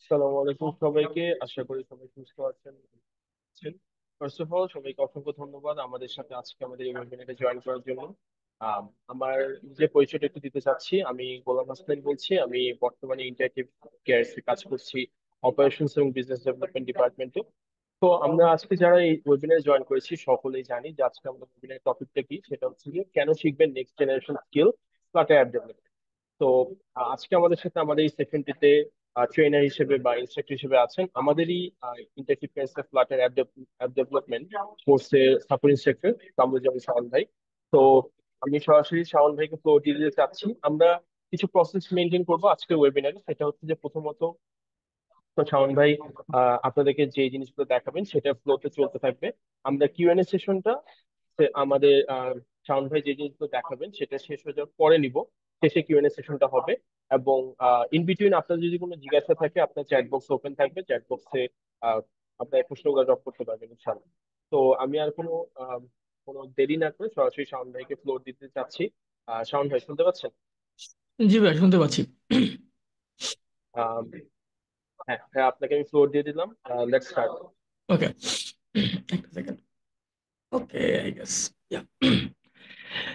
আসসালামু আলাইকুম সবাইকে। আশা করি সবাই সুস্থ আছেন। ফার্স্ট অফ অল সবাইকে অসংখ্য ধন্যবাদ আমাদের সাথে আজকে আমাদের এই ওয়েবিনারে জয়েন করার জন্য। আমার যে পরিচয়টা একটু দিতে চাচ্ছি, আমি গোলাম হাসনাইন বলছি। আমি বর্তমানে ইন্টারেক্টিভ কেয়ারস এ কাজ করছি, অপারেশনস এবং বিজনেস ডেভেলপমেন্ট ডিপার্টমেন্টে। তো আমরা আজকে যারা এই ওয়েবিনারে জয়েন করেছি সকলেই জানি যে আজকে আমাদের ওয়েবিনারের টপিকটা কি, সেটা হচ্ছে যে কেন শিখবেন next generation skill Flutter app development. তো আজকে আমাদের সাথে আমাদের এই সেশনটিতে ট্রেনার হিসেবে বা ইনস্ট্রাক্টর হিসেবে আছেন আমাদেরই ইন্টারটিভ ক্যান্সার ফ্লাটার অ্যাপ ডেভেলপমেন্ট কোর্সের সাপোর্ট ইনস্ট্রাক্টর কামরুজ্জামান শাওন ভাই। তো আমি সরাসরি শাওন ভাইকে ফ্লোর দিয়ে দিতে চাচ্ছি। আমরা কিছু প্রসেস মেনটেন করবো আজকের ওয়েবিনারে। সেটা হচ্ছে যে প্রথমত তো শাওন ভাই আপনাদেরকে যে জিনিসগুলো দেখাবেন সেটা ফ্লোতে চলতে থাকবে। আমরা কিউএনএ সেশনটা আমাদের শাওন ভাই যে জিনিসগুলো দেখাবেন সেটা শেষ হয়ে যাওয়ার পরে নিব। শেষে কিউএনএ সেশনটা হবে। এবং ইন বিটুইন আপনার যদি কোনো জিজ্ঞাসা থাকে আপনার চ্যাট বক্স ওপেন থাকবে, চ্যাট বক্সে আপনার প্রশ্নগুলো ড্রপ করতে পারবেন ইনশাআল্লাহ। তো আমি আর কোনো দেরি না করে সরাসরি শাওন ভাইকে ফ্লোর দিতে চাচ্ছি। শাওন ভাই শুনতে পাচ্ছেন? জি ভাই, শুনতে পাচ্ছি। আহ, হ্যাঁ হ্যাঁ, আপনাকে আমি ফ্লোর দিয়ে দিলাম। Let's start. ওকে, একটা second. Okay, I guess.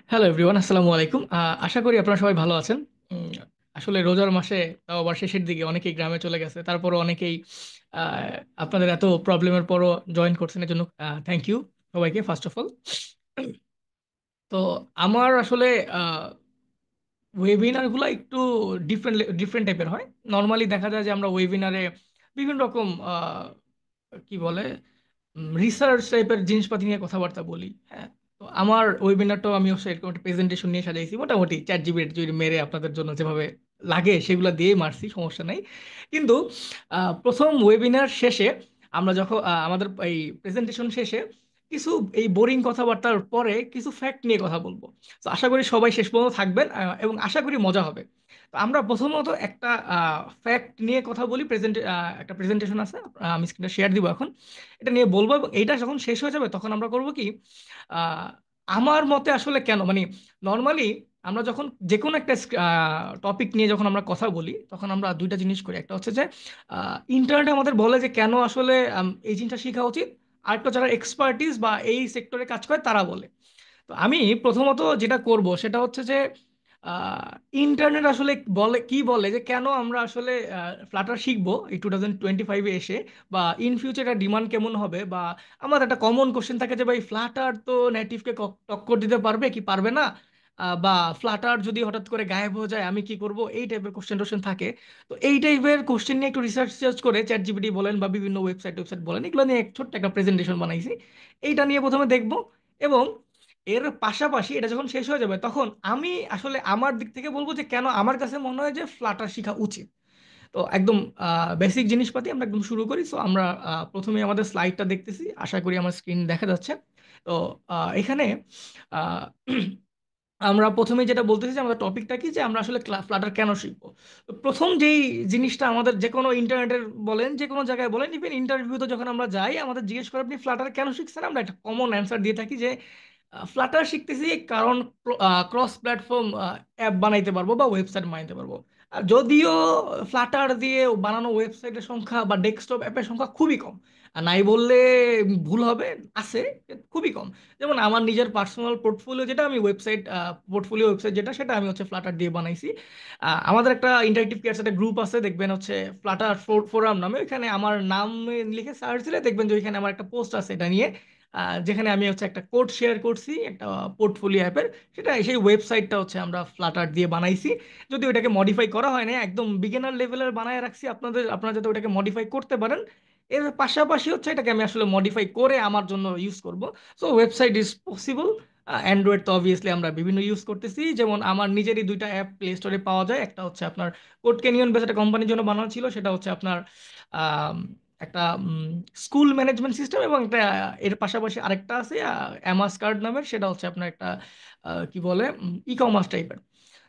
Hello everyone, আসসালামু আলাইকুম। আশা করি আপনারা সবাই ভালো আছেন। উম, আসলে রোজার মাসে, তাও আবার শেষের দিকে, অনেকেই গ্রামে চলে গেছে, তারপরও অনেকেই আহ, আপনাদের এত প্রবলেমের পরও জয়েন করছেন, এর জন্য থ্যাংক ইউ সবাইকে ফার্স্ট অফ অল। তো আমার আসলে ওয়েবিনারগুলো একটু ডিফারেন্ট ডিফারেন্ট টাইপের হয়। নর্মালি দেখা যায় যে আমরা ওয়েবিনারে বিভিন্ন রকম কি বলে রিসার্চ টাইপের জিনিসপাতি নিয়ে কথাবার্তা বলি। হ্যাঁ, তো আমার ওয়েবিনারটাও আমি অবশ্যই এরকম একটা প্রেজেন্টেশন নিয়ে সাজাইছি, মোটামুটি চ্যাট জিপিটি যদি মেরে আপনাদের জন্য যেভাবে লাগে সেগুলো দিয়ে মারছি, সমস্যা নেই। কিন্তু প্রথম ওয়েবিনার শেষে আমরা যখন আমাদের এই প্রেজেন্টেশন শেষে কিছু এই বোরিং কথাবার্তার পরে কিছু ফ্যাক্ট নিয়ে কথা বলবো। তো আশা করি সবাই শেষ পর্যন্ত থাকবেন, এবং আশা করি মজা হবে। তো আমরা প্রথমত একটা ফ্যাক্ট নিয়ে কথা বলি। একটা প্রেজেন্টেশন আছে, আমি স্ক্রিনটা শেয়ার দিব এখন। এটা নিয়ে বলবো, এবং এইটা যখন শেষ হয়ে যাবে তখন আমরা করব কি, আহ, আমার মতে আসলে কেন, মানে নর্মালি আমরা যখন যে কোনো একটা টপিক নিয়ে যখন আমরা কথা বলি তখন আমরা দুইটা জিনিস করি। একটা হচ্ছে যে ইন্টারনেটে আমাদের বলে যে কেন আসলে এই জিনিসটা শেখা উচিত। আরেকটা যারা এক্সপার্টিস বা এই সেক্টরে কাজ করে তারা বলে। তো আমি প্রথমত যেটা করব সেটা হচ্ছে যে ইন্টারনেট আসলে বলে যে কেন আমরা আসলে ফ্লাটার শিখবো এই 2025-এ এসে, বা ইন ফিউচার ডিমান্ড কেমন হবে, বা আমার একটা কমন কোশ্চেন থাকে যে ভাই ফ্লাটার তো নেটিভকে টক্কর দিতে পারবে কি পারবে না, বা ফ্লাটার যদি হঠাৎ করে গায়েব হয়ে যায় আমি কি করব, এই টাইপের কোশ্চেন টোশ্চেন থাকে। তো এই টাইপের কোশ্চেন নিয়ে একটু রিসার্চ করে চ্যাট জিপিটি বলেন বা বিভিন্ন ওয়েবসাইট বলেন, এগুলো নিয়ে এক ছোট্ট একটা প্রেজেন্টেশন বানাইছি। এইটা নিয়ে প্রথমে দেখবো, এবং এর পাশাপাশি এটা যখন শেষ হয়ে যাবে তখন আমি আসলে আমার দিক থেকে বলবো যে কেন আমার কাছে মনে হয় যে ফ্লাটার শেখা উচিত। তো একদম বেসিক জিনিসপাতি আমরা একদম শুরু করি। সো আমরা প্রথমে আমাদের স্লাইডটা দেখতেছি, আশা করি আমার স্ক্রিন দেখা যাচ্ছে। তো এখানে আহ, আমরা প্রথমে যেটা বলতেছি যে আমাদের টপিকটা কি, যে আমরা আসলে ফ্লাটার কেন শিখবো। তো প্রথম যেই জিনিসটা আমাদের যে কোনো ইন্টারনেটের বলেন, যে কোনো জায়গায় বলেন, ইভেন ইন্টারভিউতে যখন আমরা যাই আমাদের জিজ্ঞেস করে আপনি ফ্লাটার কেন শিখছেন, আমরা একটা কমন অ্যান্সার দিয়ে থাকি যে ফ্লাটার শিখতেছি কারণ ক্রস প্ল্যাটফর্ম অ্যাপ বানাইতে পারবো বা ওয়েবসাইট বানাইতে পারবো। আর যদিও ফ্লাটার দিয়ে বানানো ওয়েবসাইটের সংখ্যা বা ডেস্কটপ অ্যাপের সংখ্যা খুবই কম, আর নাই বললে ভুল হবে, আছে, খুবই কম। যেমন আমার নিজের পার্সোনাল পোর্টফোলিও যেটা, আমি ওয়েবসাইট যেটা, সেটা আমি হচ্ছে ফ্লাটার দিয়ে বানাইছি। আমাদের একটা ইন্টারেক্টিভ কেয়ার একটা গ্রুপ আছে, দেখবেন হচ্ছে ফ্লাটার ফোরাম নামে, ওইখানে আমার নাম লিখে সার্চ দিলে দেখবেন যে ওইখানে আমার একটা পোস্ট আছে এটা নিয়ে, যেখানে আমি হচ্ছে একটা কোড শেয়ার করছি একটা পোর্টফোলিও অ্যাপের। সেটা সেই ওয়েবসাইটটা হচ্ছে আমরা ফ্লাটার দিয়ে বানাইছি। যদি ওটাকে মডিফাই করা হয় না, একদম বিগিনার লেভেলের বানায় রাখছি, আপনারা যাতে ওটাকে মডিফাই করতে পারেন। এর পাশাপাশি হচ্ছে এটাকে আমি আসলে মডিফাই করে আমার জন্য ইউজ করব। So website is possible. Android তো অবভিয়াসলি আমরা বিভিন্ন ইউজ করতেছি, যেমন আমার নিজেরই দুইটা অ্যাপ প্লে স্টোরে পাওয়া যায়। একটা হচ্ছে আপনার কোড ক্যানিয়ন বেস, একটা কোম্পানির জন্য বানানো ছিল, সেটা হচ্ছে আপনার আম, একটা স্কুল ম্যানেজমেন্ট সিস্টেম, এবং একটা এর পাশাপাশি আরেকটা আছে অ্যামাস কার্ড নামের, সেটা হচ্ছে আপনার একটা কি বলে ই কমার্স টাইপের।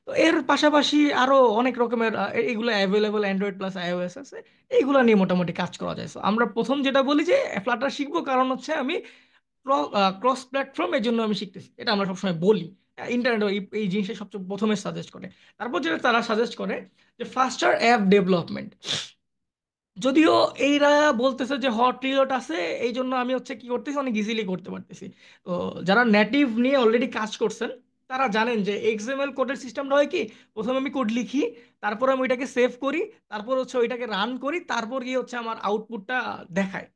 তো এর পাশাপাশি আরো অনেক রকমের এগুলো অ্যাভেলেবল অ্যান্ড্রয়েড প্লাস আইওএস আছে। এইগুলো নিয়ে মোটামুটি কাজ করা যায়। So, আমরা প্রথম যেটা বলি যে ফ্লাটার শিখবো কারণ হচ্ছে আমি ক্রস প্ল্যাটফর্ম, এর জন্য আমি শিখতেছি, এটা আমরা সবসময় বলি। ইন্টারনেট এই জিনিসটা সবচেয়ে প্রথমে সাজেস্ট করে। তারপর যেটা তারা সাজেস্ট করে যে ফাস্টার অ্যাপ ডেভেলপমেন্ট। যদিও এইরা বলতেছে যে হট রিলোড আছে, এই জন্য আমি হচ্ছে কি করতেছি, অনেক ইজিলি করতে পারতেছি। তো যারা নেটিভ নিয়ে অলরেডি কাজ করছেন তারা জানেন যে এক্সএমএল কোডের সিস্টেমটা হয় কি, প্রথমে আমি কোড লিখি, তারপর আমি ওইটাকে সেভ করি, তারপর হচ্ছে ওইটাকে রান করি, তারপর গিয়ে হচ্ছে আমার আউটপুটটা দেখায়।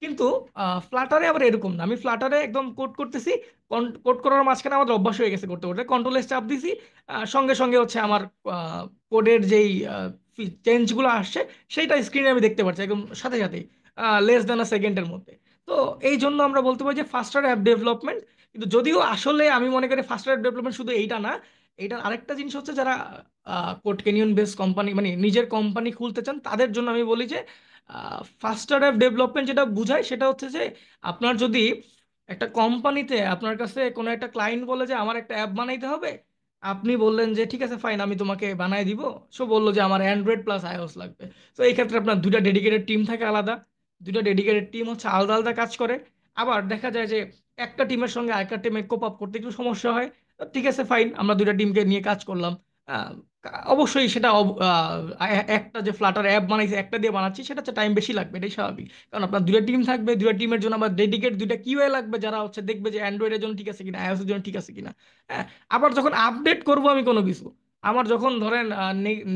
কিন্তু ফ্লাটারে আবার এরকম না, আমি ফ্লাটারে একদম কোড করতেছি, কোড করার মাঝখানে আমাদের অভ্যাস হয়ে গেছে করতে করতে, কন্ট্রোল চাপ দিছি, সঙ্গে সঙ্গে হচ্ছে আমার কোডের যেই চেঞ্জগুলো আসছে সেইটা স্ক্রিনে আমি দেখতে পাচ্ছি একদম সাথে সাথেই, লেস দ্যান আ সেকেন্ডের মধ্যে। তো এই জন্য আমরা বলতে পারি যে ফাস্টার অ্যাপ ডেভেলপমেন্ট। কিন্তু যদিও আসলে আমি মনে করি ফাস্টার অ্যাপ ডেভেলপমেন্ট শুধু এইটা না, এইটার আরেকটা জিনিস হচ্ছে যারা কোড ক্যানিয়ন বেস কোম্পানি মানে নিজের কোম্পানি খুলতে চান তাদের জন্য আমি বলি যে ফাস্টার অ্যাপ ডেভেলপমেন্ট যেটা বোঝায় সেটা হচ্ছে যে আপনার যদি একটা কোম্পানিতে আপনার কাছে কোনো একটা ক্লায়েন্ট বলে যে আমার একটা অ্যাপ বানাইতে হবে, আপনি বললেন যে ঠিক আছে ফাইন আমি তোমাকে বানাই দিব, সো বললো যে আমার অ্যান্ড্রয়েড প্লাস আইওএস লাগবে। তো এই ক্ষেত্রে আপনার দুইটা ডেডিকেটেড টিম থাকে আলাদা, দুইটা ডেডিকেটেড টিম হচ্ছে আলাদা আলাদা কাজ করে। আবার দেখা যায় যে একটা টিমের সঙ্গে আরেকটা টিমে কোপ আপ করতে একটু সমস্যা হয়। তো ঠিক আছে ফাইন, আমরা দুইটা টিমকে নিয়ে কাজ করলাম। আহ, অবশ্যই সেটা একটা যে ফ্লাটার অ্যাপ বানাইছে একটা দিয়ে বানাচ্ছি সেটা হচ্ছে টাইম বেশি লাগবে, এটাই স্বাভাবিক। কারণ আপনার দুইটা টিম থাকবে, দুইটা টিমের জন্য আবার ডেডিকেট দুইটা কিউএ লাগবে যারা হচ্ছে দেখবে যে অ্যান্ড্রয়েডের জন্য ঠিক আছে কিনা, আইওএস এর জন্য ঠিক আছে কিনা। হ্যাঁ, আবার যখন আপডেট করব আমি কোনো কিছু, আমার যখন ধরেন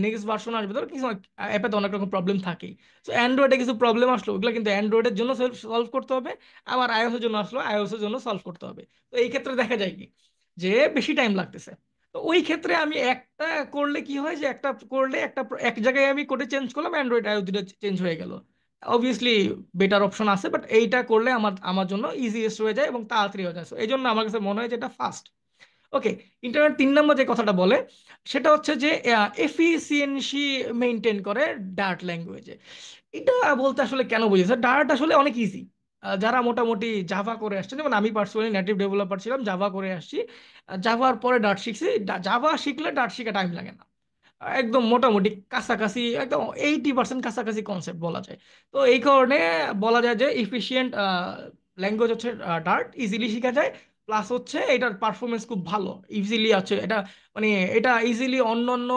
নেক্সট ভার্সন আসবে, ধর কিছু অ্যাপে তো অনেক রকম প্রবলেম থাকেই। তো অ্যান্ড্রয়েডে কিছু প্রবলেম আসলো, ওগুলো কিন্তু অ্যান্ড্রয়েডের জন্য সলভ করতে হবে, আবার আইওএস এর জন্য আসলো আইওএস এর জন্য সলভ করতে হবে। তো এই ক্ষেত্রে দেখা যায় কি যে বেশি টাইম লাগতেছে। তো ওই ক্ষেত্রে আমি একটা করলে কি হয় যে একটা করলে একটা এক জায়গায় আমি কোডে চেঞ্জ করলাম, অ্যান্ড্রয়েড আইও দুটো চেঞ্জ হয়ে গেল। অবভিয়াসলি বেটার অপশন আছে, বাট এইটা করলে আমার আমার জন্য ইজিয়েস্ট হয়ে যায় এবং তাড়াতাড়ি হয়ে যায়। So এই জন্য আমার কাছে মনে হয় যে এটা ফাস্ট। ওকে, ইন্টারনেট 3 নম্বর যে কথাটা বলে সেটা হচ্ছে যে এফিসিয়েন্সি মেনটেন করে ডার্ট ল্যাঙ্গুয়েজে। এটা বলতে আসলে কেন বুঝেছে, ডার্ট আসলে অনেক ইজি। যারা মোটামুটি জাভা করে আসছে, যেমন আমি পার্সোনালি নেটিভ ডেভেলপার ছিলাম, জাভা করে আসছি, জাভার পরে ডার্ট শিখছি, জাভা শিখলে ডার্ট শিখা টাইম লাগে না, একদম মোটামুটি কাছাকাছি, একদম 80% কাছাকাছি কনসেপ্ট বলা যায়। তো এই কারণে বলা যায় যে ইফিশিয়েন্ট ল্যাঙ্গুয়েজ হচ্ছে ডার্ট, ইজিলি শেখা যায়, প্লাস হচ্ছে এটার পারফরমেন্স খুব ভালো, ইজিলি আছে এটা, মানে এটা ইজিলি অন্য অন্য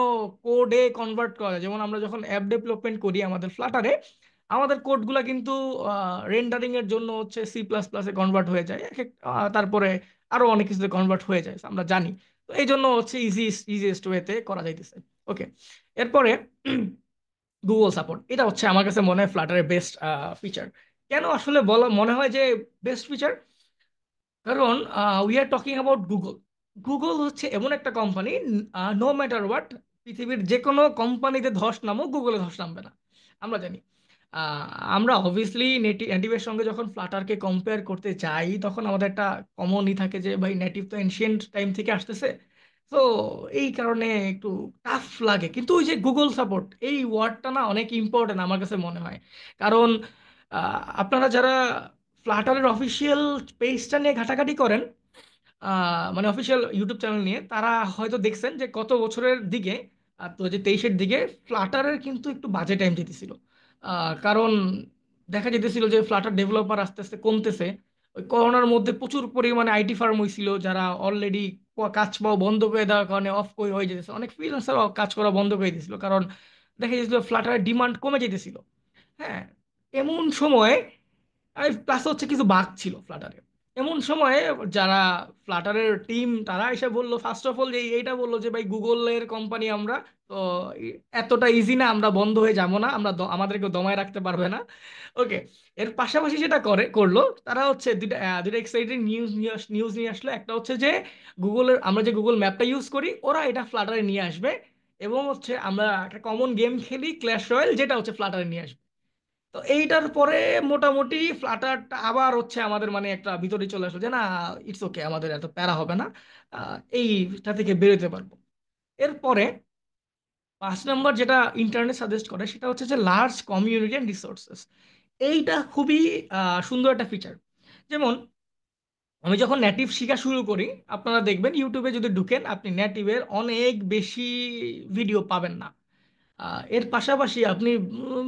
কোডে কনভার্ট করা যায়। যেমন আমরা যখন অ্যাপ ডেভেলপমেন্ট করি আমাদের ফ্লাটারে, আমাদের কোডগুলা কিন্তু রেন্ডারিং এর জন্য হচ্ছে C++-এ কনভার্ট হয়ে যায়, তারপরে আরো অনেক কিছুতে কনভার্ট হয়ে যায়, আমরা জানি। তো এই জন্য হচ্ছে ইজিয়েস্ট ওয়েতে করা যাইতেছে। ওকে, এরপরে গুগল সাপোর্ট, এটা হচ্ছে আমার কাছে মনে হয় ফ্লাটারের বেস্ট ফিচার। কেন আসলে বলা মনে হয় যে বেস্ট ফিচার, কারণ we are talking about Google. Google হচ্ছে এমন একটা কোম্পানি, নো ম্যাটার হোয়াট, পৃথিবীর যে কোনো কোম্পানিতে ধস নামুক গুগলে ধস নামবে না, আমরা জানি। আহ, আমরা অবভিয়াসলি নেটিভের সঙ্গে যখন ফ্লাটারকে কম্পেয়ার করতে যাই তখন আমাদের একটা কমনই থাকে যে ভাই নেটিভ তো এনশিয়েন্ট টাইম থেকে আসতেছে। তো এই কারণে একটু টাফ লাগে, কিন্তু ওই যে গুগল সাপোর্ট এই ওয়ার্ডটা না অনেক ইম্পর্টেন্ট আমার কাছে মনে হয়। কারণ আপনারা যারা ফ্লাটারের অফিসিয়াল পেজটা নিয়ে ঘাটাঘাটি করেন, মানে অফিসিয়াল ইউটিউব চ্যানেল নিয়ে, তারা হয়তো দেখছেন যে গত বছরের দিকে 2023-এর দিকে ফ্লাটারের কিন্তু একটু বাজে টাইম যেতেছিল। কারণ দেখা যেতেছিল যে ফ্লাটার ডেভেলপার আস্তে আস্তে কমতেছে। ওই করোনার মধ্যে প্রচুর পরিমাণে আইটি ফার্ম হয়েছিল যারা অলরেডি কাজ পাওয়া বন্ধ করে দেওয়ার কারণে অফ করে হয়ে যেতেছে, অনেক ফ্রিল্যান্সার কাজ করা বন্ধ করে দিয়েছিল, কারণ দেখা যেতেছিল ফ্লাটারের ডিমান্ড কমে যেতেছিল। হ্যাঁ, এমন সময় প্লাস হচ্ছে কিছু বাগ ছিল ফ্লাটারে, এমন সময়ে যারা ফ্লাটারের টিম তারা এসে বললো ফার্স্ট অফ অল যে এইটা বললো যে ভাই গুগলের কোম্পানি আমরা, তো এতটা ইজি না, আমরা বন্ধ হয়ে যাবো না, আমরা আমাদেরকে দমায় রাখতে পারবে না। ওকে, এর পাশাপাশি যেটা করলো তারা হচ্ছে দুইটা এক্সাইটিং নিউজ নিয়ে আসলো। একটা হচ্ছে যে গুগলের আমরা যে গুগল ম্যাপটা ইউজ করি ওরা এটা ফ্লাটারে নিয়ে আসবে, এবং হচ্ছে আমরা একটা কমন গেম খেলি ক্ল্যাশ রয়্যাল, যেটা হচ্ছে ফ্লাটারে নিয়ে আসবে। তো এইটার পরে মোটামুটি ফ্লাটারটা আবার হচ্ছে আমাদের মানে একটা ভিতরে চলে আসলো যে না, ইটস ওকে, আমাদের এত প্যারা হবে না, এইটা থেকে বেরোতে পারবো। এরপরে 5 নম্বর যেটা ইন্টারনেট সাজেস্ট করে সেটা হচ্ছে যে লার্জ কমিউনিটি অ্যান্ড রিসোর্সেস। এইটা খুবই সুন্দর একটা ফিচার। যেমন আমি যখন নেটিভ শেখা শুরু করি, আপনারা দেখবেন ইউটিউবে যদি ঢুকেন আপনি নেটিভের অনেক বেশি ভিডিও পাবেন না। এর পাশাপাশি আপনি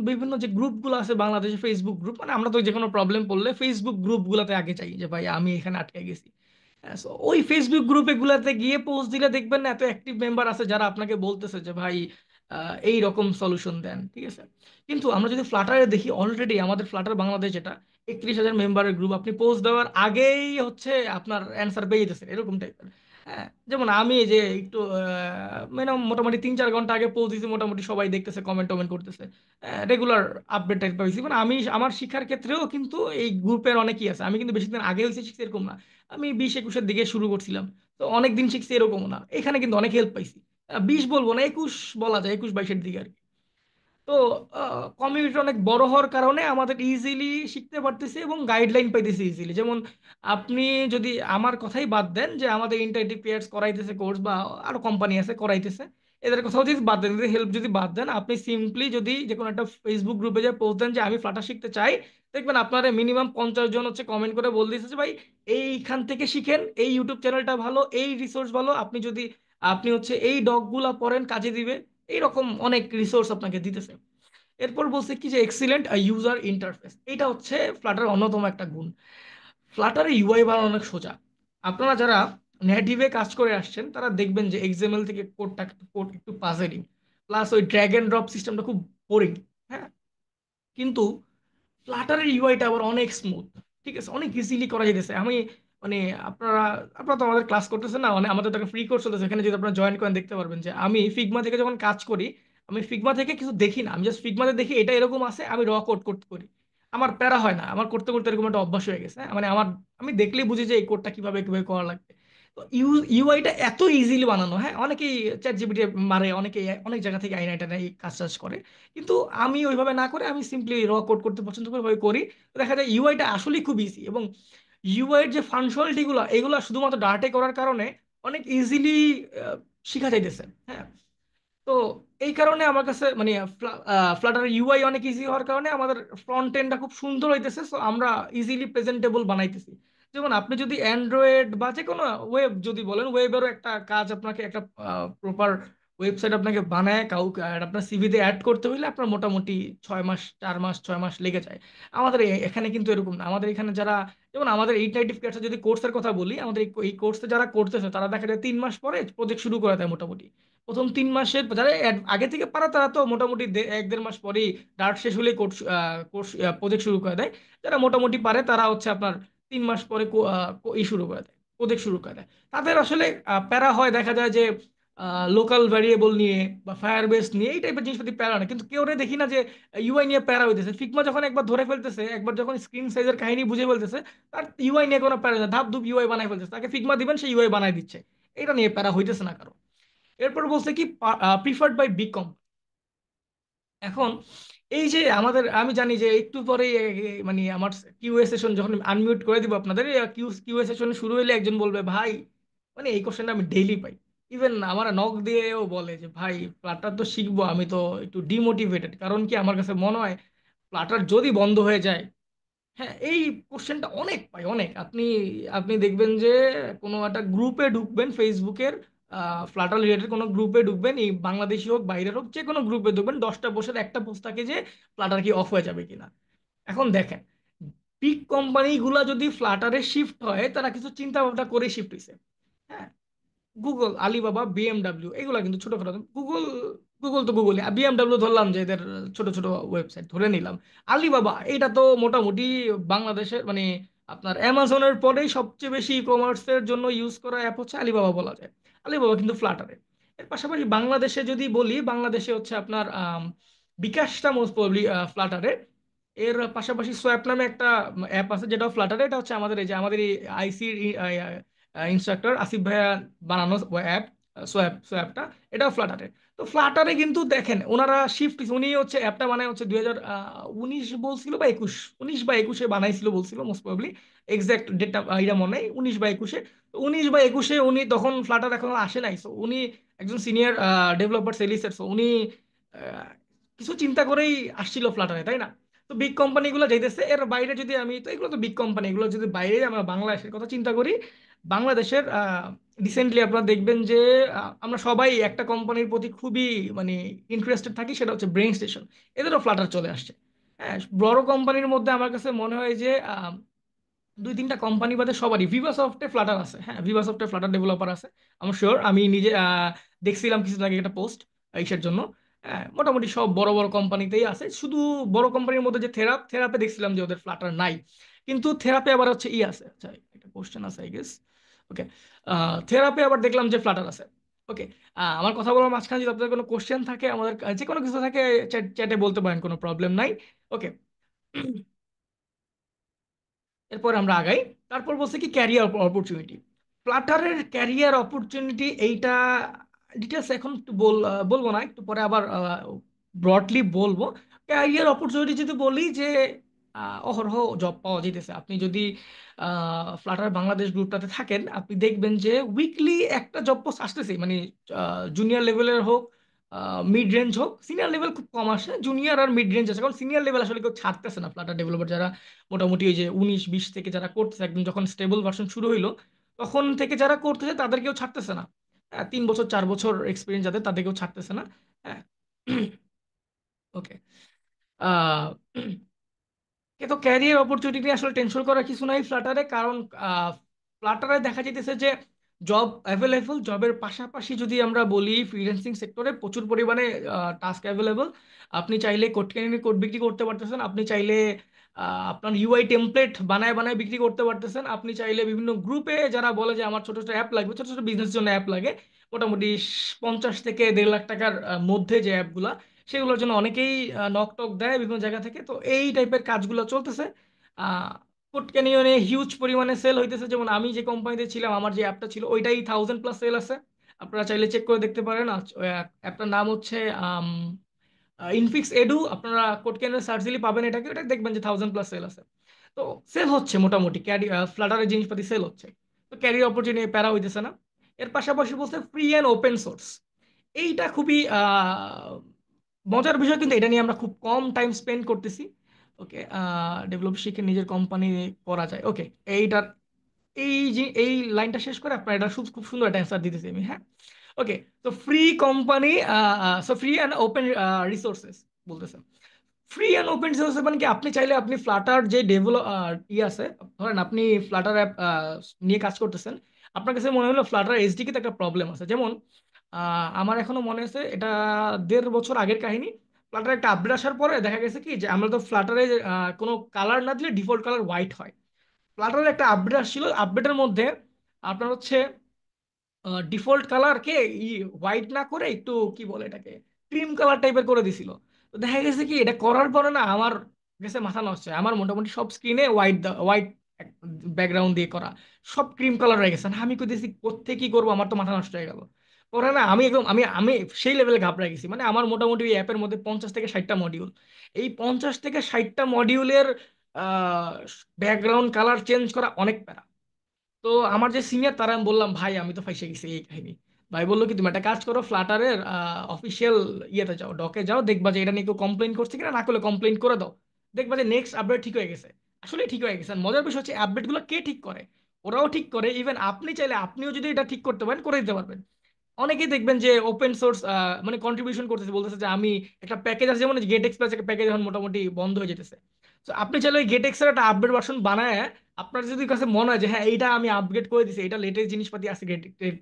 বিভিন্ন যে গ্রুপগুলো আছে বাংলাদেশে, ফেসবুক গ্রুপ, মানে আমরা তো যে কোনো প্রবলেম পড়লে ফেসবুক গ্রুপগুলোতে আগে চাই যে ভাই আমি এখানে আটকে গেছি। So ওই ফেসবুক গ্রুপে গুলাতে গিয়ে পোস্ট দিলে দেখবেন না এত অ্যাক্টিভ মেম্বার আছে যারা আপনাকে বলতেছে যে ভাই এই রকম সলিউশন দেন, ঠিক আছে। কিন্তু আমরা যদি ফ্লাটারে দেখি, অলরেডি আমাদের ফ্লাটার বাংলাদেশ যেটা 31,000 মেম্বারের গ্রুপ, আপনি পোস্ট দেওয়ার আগেই হচ্ছে আপনার অ্যান্সার পেয়ে যেতেছেন এরকম টাইপের। হ্যাঁ, যেমন আমি যে একটু মানে মোটামুটি 3-4 ঘন্টা আগে পোস্ট দিয়েছি, মোটামুটি সবাই দেখতেছে, কমেন্ট টমেন্ট করতেছে, রেগুলার আপডেট টাইপ পাইছি। মানে আমি আমার শিক্ষার ক্ষেত্রেও কিন্তু এই গ্রুপের অনেকই আছে। আমি কিন্তু বেশি দিন আগে হয়েছে শিখছি এরকম না, আমি 20-21-এর দিকে শুরু করছিলাম, তো অনেক দিন শিখছি এরকম না। এখানে কিন্তু অনেক হেল্প পাইছি। 20 বলবো না, 21 বলা যায়, 21-22-এর দিকে আর কি। তো কমিউনিটি অনেক বড় হওয়ার কারণে আমাদের ইজিলি শিখতে পারতেছি এবং গাইডলাইন পাইতেছি ইজিলি। যেমন আপনি যদি আমার কথাই বাদ দেন, যে আমাদের ইন্টারেক্টিভ পেয়ার্স করাইতেছে কোর্স, বা আরো কোম্পানি আছে করাইতেছে, এদের কথাও যদি বাদ দেন, হেল্প যদি বাদ দেন, আপনি সিম্পলি যদি যে কোনো একটা ফেসবুক গ্রুপে যে পোস্ট দেন যে আমি ফ্লাটার শিখতে চাই, দেখবেন আপনার মিনিমাম 50 জন হচ্ছে কমেন্ট করে বলে দিতেছে যে ভাই এইখান থেকে শিখেন, এই ইউটিউব চ্যানেলটা ভালো, এই রিসোর্স ভালো, আপনি যদি আপনি হচ্ছে এই ডগগুলা পড়েন কাজে দিবে, এইরকম অনেক রিসোর্স আপনাকে দিতেছে। এরপর বলছে কি যে এক্সিলেন্ট ইউজার ইন্টারফেস, এটা হচ্ছে ফ্লাটারের অন্যতম একটা গুণ। ফ্লাটারের ইউআই বানানো অনেক সোজা। আপনারা যারা নেটিভে কাজ করে আসছেন তারা দেখবেন যে এক্সএমএল থেকে কোডটা কোড একটু পাজেলিং, প্লাস ওই ড্র্যাগ এন্ড ড্রপ সিস্টেমটা খুব বোরিং। হ্যাঁ, কিন্তু ফ্লাটারের ইউআইটা আবার অনেক স্মুথ, ঠিক আছে, অনেক ইজিলি করা যেতেছে। আমি মানে আপনারা আপনারা তো আমাদের ক্লাস করতেছেন না, মানে আমাদের তো একটা ফ্রি কোর্স চলতেছে, এখানে যদি আপনারা জয়েন করেন দেখতে পারবেন যে আমি ফিগমা থেকে যখন কাজ করি, আমি ফিগমা থেকে কিছু দেখি না, আমি জাস্ট ফিগমাতে দেখি এটা এরকম আছে, আমি র কোড করতে করি। আমার প্যারা হয় না, আমার করতে করতে এরকম একটা অভ্যাস হয়ে গেছে। হ্যাঁ, মানে আমার আমি দেখলেই বুঝি যে এই কোডটা কিভাবে কিভাবে করা লাগবে। তো ইউআইটা এত ইজিলি বানানো, হ্যাঁ, অনেকেই চ্যাট জিপিটি মারে, অনেকেই অনেক জায়গা থেকে আইনা টাইনা এই কাজ টাজ করে, কিন্তু আমি ওইভাবে না করে আমি সিম্পলি র কোড করতে পছন্দ করি, ওইভাবে করি। তো দেখা যায় ইউআইটা আসলেই খুব ইজি, এবং ইউআই এর যে ফাংশনালিটি গুলো এগুলো শুধুমাত্র ডাটাতে করার কারণে অনেক ইজিলি শেখা যাইতেছে। হ্যাঁ, তো এই কারণে আমার কাছে মানে ফ্লাটারের ইউআই অনেক ইজি হওয়ার কারণে আমাদের ফ্রন্ট এন্ডটা খুব সুন্দর হইতেছে, সো আমরা ইজিলি প্রেজেন্টেবল বানাইতেছি। যেমন আপনি যদি অ্যান্ড্রয়েড বা যে কোনো ওয়েব যদি বলেন, ওয়েবেরও একটা কাজ, আপনাকে একটা প্রপার ওয়েবসাইট আপনাকে বানায় কাউকে আর আপনার সিভিতে অ্যাড করতে হলে আপনার মোটামুটি 6 মাস, 4 মাস, 6 মাস লেগে যায়। আমাদের এখানে কিন্তু এরকম না। আমাদের এখানে যারা, যেমন আমাদের এইট নাইনটি ক্লাসের যদি কোর্সের কথা বলি, আমাদের এই কোর্সে যারা করতেছে তারা দেখা যায় 3 মাস পরে প্রজেক্ট শুরু করে দেয় মোটামুটি। প্রথম 3 মাসের যারা আগে থেকে পারে তারা তো মোটামুটি 1-1.5 মাস পরেই ডার্ট শেষ হলেই কোর্স কোর্স প্রজেক্ট শুরু করে দেয়। যারা মোটামুটি পারে তারা হচ্ছে আপনার 3 মাস পরে ই শুরু করে দেয়, প্রজেক্ট শুরু করে দেয়। তাদের আসলে প্যারা হয়, দেখা যায় যে লোকাল ভ্যারিয়েবল নিয়ে বা ফায়ার বেস নিয়ে এই টাইপের জিনিসপাতি প্যারা না, কিন্তু কেউ দেখি না যে ইউআই নিয়ে প্যারা হইতেছে। ফিগমা যখন একবার ধরে ফেলতেছে, একবার যখন স্ক্রিন সাইজের কাহিনী বুঝে ফেলতেছে, তার ইউআই নিয়ে কোনো প্যারা নেই, ধাপ ধুপ ইউআই বানাই ফেলতেছে, তাকে ফিগমা দিবেন সে ইউআই বানাই দিচ্ছে। এটা নিয়ে প্যারা হইতেছে না কারো। এরপর বলছে কি প্রিফার্ড বাই বিগ কম। এখন এই যে আমাদের, আমি জানি যে একটু পরে মানে আমার কিউএ সেশন যখন আনমিউট করে দিব আপনাদের, কিউএ সেশন শুরু হইলে একজন বলবে ভাই, মানে এই কোশ্চেনটা আমি ডেইলি পাই। ইভেন আমার নক দিয়েও বলে যে ভাই ফ্লাটার তো শিখবো, আমি তো একটু ডিমোটিভেটেড, কারণ কি আমার কাছে মনে হয় ফ্লাটার যদি বন্ধ হয়ে যায়। হ্যাঁ, এই কোশ্চেনটা অনেক পাই, অনেক। আপনি আপনি দেখবেন যে কোনো একটা গ্রুপে ঢুকবেন ফেসবুকের, ফ্লাটার রিলেটেড কোনো গ্রুপে ঢুকবেন, এই বাংলাদেশি হোক বাইরের হোক যে কোনো গ্রুপে ঢুকবেন, 10টা বসে একটা পোস্ট থাকে যে ফ্লাটার কি অফ হয়ে যাবে কিনা। এখন দেখেন, বিগ কোম্পানিগুলা যদি ফ্লাটারে শিফট হয়, তারা কিছু চিন্তা ভাবনা করে শিফট হয়েছে। হ্যাঁ, গুগল, আলিবাবা, বিএমডাব্লিউ এগুলা কিন্তু ছোটখাটো। গুগল, গুগল তো গুগল, বিএমডাব্লিউ ধরলাম যে এদের ছোট ছোট ওয়েবসাইট ধরে নিলাম। আলিবাবা এটা তো মোটামুটি বাংলাদেশের মানে আপনার অ্যামাজনের পরেই সবচেয়ে বেশি ই কমার্সের জন্য ইউজ করা অ্যাপ হচ্ছে আলিবাবা বলা যায়। আলিবাবা কিন্তু ফ্লাটারে। এর পাশাপাশি বাংলাদেশে যদি বলি, বাংলাদেশে হচ্ছে আপনার বিকাশটা মোস্ট প্রবাবলি ফ্লাটারে। এর পাশাপাশি সোয়াপ নামে একটা অ্যাপ আছে যেটা ফ্লাটারে, এটা হচ্ছে আমাদের এই যে আমাদের এই আইসি ইনস্ট্রাক্টর আসিফ ভাইয়া বানানো অ্যাপ, সোয়াপটা, এটাও ফ্লাটারে। তো ফ্লাটারে কিন্তু দেখেন ওনারা শিফট, উনি হচ্ছে অ্যাপটা বানায় হচ্ছে 2019 বলছিল বা 21, 19 বা 21-এ বানাইছিল বলছিল মোস্ট প্রবাবলি। এক্সাক্ট ডেটটা এটা মনে নেই, 19 বা 21-এ। তো 19 বা 21-এ উনি তখন ফ্লাটার এখন আসে নাই, সো উনি একজন সিনিয়র ডেভেলপার সেলিসের, সো উনি আহ, কিছু চিন্তা করেই আসছিল ফ্লাটারে, তাই না? তো বিগ কোম্পানিগুলো যাইতেছে। এর বাইরে যদি আমি, তো এগুলো তো বিগ কোম্পানি, এগুলো যদি বাইরে আমরা বাংলাদেশের কথা চিন্তা করি, বাংলাদেশের রিসেন্টলি আপনারা দেখবেন যে আমরা সবাই একটা কোম্পানির প্রতি খুবই মানে ইন্টারেস্টেড থাকি, সেটা হচ্ছে ব্রেইন স্টেশন। এদেরও ফ্লাটার চলে আসছে। হ্যাঁ, বড় কোম্পানির মধ্যে আমার কাছে মনে হয় যে 2-3টা কোম্পানি বাদে সবারই ভিভাসফটে ফ্লাটার আছে। হ্যাঁ, ভিভাসফটে ফ্লাটার ডেভেলপার আছে, আমি শিওর। আমি নিজে দেখছিলাম কিছুদিন আগে একটা পোস্ট ইসের জন্য, হ্যাঁ, মোটামুটি সব বড় বড় কোম্পানিতেই আছে। শুধু বড় কোম্পানির মধ্যে যে থেরাপে দেখছিলাম যে ওদের ফ্লাটার নাই, কিন্তু থেরাপে আবার হচ্ছে আছে। আচ্ছা, একটা কোশ্চেন আছে আই গেস। ওকে, থেরাপে আবার দেখলাম যে ফ্লাটার আছে। ওকে, আমার কথা বলার মাঝখানে যদি আপনাদের কোনো কোশ্চেন থাকে, আমাদের যে কোনো কিছু থাকে, চ্যাটে বলতে পারেন, কোনো প্রবলেম নাই। ওকে, এরপর আমরা আগাই। তারপর বলছে কি ক্যারিয়ার অপরচুনিটি, ফ্লাটারের ক্যারিয়ার অপরচুনিটি এইটা ডিটেলস এখন একটু বলবো না, একটু পরে আবার ব্রডলি বলবো। ক্যারিয়ার অপরচুনিটি যদি বলি যে অহরহ জব পাওয়া যেতেছে। আপনি যদি ফ্লাটার বাংলাদেশ গ্রুপটাতে থাকেন, আপনি দেখবেন যে উইকলি একটা জব পোস্ট আসতেছে, মানে জুনিয়র লেভেলের হোক, মিড রেঞ্জ হোক। সিনিয়র লেভেল খুব কম আসে, জুনিয়র আর মিড রেঞ্জ আছে, কারণ সিনিয়র লেভেল আসলে কেউ ছাড়তেছে না। ফ্লাটার ডেভেলপার যারা মোটামুটি ওই যে 19-20 থেকে যারা করতেছে, একদম যখন স্টেবল ভার্সন শুরু হইলো তখন থেকে যারা করতেছে তাদের কেউ ছাড়তেছে না। 3 বছর 4 বছর এক্সপিরিয়েন্স যাদের, তাদের কেউ ছাড়তেছে না। হ্যাঁ। ওকে, কিন্তু ক্যারিয়ার অপরচুনিটি নিয়ে আসলে টেনশন করার কিছু নাই ফ্লাটারে, কারণ ফ্লাটারে দেখা যাইতেছে যে জব অ্যাভেলেবল। জবের পাশাপাশি যদি আমরা বলি, ফ্রিল্যান্সিং সেক্টরে প্রচুর পরিমাণে টাস্ক অ্যাভেলেবল। আপনি চাইলে কোড কানিনি কোড বিক্রি করতে পারতেছেন, আপনি চাইলে আপনার ইউআই টেমপ্লেট বানায় বানায় বিক্রি করতে পারতেছেন, আপনি চাইলে বিভিন্ন গ্রুপে যারা বলে যে আমার ছোট ছোট অ্যাপ লাগবে, ছোট ছোট বিজনেসের জন্য অ্যাপ লাগে, মোটামুটি 50 থেকে 1.5 লাখ টাকার মধ্যে যে অ্যাপগুলা, সেগুলোর জন্য অনেকেই নক টক দেয় বিভিন্ন জায়গা থেকে। তো এই টাইপের কাজগুলো চলতেছে। ফুড ক্যানিয়নে হিউজ পরিমাণে সেল হইতেছে। যেমন আমি যে কোম্পানিতে ছিলাম, আমার যে অ্যাপটা ছিল ওইটাই 1000+ সেল আছে। আপনারা চাইলে চেক করে দেখতে পারেন। অ্যাপটার নাম হচ্ছে ইনফিক্স এডু। আপনারা কোড ক্যানিয়নে সার্চ দিলে পাবেন এটাকে, ওটা দেখবেন যে 1000+ সেল আছে। তো সেল হচ্ছে মোটামুটি, ফ্লাটারের জিনিসপাতি সেল হচ্ছে। তো ক্যারিয়ার অপরচুনিটি প্যারা হইতেছে না। এর পাশাপাশি বলছে ফ্রি অ্যান্ড ওপেন সোর্স। এইটা খুবই মজার বিষয়, কিন্তু এটা নিয়ে আমরা খুব কম টাইম স্পেন্ড করতেছি। ওকে, ডেভেলপ শিখে নিজের কোম্পানি করা যায়। ওকে, এইটার এই যে এই লাইনটা শেষ করে আপনার এটা খুব সুন্দর একটা অ্যান্সার দিতেছি আমি। হ্যাঁ, ওকে। তো free company, free and open resources বলতেছে। ফ্রি অ্যান্ড ওপেন সোর্স মানে কি, আপনি চাইলে আপনি ফ্লাটার যে ডেভেলপ আছে, ধরেন আপনি ফ্লাটার অ্যাপ নিয়ে কাজ করতেছেন, আপনার কাছে মনে হলো ফ্লাটার এসডিকে তে একটা প্রবলেম আছে। যেমন আমার এখনো মনে আছে, এটা 1.5 বছর আগের কাহিনী। ফ্লাটার একটা আপডেট আসার পরে দেখা গেছে কি যে আমরা তো ফ্লাটারে কোনো কালার না দিলে ডিফল্ট কালার হোয়াইট হয়। ফ্লাটারের একটা আপডেট আসছিল, আপডেটের মধ্যে আপনার হচ্ছে ডিফল্ট কালারকে হোয়াইট না করে একটু কি বলে এটাকে ক্রিম কালার টাইপের করে দিছিল। তো দেখা গেছে কি এটা করার পরে না আমার গেছে মাথা নষ্ট হয়। আমার মোটামুটি সব স্ক্রিনে হোয়াইট হোয়াইট ব্যাকগ্রাউন্ড দিয়ে করা, সব ক্রিম কালার হয়ে গেছে। না, আমি কইতেছি কোত্থেকে কি করবো, আমার তো মাথা নষ্ট হয়ে গেল। পরে না আমি একদম আমি আমি সেই লেভেলে ঘাবড়ে গেছি। মানে আমার মোটামুটি এই অ্যাপের মধ্যে 50 থেকে 60টা মডিউল। এই 50 থেকে 60টা মডিউলের ব্যাকগ্রাউন্ড কালার চেঞ্জ করা অনেক প্যারা। তো আমার যে সিনিয়র তারা, আমি বললাম ভাই আমি তো ফাইসে গেছি এই কাহিনী। ভাই বললো কি, তুমি একটা কাজ করো, ফ্লাটারের অফিসিয়াল ইয়েতে যাও, ডকে যাও, দেখবা যে এটা নিয়ে কেউ কমপ্লেন করছে কিনা, না করলে কমপ্লেন করে দাও। দেখবা যে নেক্সট আপডেট ঠিক হয়ে গেছে। আসলে ঠিক হয়ে গেছে। আর মজার বিষয় হচ্ছে আপডেটগুলো কে ঠিক করে? ওরাও ঠিক করে। ইভেন আপনি চাইলে আপনিও যদি এটা ঠিক করতে পারেন, করে দিতে পারবেন। অনেকেই দেখবেন যে ওপেন সোর্স মানে কন্ট্রিবিউশন করতেছে, বলতেছে যে আমি একটা প্যাকেজ আছে, যেমন গেট এক্সপ্রেস একটা প্যাকেজ এখন মোটামুটি বন্ধ হয়ে যেতেছে। তো আপনি চাইলে ওই গেট এক্সের একটা আপডেট ভার্সন বানায়, আপনার যদি কাছে মনে হয় যে হ্যাঁ এইটা আমি আপগ্রেড করে দিছি, এটা লেটেস্ট জিনিসপাতি আছে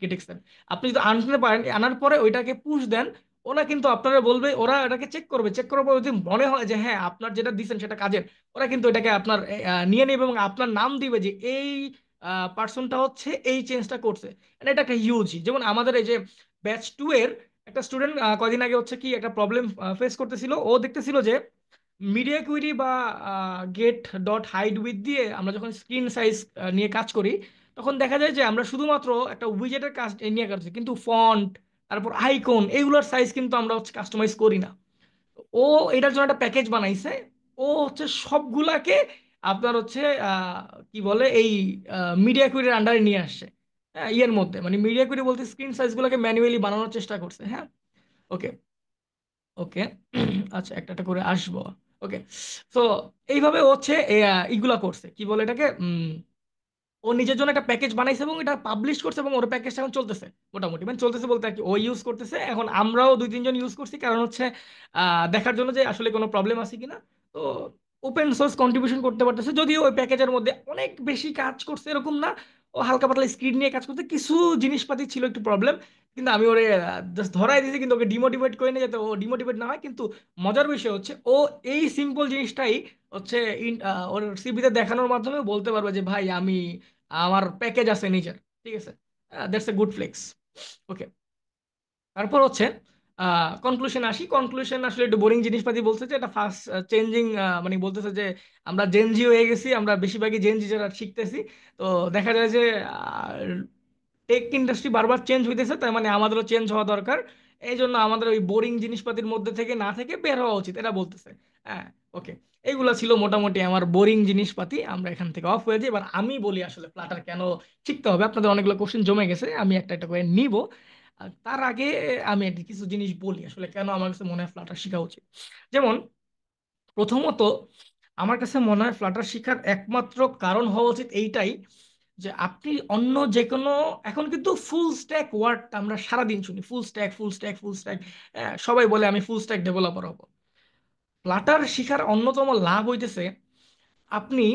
গেট এক্সের, আপনি যদি আনতে পারেন, আনার পরে ওইটাকে পুশ দেন, ওরা কিন্তু আপনারা বলবে, ওরা এটাকে চেক করবে, চেক করার পর যদি মনে হয় যে হ্যাঁ আপনার যেটা দিচ্ছেন সেটা কাজের, ওরা কিন্তু এটাকে আপনার নিয়ে নেবে এবং আপনার নাম দিবে যে এই পার্সনটা হচ্ছে এই চেঞ্জটা করছে। And এটা একটা হিউজ। যেমন আমাদের এই যে ব্যাচ 2 এর একটা স্টুডেন্ট কয়দিন আগে হচ্ছে কি একটা প্রবলেম ফেস করতেছিল। ও দেখতেছিল যে মিডিয়া কুইরি বা গেট ডট হাইড উইথ দিয়ে আমরা যখন স্ক্রিন সাইজ নিয়ে কাজ করি, তখন দেখা যায় যে আমরা শুধুমাত্র একটা উইজেটের কাজ নিয়ে কাজ করি, কিন্তু ফন্ট, তারপর আইকন, এইগুলোর সাইজ কিন্তু আমরা হচ্ছে কাস্টমাইজ করি না। ও এটার জন্য একটা প্যাকেজ বানাইছে। ও হচ্ছে সবগুলাকে আপনার হচ্ছে কি বলে এই মিডিয়া কুইরির আন্ডারে নিয়ে আসছে। হ্যাঁ, ইয়ের মধ্যে মানে মিডিয়া কুইরি বলতে স্ক্রিন সাইজগুলোকে ম্যানুয়ালি বানানোর চেষ্টা করছে। হ্যাঁ, ওকে, ওকে। আচ্ছা, একটা একটা করে আসবো। ওকে, তো এইভাবে ও হচ্ছে ইগুলা করছে, কি বলে এটাকে, ও নিজের জন্য একটা প্যাকেজ বানাইছে এবং এটা পাবলিশ করছে, এবং ওর প্যাকেজটা এখন চলতেছে। মোটামুটি মানে চলতেছে বলতে আর কি, ও ইউজ করতেছে, এখন আমরাও 2-3 জন ইউজ করছি, কারণ হচ্ছে দেখার জন্য যে আসলে কোনো প্রবলেম আছে কিনা। তো ওপেন সোর্স কন্ট্রিবিউশন করতে পারতেছে, যদিও ওই প্যাকেজের মধ্যে অনেক বেশি কাজ করছে এরকম না। ও হালকা পাতলা স্ক্রিন নিয়ে কাজ করতে, কিছু জিনিসপাতি ছিল একটু প্রবলেম, কিন্তু আমি ওরে জাস্ট ধরাই দিয়েছি, কিন্তু ওকে ডিমোটিভেট করে নিয়ে যাতে ও ডিমোটিভেট না হয়। কিন্তু মজার বিষয় হচ্ছে ও এই সিম্পল জিনিসটাই হচ্ছে ওর সিভিতে দেখানোর মাধ্যমে বলতে পারবে যে ভাই আমি, আমার প্যাকেজ আছে নিজের, ঠিক আছে। That's a good flex. Okay, তারপর হচ্ছে কনক্লুশন আসি। কনক্লুশন আসলে একটু বোরিং জিনিসপাতি বলছে যে এটা ফার্স্ট চেঞ্জিং, মানে বলতেছে যে আমরা জেনজি হয়ে গেছি, আমরা বেশিরভাগই জেনজি যারা শিখতেছি। তো দেখা যায় যে টেক ইন্ডাস্ট্রি বারবার চেঞ্জ হইতেছে, তার মানে আমাদেরও চেঞ্জ হওয়া দরকার। এই জন্য আমাদের ওই বোরিং জিনিসপাতির মধ্যে থেকে না থেকে বের হওয়া উচিত, এটা বলতেছে। হ্যাঁ, ওকে। এইগুলা ছিল মোটামুটি আমার বোরিং জিনিসপাতি, আমরা এখান থেকে অফ হয়ে যাই। এবার আমি বলি আসলে ফ্লাটার কেন শিখতে হবে। আপনাদের অনেকগুলো কোশ্চেন জমে গেছে, আমি একটা একটা করে নিব। আর তার আগে আমি একটা কিছু জিনিস বলি আসলে কেন আমার কাছে মনে হয় ফ্লাটার শেখা উচিত। যেমন, প্রথমত আমার কাছে মনে হয় ফ্লাটার শেখার একমাত্র কারণ হওয়া উচিত এইটাই, যে আপনি অন্য যে কোনো, এখন কিন্তু ফুল স্ট্যাক ওয়ার্ড আমরা সারাদিন শুনি, full stack, full stack, full stack. সবাই বলে আমি ফুল স্ট্যাক ডেভেলপার হব। ফ্লাটার শেখার অন্যতম লাভ হইতেছে, আপনি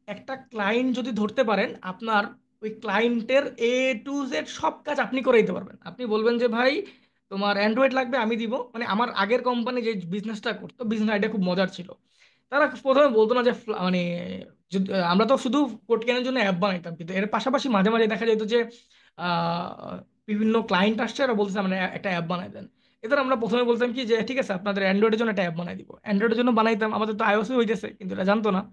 একটা ক্লায়েন্ট যদি ধরতে পারেন, আপনার ওই ক্লায়েন্টের A to Z সব কাজ আপনি করে দিতে পারবেন। আপনি বলবেন যে ভাই তোমার অ্যান্ড্রয়েড লাগবে, আমি দিব। মানে আমার আগের কোম্পানি যে বিজনেসটা করতো, বিজনেস আইডিয়া খুব মজার ছিল। তারা প্রথমে বলতো না যে মানে আমরা তো শুধু কোড কেনার জন্য অ্যাপ বানাইতাম, কিন্তু এর পাশাপাশি মাঝে মাঝে দেখা যেত যে বিভিন্ন ক্লায়েন্ট আসছে, আর বলতেছে মানে একটা অ্যাপ বানাই দেন। এদের আমরা প্রথমে বলতাম কি যে ঠিক আছে আপনাদের অ্যান্ড্রয়েডের জন্য একটা অ্যাপ বানাই দিব, অ্যান্ড্রয়েডের জন্য বানাইতাম, আমাদের তো আইওএস হইতেছে, কিন্তু এটা জানতো না।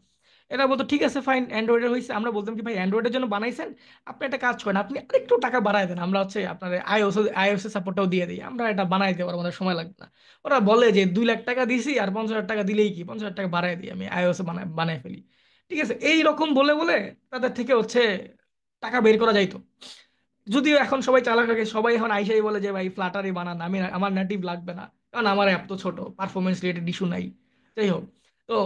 এরা বলতো ঠিক আছে ফাইন, অ্যান্ড্রয়েডের হয়েছে। আমরা বলতাম কি ভাই অ্যান্ড্রয়েডের জন্য বানাইছেন, আপনি একটা কাজ করেন, আপনি আরেকটু টাকা বাড়ায় দেন, আমরা হচ্ছে আপনার আইওএস এর সাপোর্টটাও দিয়ে দিই, আমরা এটা বানাই দিতে পারবো, আমাদের সময় লাগবে না। ওরা বলে যে 2 লাখ টাকা দিছি আর 50,000 টাকা দিলেই কি, 50,000 টাকা বাড়ায় দিই, আমি আইওএস বানাই বানাই ফেলি। ঠিক আছে, এই রকম বলে বলে তাদের থেকে হচ্ছে টাকা বের করা যাইতো। যদিও এখন সবাই চালাক হয়ে গেছে, সবাই এখন আইসাই বলে যে ভাই ফ্লাটারই বানান, আমি আমার নেটিভ লাগবে না, কারণ আমার অ্যাপ তো ছোট, পারফরমেন্স রিলেটেড ইস্যু নাই। যাই হোক, তো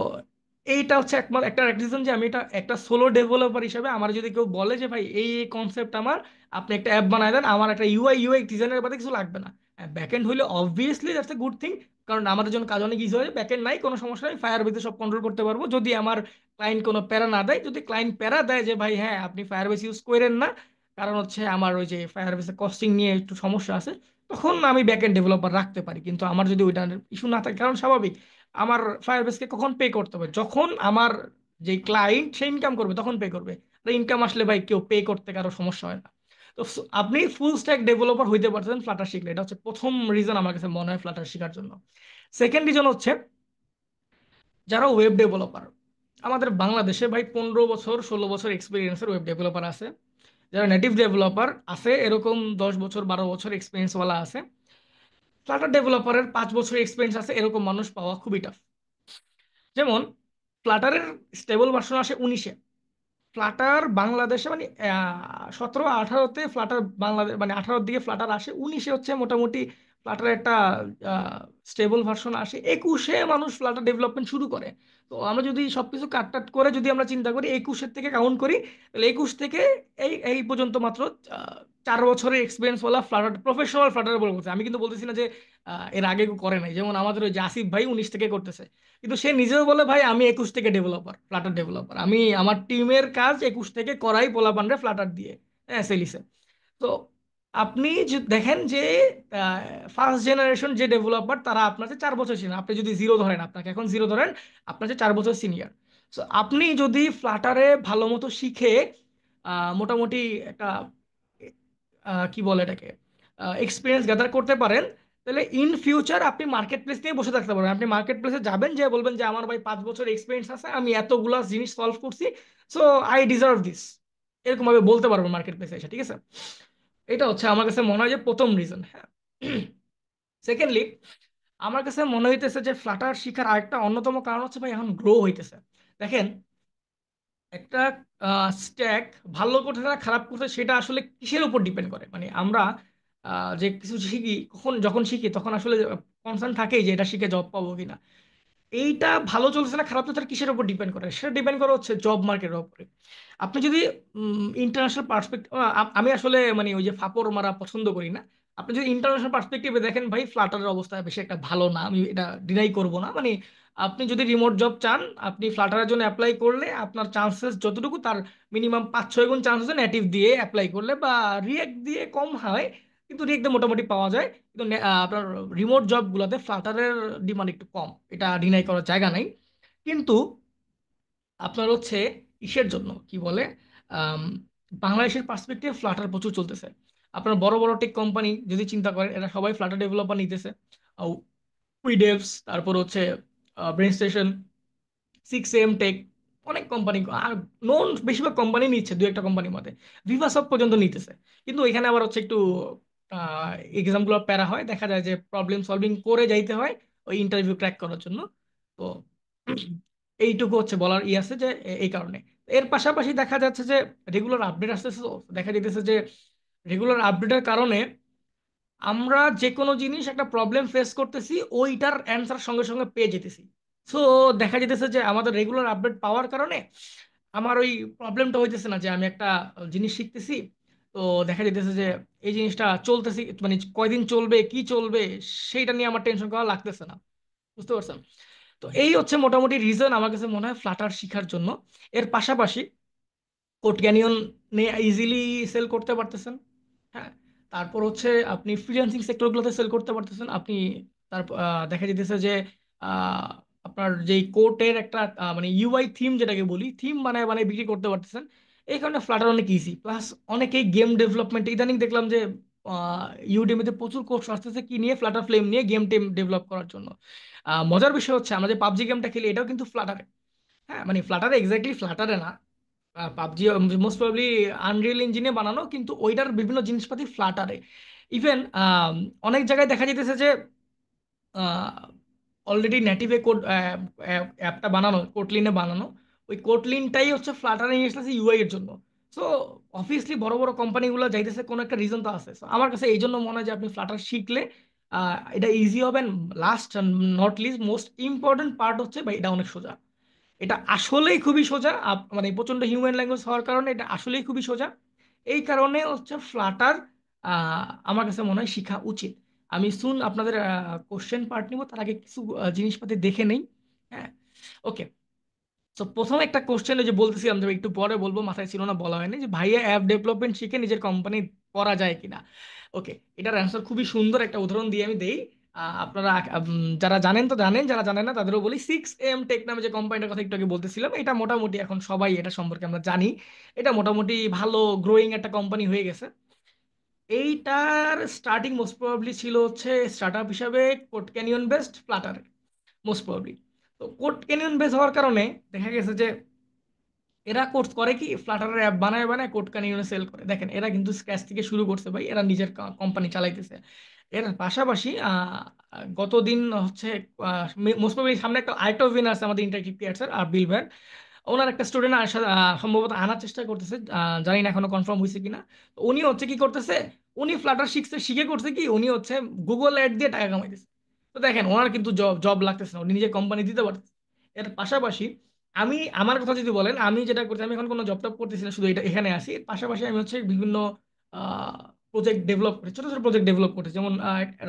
এইটা হচ্ছে একমাত্র একটা রিজন যে আমি এটা একটা সোলো ডেভেলপার হিসেবে, আমার যদি কেউ বলে যে ভাই এই কনসেপ্ট আমার, আপনি একটা অ্যাপ বানায় দেন, আমার একটা ইউআই ডিজাইনের বাদে কিছু লাগবে না। ব্যাকএন্ড হইলে obviously that's a good thing, কারণ আমাদের জন্য কাজ অনেক ইজি হয়। ব্যাকএন্ড নাই কোনো সমস্যা নেই, ফায়ার বেসে সব কন্ট্রোল করতে পারবো যদি আমার ক্লায়েন্ট কোনো প্যারা না দেয়। যদি ক্লায়েন্ট প্যারা দেয় যে ভাই হ্যাঁ আপনি ফায়ার বেস ইউজ করেন না, কারণ হচ্ছে আমার ওই যে ফায়ারবেসে কস্টিং নিয়ে একটু সমস্যা আছে, তখন আমি ব্যাকএন্ড ডেভেলপার রাখতে পারি। কিন্তু আমার যদি ওইটা ইস্যু না থাকে, কারণ স্বাভাবিক আমার ফায়ারবেসকে কখন পে করতে হবে, যখন আমার যে ক্লায়েন্ট সে ইনকাম করবে তখন পে করবে। আর ইনকাম আসলে ভাই কেউ পে করতে কারো সমস্যা হয় না। তো আপনি ফুল স্ট্যাক ডেভেলপার হইতে পারছেন ফ্লাটার শিখলে, এটা হচ্ছে প্রথম রিজন আমার কাছে মনে হয় ফ্লাটার শেখার জন্য। সেকেন্ড রিজন হচ্ছে, যারা ওয়েব ডেভেলপার, আমাদের বাংলাদেশে ভাই 15 বছর 16 বছর এক্সপিরিয়েন্সের ওয়েব ডেভেলপার আছে। যারা নেটিভ ডেভেলপার আছে এরকম 10 বছর 12 বছর এক্সপিরিয়েন্সওয়ালা আছে। ফ্লাটার ডেভেলপারের 5 বছর এক্সপিরিয়েন্স আছে এরকম মানুষ পাওয়া খুবই টাফ। যেমন ফ্লাটারের স্টেবল ভার্সন আসে 19-এ। ফ্লাটার বাংলাদেশে মানে 17 18-তে ফ্লাটার বাংলাদেশ, মানে 18-র দিকে ফ্লাটার আসে, 19-এ হচ্ছে মোটামুটি ফ্লাটার একটা স্টেবল ভার্সন আসে, 21-এ মানুষ ফ্লাটার ডেভেলপমেন্ট শুরু করে। তো আমরা যদি সবকিছু কাট করে যদি আমরা চিন্তা করি 21-এর থেকে কাউন্ট করি, তাহলে 21 থেকে এই এই পর্যন্ত মাত্র 4 বছরের experience OLA Flutter professional Flutter বলে বলছে। আমি কিন্তু বলতেছি না যে এর আগে কেউ করে নাই, যেমন আমাদের ওই যে আসিফ ভাই 19 থেকে করতেছে, কিন্তু সে নিজেও বলে ভাই আমি 21 থেকে ডেভেলপার, ফ্লাটার ডেভেলপার, আমি আমার টিমের কাজ 21 থেকে করাই পোলাপানরে ফ্লাটার দিয়ে, হ্যাঁ সেলিসে। তো আপনি দেখেন যে ফার্স্ট জেনারেশন যে ডেভেলপার তারা আপনার চেয়ে 4 বছর সিনিয়র। আপনি যদি জিরো ধরেন, আপনাকে এখন জিরো ধরেন, আপনার চেয়ে 4 বছর সিনিয়র। সো আপনি যদি ফ্লাটারে ভালো মতো শিখে মোটামুটি একটা কি বলে এটাকে এক্সপিরিয়েন্স গ্যাদার করতে পারেন, তাহলে ইন ফিউচার আপনি মার্কেট প্লেস নিয়ে বসে থাকতে পারবেন। আপনি মার্কেট প্লেসে যাবেন, যে বলবেন যে আমার ভাই 5 বছর এক্সপিরিয়েন্স আছে, আমি এতগুলা জিনিস সলভ করছি, সো আই ডিজার্ভ দিস, এরকম ভাবে বলতে পারবেন মার্কেট প্লেসে এসে, ঠিক আছে। এটা হচ্ছে আমার কাছে মনে হয় যে প্রথম রিজন। হ্যাঁ, সেকেন্ডলি আমার কাছে মনে হইতেছে যে ফ্লাটার শিখার আরেকটা অন্যতম কারণ হচ্ছে ভাই এখন গ্রো হইতেছে। দেখেন, একটা স্ট্যাক ভালো করতে না খারাপ করতে সেটা আসলে কিসের উপর ডিপেন্ড করে, মানে আমরা যে কিছু শিখি, যখন শিখি তখন আসলে কনসার্ন থাকেই যে এটা শিখে জব পাবো কিনা। এইটা ভালো চলছে না খারাপ চলছে, এটা কিসের উপর ডিপেন্ড করে, সেটা ডিপেন্ড করে হচ্ছে জব মার্কেটের উপরে। আপনি যদি ইন্টারন্যাশনাল পার্সপেক্টিভ, আমি আসলে মানে ওই যে ফাপড় মারা পছন্দ করি না, আপনি যদি ইন্টারন্যাশনাল পার্সপেক্টিভে দেখেন ভাই, ফ্লাটারের অবস্থা বেশি একটা ভালো না, আমি এটা ডিনাই করব না। মানে আপনি যদি রিমোট জব চান, আপনি ফ্লাটারের জন্য অ্যাপ্লাই করলে আপনার চান্সেস যতটুকু, তার মিনিমাম 5-6 গুণ চান্স আছে নেটিভ দিয়ে অ্যাপ্লাই করলে, বা রিয়েক্ট দিয়ে কম হয়, কিন্তু রিয়েক্টে মোটামুটি পাওয়া যায়। কিন্তু আপনার রিমোট জবগুলোতে ফ্লাটারের ডিমান্ড একটু কম, এটা ডিনাই করার জায়গা নাই। কিন্তু আপনার হচ্ছে ইসের জন্য কি বলে, আম, বাংলাদেশের পার্সপেক্টিভ ফ্লাটার প্রচুর চলতেছে। আপনার বড় বড় টেক কোম্পানি যদি চিন্তা করেন, এরা সবাই ফ্লাটার ডেভেলপার নিতেছে। উইডেভস, তারপর হচ্ছে ব্রেন স্টেশন, 6 AM টেক, অনেক কোম্পানি, আর নোন বেশিরভাগ কোম্পানি নিচ্ছে, দু একটা কোম্পানির মধ্যে ভিভাসপ পর্যন্ত নিতেছে। কিন্তু এখানে আবার হচ্ছে একটু এক্সামগুলো প্যারা হয়, দেখা যায় যে প্রবলেম সলভিং করে যাইতে হয় ওই ইন্টারভিউ ক্র্যাক করার জন্য। তো এইটুকু হচ্ছে বলার আছে যে এই কারণে। এর পাশাপাশি দেখা যাচ্ছে যে রেগুলার আপডেট আসতেছে, তো দেখা যাইতেছে যে রেগুলার আপডেটের কারণে আমরা যে কোনো জিনিস একটা প্রবলেম ফেস করতেছি, ওইটার অ্যান্সার সঙ্গে সঙ্গে পেয়ে যেতেছি। সো দেখা যেতেছে যে আমাদের রেগুলার আপডেট পাওয়ার কারণে আমার ওই প্রবলেমটা হইতেছে না যে আমি একটা জিনিস শিখতেছি, তো দেখা যেতেছে যে এই জিনিসটা চলতেছি, মানে কয়দিন চলবে কি চলবে সেইটা নিয়ে আমার টেনশন করা লাগতেছে না। বুঝতে পারছেন? তো এই হচ্ছে মোটামুটি রিজন আমার কাছে মনে হয় ফ্লাটার শেখার জন্য। এর পাশাপাশি কোড ক্যানিয়ন নিয়ে ইজিলি সেল করতে পারতেছেন। হ্যাঁ, তারপর হচ্ছে আপনি ফ্রিল্যান্সিং সেক্টরগুলোতে সেল করতে পারতেছেন। আপনি তারপর দেখা যেতেছে যে আহ, আপনার যেই কোটের একটা মানে ইউআই থিম, যেটাকে বলি, থিম বানায় বানায় বিক্রি করতে পারতেছেন। এই কারণে ফ্লাটার অনেক ইজি। প্লাস অনেকেই গেম ডেভেলপমেন্ট, ইদানিং দেখলাম যে ইউডেমিতে প্রচুর কোর্স আসতেছে কি নিয়ে, ফ্লাটার ফ্লেম নিয়ে, গেম টেম ডেভেলপ করার জন্য। মজার বিষয় হচ্ছে আমরা যে পাবজি গেমটা খেলি, এটাও কিন্তু ফ্লাটারে। হ্যাঁ, মানে ফ্লাটারে, এক্স্যাক্টলি ফ্লাটারে না, পাবজি মোস্ট প্রবাবলি আনরিয়েল ইঞ্জিনে বানানো, কিন্তু ওইটার বিভিন্ন জিনিসপাতি ফ্লাটারে। ইভেন অনেক জায়গায় দেখা যেতেছে যে অলরেডি নেটিভে কোড অ্যাপটা বানানো, কোটলিনে বানানো, ওই কোটলিনটাই হচ্ছে ফ্লাটারে নিয়ে এসেছে ইউআই এর জন্য। সো অবভিয়াসলি বড় বড় কোম্পানিগুলো যাইতেছে, কোনো একটা রিজন তো আছে। So, আমার কাছে এই জন্য মনে হয় যে আপনি ফ্লাটার শিখলে এটা ইজি হবে। Last not list, most important part হচ্ছে ভাই, এটা অনেক সোজা। এটা আসলেই খুবই সোজা, মানে প্রচন্ড হিউম্যান ল্যাঙ্গুয়েজ হওয়ার কারণে এটা আসলেই খুবই সোজা। এই কারণে হচ্ছে ফ্লাটার আমার কাছে মনে হয় শেখা উচিত। আমি সুন আপনাদের কোশ্চেন পার্ট নিব, তার আগে কিছু জিনিসপাতি দেখে নেই। হ্যাঁ, ওকে। তো প্রথম একটা কোশ্চেন, যে বলতেছিলাম যে একটু পরে বলবো, মাথায় ছিল না, বলা হয়নি, যে ভাইয়া অ্যাপ ডেভেলপমেন্ট শিখে নিজের কোম্পানি করা যায় কিনা। ওকে, এটার অ্যান্সার খুবই সুন্দর, একটা উদাহরণ দিয়ে আমি দেই। আপনারা যারা জানেন তো জানেন, যারা জানেন না তাদেরও বলি। 6 AM টেক নামে যে কোম্পানিটার কথা একটু আগে বলতেছিলাম, এটা মোটামুটি এখন সবাই এটা সম্পর্কে আমরা জানি। এটা মোটামুটি ভালো গ্রোয়িং একটা কোম্পানি হয়ে গেছে। এইটার স্টার্টিং মোস্ট প্রবাবলি ছিল হচ্ছে স্টার্ট আপ হিসাবে code canyon based Flutter, most probably. তো কোড ক্যানিয়ন বেস হওয়ার কারণে দেখা গেছে যে এরা কোর্স করে কি, ফ্লাটারের অ্যাপ বানায় বানায় কোড ক্যানিয়নে সেল করে। দেখেন, এরা কিন্তু স্ক্র্যাচ থেকে শুরু করছে ভাই, এরা নিজের কোম্পানি চালাইতেছে। এর পাশাপাশি গত দিন হচ্ছে মোস্ট প্রবাবলি সামনে একটা আরেকটা ওয়েবিনার আছে আমাদের ইন্টারেক্টিভ ক্রিয়েটার আর বিল ভাইয়ের, ওনার একটা স্টুডেন্ট সম্ভবত আনার চেষ্টা করতেছে, জানি না এখনো কনফার্ম হয়েছে কিনা। তো উনি হচ্ছে কি করতেছে, উনি ফ্লাটার শিখছে, শিখে করছে কি, উনি হচ্ছে গুগল অ্যাড দিয়ে টাকা কামাইতেছে। তো দেখেন, ওনার কিন্তু জব জব লাগতেছে না, উনি নিজের কোম্পানি দিতে পারতেছে। এর পাশাপাশি আমার কথা যদি বলেন, আমি যেটা করছি, আমি এখন কোনো জব টপ করতেছি না, শুধু এটা এখানে আসি। এর পাশাপাশি আমি হচ্ছে বিভিন্ন প্রজেক্ট ডেভেলপ করি, ছোট ছোট প্রজেক্ট ডেভেলপ করতেছি। যেমন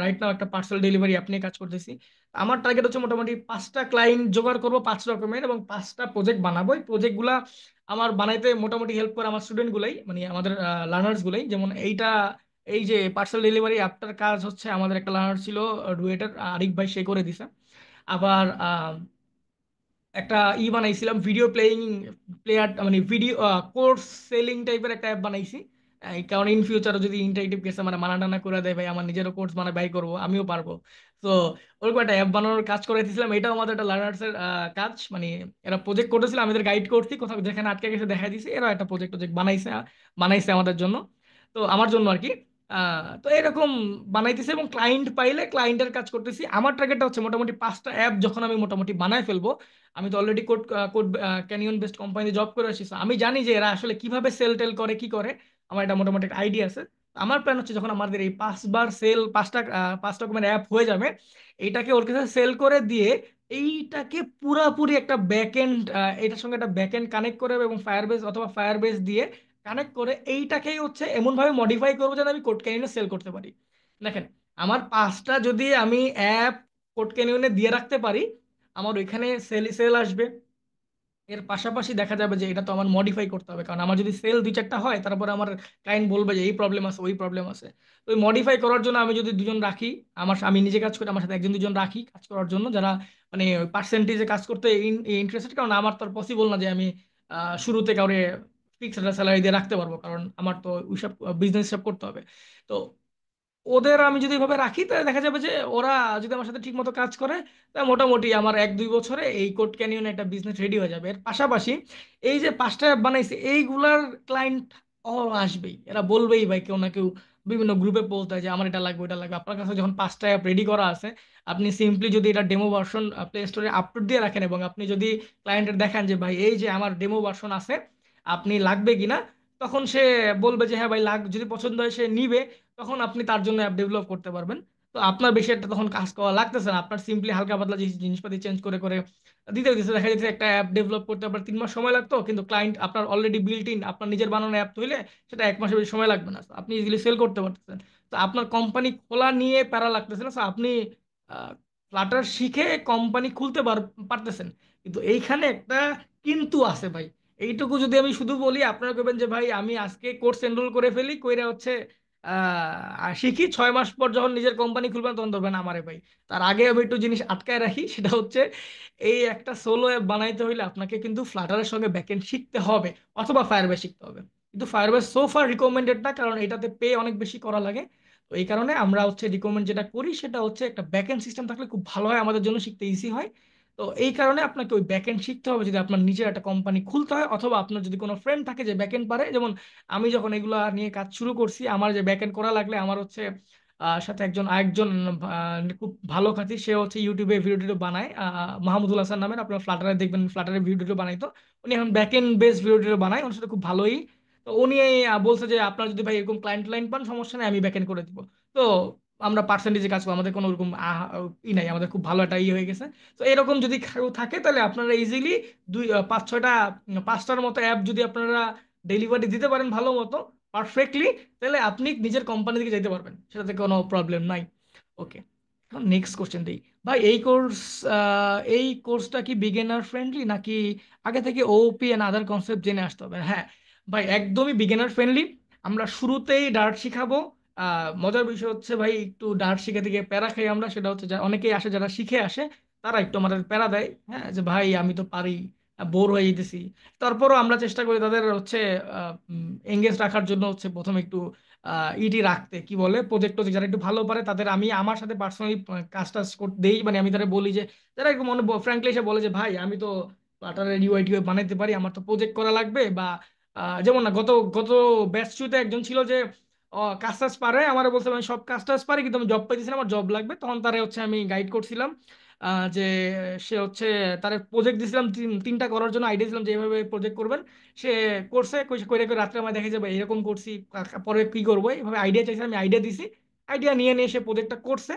রাইট নাও একটা পার্সেল ডেলিভারি অ্যাপ নিয়ে কাজ করতেছি। আমার টার্গেট হচ্ছে মোটামুটি 5টা ক্লায়েন্ট জোগাড় করবো, 5 রকমের, এবং 5টা প্রজেক্ট বানাবো। এই প্রজেক্টগুলা আমার বানাইতে মোটামুটি হেল্প করে আমার স্টুডেন্ট গুলাই, মানে আমাদের লার্নার্স গুলাই। যেমন এই যে পার্সেল ডেলিভারি অ্যাপটার কাজ হচ্ছে আমাদের একটা লার্নার ছিল, ডুয়েটার আরিক ভাই, সে করে দিছে। আবার একটা বানাইছিলাম, ভিডিও প্লেয়িং প্লেয়ার, মানে ভিডিও কোর্স সেলিং টাইপের একটা অ্যাপ বানাইছি। কারণ ইন ফিউচারে যদি ইন্টারেক্টিভ কেসে মানে মানা টানা করে দেয় ভাই, আমার নিজেরও কোর্স মানে বাই করবো, আমিও পারবো। তো ওরকম একটা অ্যাপ বানানোর কাজ করাইতেছিলাম। এটাও আমাদের একটা লার্নার্স এর কাজ, মানে এরা প্রজেক্ট করতেছিল, আমি এদের গাইড করছি, কোথাও যেখানে আটকে গেছে দেখা দিছি, এরা একটা প্রজেক্ট প্রজেক্ট বানাইছে বানাইছে আমাদের জন্য, তো আমার জন্য আর কি। তো এরকম বানাইতেছি, এবং ক্লায়েন্ট পাইলে ক্লায়েন্টের কাজ করতেছি। আমার টার্গেটটা হচ্ছে মোটামুটি 5টা অ্যাপ যখন আমি মোটামুটি বানায় ফেলবো। আমি তো already code code canyon based কোম্পানিতে জব করে আসছি, so আমি জানি যে এরা আসলে কিভাবে সেল টেল করে, কি করে। আমার এটা মোটামুটি একটা আইডিয়া আছে। আমার প্ল্যান হচ্ছে যখন আমাদের এই 5বার সেল, 5 রকমের অ্যাপ হয়ে যাবে, এইটাকে ওর কাছে সেল করে দিয়ে, এইটাকে পুরাপুরি একটা ব্যাকএন্ড, এটার সঙ্গে একটা ব্যাকএন্ড কানেক্ট করে, এবং ফায়ারবেস অথবা ফায়ারবেস দিয়ে কানেক্ট করে এইটাকেই হচ্ছে এমনভাবে মডিফাই করবো যেন আমি কোড ক্যানিয়নে সেল করতে পারি। দেখেন, আমার 5টা যদি আমি অ্যাপ কোড ক্যানিয়নে দিয়ে রাখতে পারি, আমার ওইখানে সেল সেল আসবে। এর পাশাপাশি দেখা যাবে যে এটা তো আমার মডিফাই করতে হবে, কারণ আমার যদি সেল 2-4টা হয় তারপরে আমার ক্লায়েন্ট বলবে যে এই প্রবলেম আছে, ওই প্রবলেম আছে। তো ওই মডিফাই করার জন্য আমি যদি দুজন রাখি, আমি নিজে কাজ করি, আমার সাথে একজন দুজন রাখি কাজ করার জন্য, যারা মানে পার্সেন্টেজে কাজ করতে ইন্টারেস্টেড। কারণ আমার তো পসিবল না যে আমি শুরুতে কাউরে ফিক্সড একটা স্যালারি দিয়ে রাখতে পারবো, কারণ আমার তো ওইসব বিজনেস সব করতে হবে। তো ওদের আমি যদি এভাবে রাখি, তাহলে দেখা যাবে যে ওরা যদি আমার সাথে ঠিক মতো কাজ করে, তাহলে মোটামুটি আমার 1-2 বছরে এই কোড ক্যানিয়ন একটা বিজনেস রেডি হয়ে যাবে। এর পাশাপাশি এই যে 5টা অ্যাপ বানাইছে, এইগুলার ক্লায়েন্ট আসবেই, এরা বলবেই ভাই, কেউ না কেউ বিভিন্ন গ্রুপে পোস্ট দেয় যে আমার এটা লাগবে, ওটা লাগবে। আপনার কাছে যখন 5টা অ্যাপ রেডি করা আছে, আপনি সিম্পলি যদি এটা ডেমো ভার্সন প্লে স্টোরে আপলোড দিয়ে রাখেন, এবং আপনি যদি ক্লায়েন্টের দেখান যে ভাই এই যে আমার ডেমো ভার্সন আছে, আপনি লাগবে কিনা, তখন সে বলবে যে হ্যাঁ ভাই যদি পছন্দ হয় সে নিবে। তখন আপনি তার জন্য অ্যাপ ডেভেলপ করতে পারবেন। তো আপনার বেশি একটা তখন কাজ করা লাগতেছে না, আপনার সিম্পলি হালকা পাতলা যে জিনিসপাতি চেঞ্জ করে করে দিতে হইতেছে। দেখা যাচ্ছে একটা অ্যাপ ডেভেলপ করতে আপনার 3 মাস সময় লাগতো, কিন্তু ক্লায়েন্ট আপনার অলরেডি বিল্ট ইন, আপনার নিজের বানানো অ্যাপ হইলে সেটা 1 মাসের বেশি সময় লাগবে না। So, আপনি ইজিলি সেল করতে পারতেছেন। তো আপনার কোম্পানি খোলা নিয়ে প্যারা লাগতেছে না। So, আপনি ফ্লাটার শিখে কোম্পানি খুলতে পারতেছেন। কিন্তু এইখানে একটা কিন্তু আছে ভাই। এইটুকু যদি আমি শুধু বলি, আপনারা করবেন যে ভাই আমি আজকে কোর্স এনরোল করে ফেলি, কইরা হচ্ছে শিখি, 6 মাস পর যখন নিজের কোম্পানি খুলবেন তখন ধরবেন আমারে ভাই। তার আগে আমি একটু জিনিস আটকায় রাখি, সেটা হচ্ছে এই একটা সোলো অ্যাপ বানাইতে হইলে আপনাকে কিন্তু ফ্লাটারের সঙ্গে ব্যাকএন্ড শিখতে হবে, অথবা ফায়ারবেস শিখতে হবে। কিন্তু ফায়ারবেস সো ফার রিকমেন্ডেড না, কারণ এটাতে পে অনেক বেশি করা লাগে। তো এই কারণে আমরা হচ্ছে রিকমেন্ড যেটা করি সেটা হচ্ছে একটা ব্যাকএন্ড সিস্টেম থাকলে খুব ভালো হয়, আমাদের জন্য শিখতে ইজি হয়। তো এই কারণে আপনাকে ওই ব্যাকএন্ড শিখতে হবে যদি আপনার নিজের একটা কোম্পানি খুলতে হয়, অথবা আপনার যদি কোনো ফ্রেন্ড থাকে যে ব্যাকএন্ড পারে। যেমন আমি যখন এগুলা নিয়ে কাজ শুরু করছি, আমার যে ব্যাকএন্ড করা লাগলে আমার হচ্ছে সাথে আরেকজন খুব ভালো খাতি, সে হচ্ছে ইউটিউবে ভিডিও টিডিও বানায়, মাহমুদুল হাসান নামের, আপনার ফ্লাটারে দেখবেন, ফ্লাটারে ভিডিও টিডিও বানাইতো। উনি এখন ব্যাকএন্ড বেস ভিডিও টিডিও বানায়, ওনার সাথে খুব ভালোই। তো উনি বলছে যে আপনার যদি ভাই এরকম ক্লায়েন্ট ক্লায়েন্ট পান, সমস্যা নেই, আমি ব্যাকএন্ড করে দিব। তো আমরা পার্সেন্টেজে কাজ করবো, আমাদের কোনো ওরকম নাই, আমাদের খুব ভালো একটা হয়ে গেছে। তো এরকম যদি কেউ থাকে, তাহলে আপনারা ইজিলি 5-6টা 5টার মতো অ্যাপ যদি আপনারা ডেলিভারি দিতে পারেন ভালো মতো, পারফেক্টলি, তাহলে আপনি নিজের কোম্পানি থেকে যেতে পারবেন, সেটাতে কোনো প্রবলেম নাই। ওকে, এখন নেক্সট কোশ্চেন দিই। ভাই এই কোর্সটা কি বিগিনার ফ্রেন্ডলি, নাকি আগে থেকে ওপি এন্ড আদার কনসেপ্ট জেনে আসতে হবে? হ্যাঁ ভাই, একদমই বিগিনার ফ্রেন্ডলি। আমরা শুরুতেই ডার্ট শিখাবো। মজার বিষয় হচ্ছে ভাই, একটু ডার্ট শিখে থেকে প্যারা খাই আমরা, সেটা হচ্ছে অনেকেই আসে যারা শিখে আসে, তারা একটু আমাদের প্যারা দেয়, হ্যাঁ, যে ভাই আমি তো পারি, বোর হয়ে যেতেছি। তারপরও আমরা চেষ্টা করি তাদের হচ্ছে এঙ্গেজ রাখার জন্য, হচ্ছে প্রথমে একটু ইটি রাখতে, কি বলে, প্রজেক্ট টজেক্ট যারা একটু ভালো পারে তাদের আমি আমার সাথে পার্সোনালি কাজ টাজ করতে দেই। মানে আমি তাদের বলি যে, যারা একটু মনে ফ্র্যাঙ্কলি এসে বলে যে ভাই আমি তো ফ্লাটারের ইউআই টিউআই বানাইতে পারি, আমার তো প্রজেক্ট করা লাগবে, বা যেমন না, গত গত ব্যাচ শুতে একজন ছিল যে কাজ টাজ পারে, আমার বলছে আমি সব কাজ টাজ পারি, কিন্তু আমি জব পাইতেছি না, আমার জব লাগবে। তখন তারে হচ্ছে আমি গাইড করছিলাম, যে সে হচ্ছে তার প্রজেক্ট দিয়েছিলাম, 3টা করার জন্য আইডিয়া দিয়েছিলাম যে এইভাবে প্রজেক্ট করবেন। সে করছে, করে করে রাত্রে আমার দেখে যাবে এরকম করছি, পরে কি করবো, এইভাবে আইডিয়া চাইছে, আমি আইডিয়া দিছি। আইডিয়া নিয়ে নিয়ে সে প্রজেক্টটা করছে।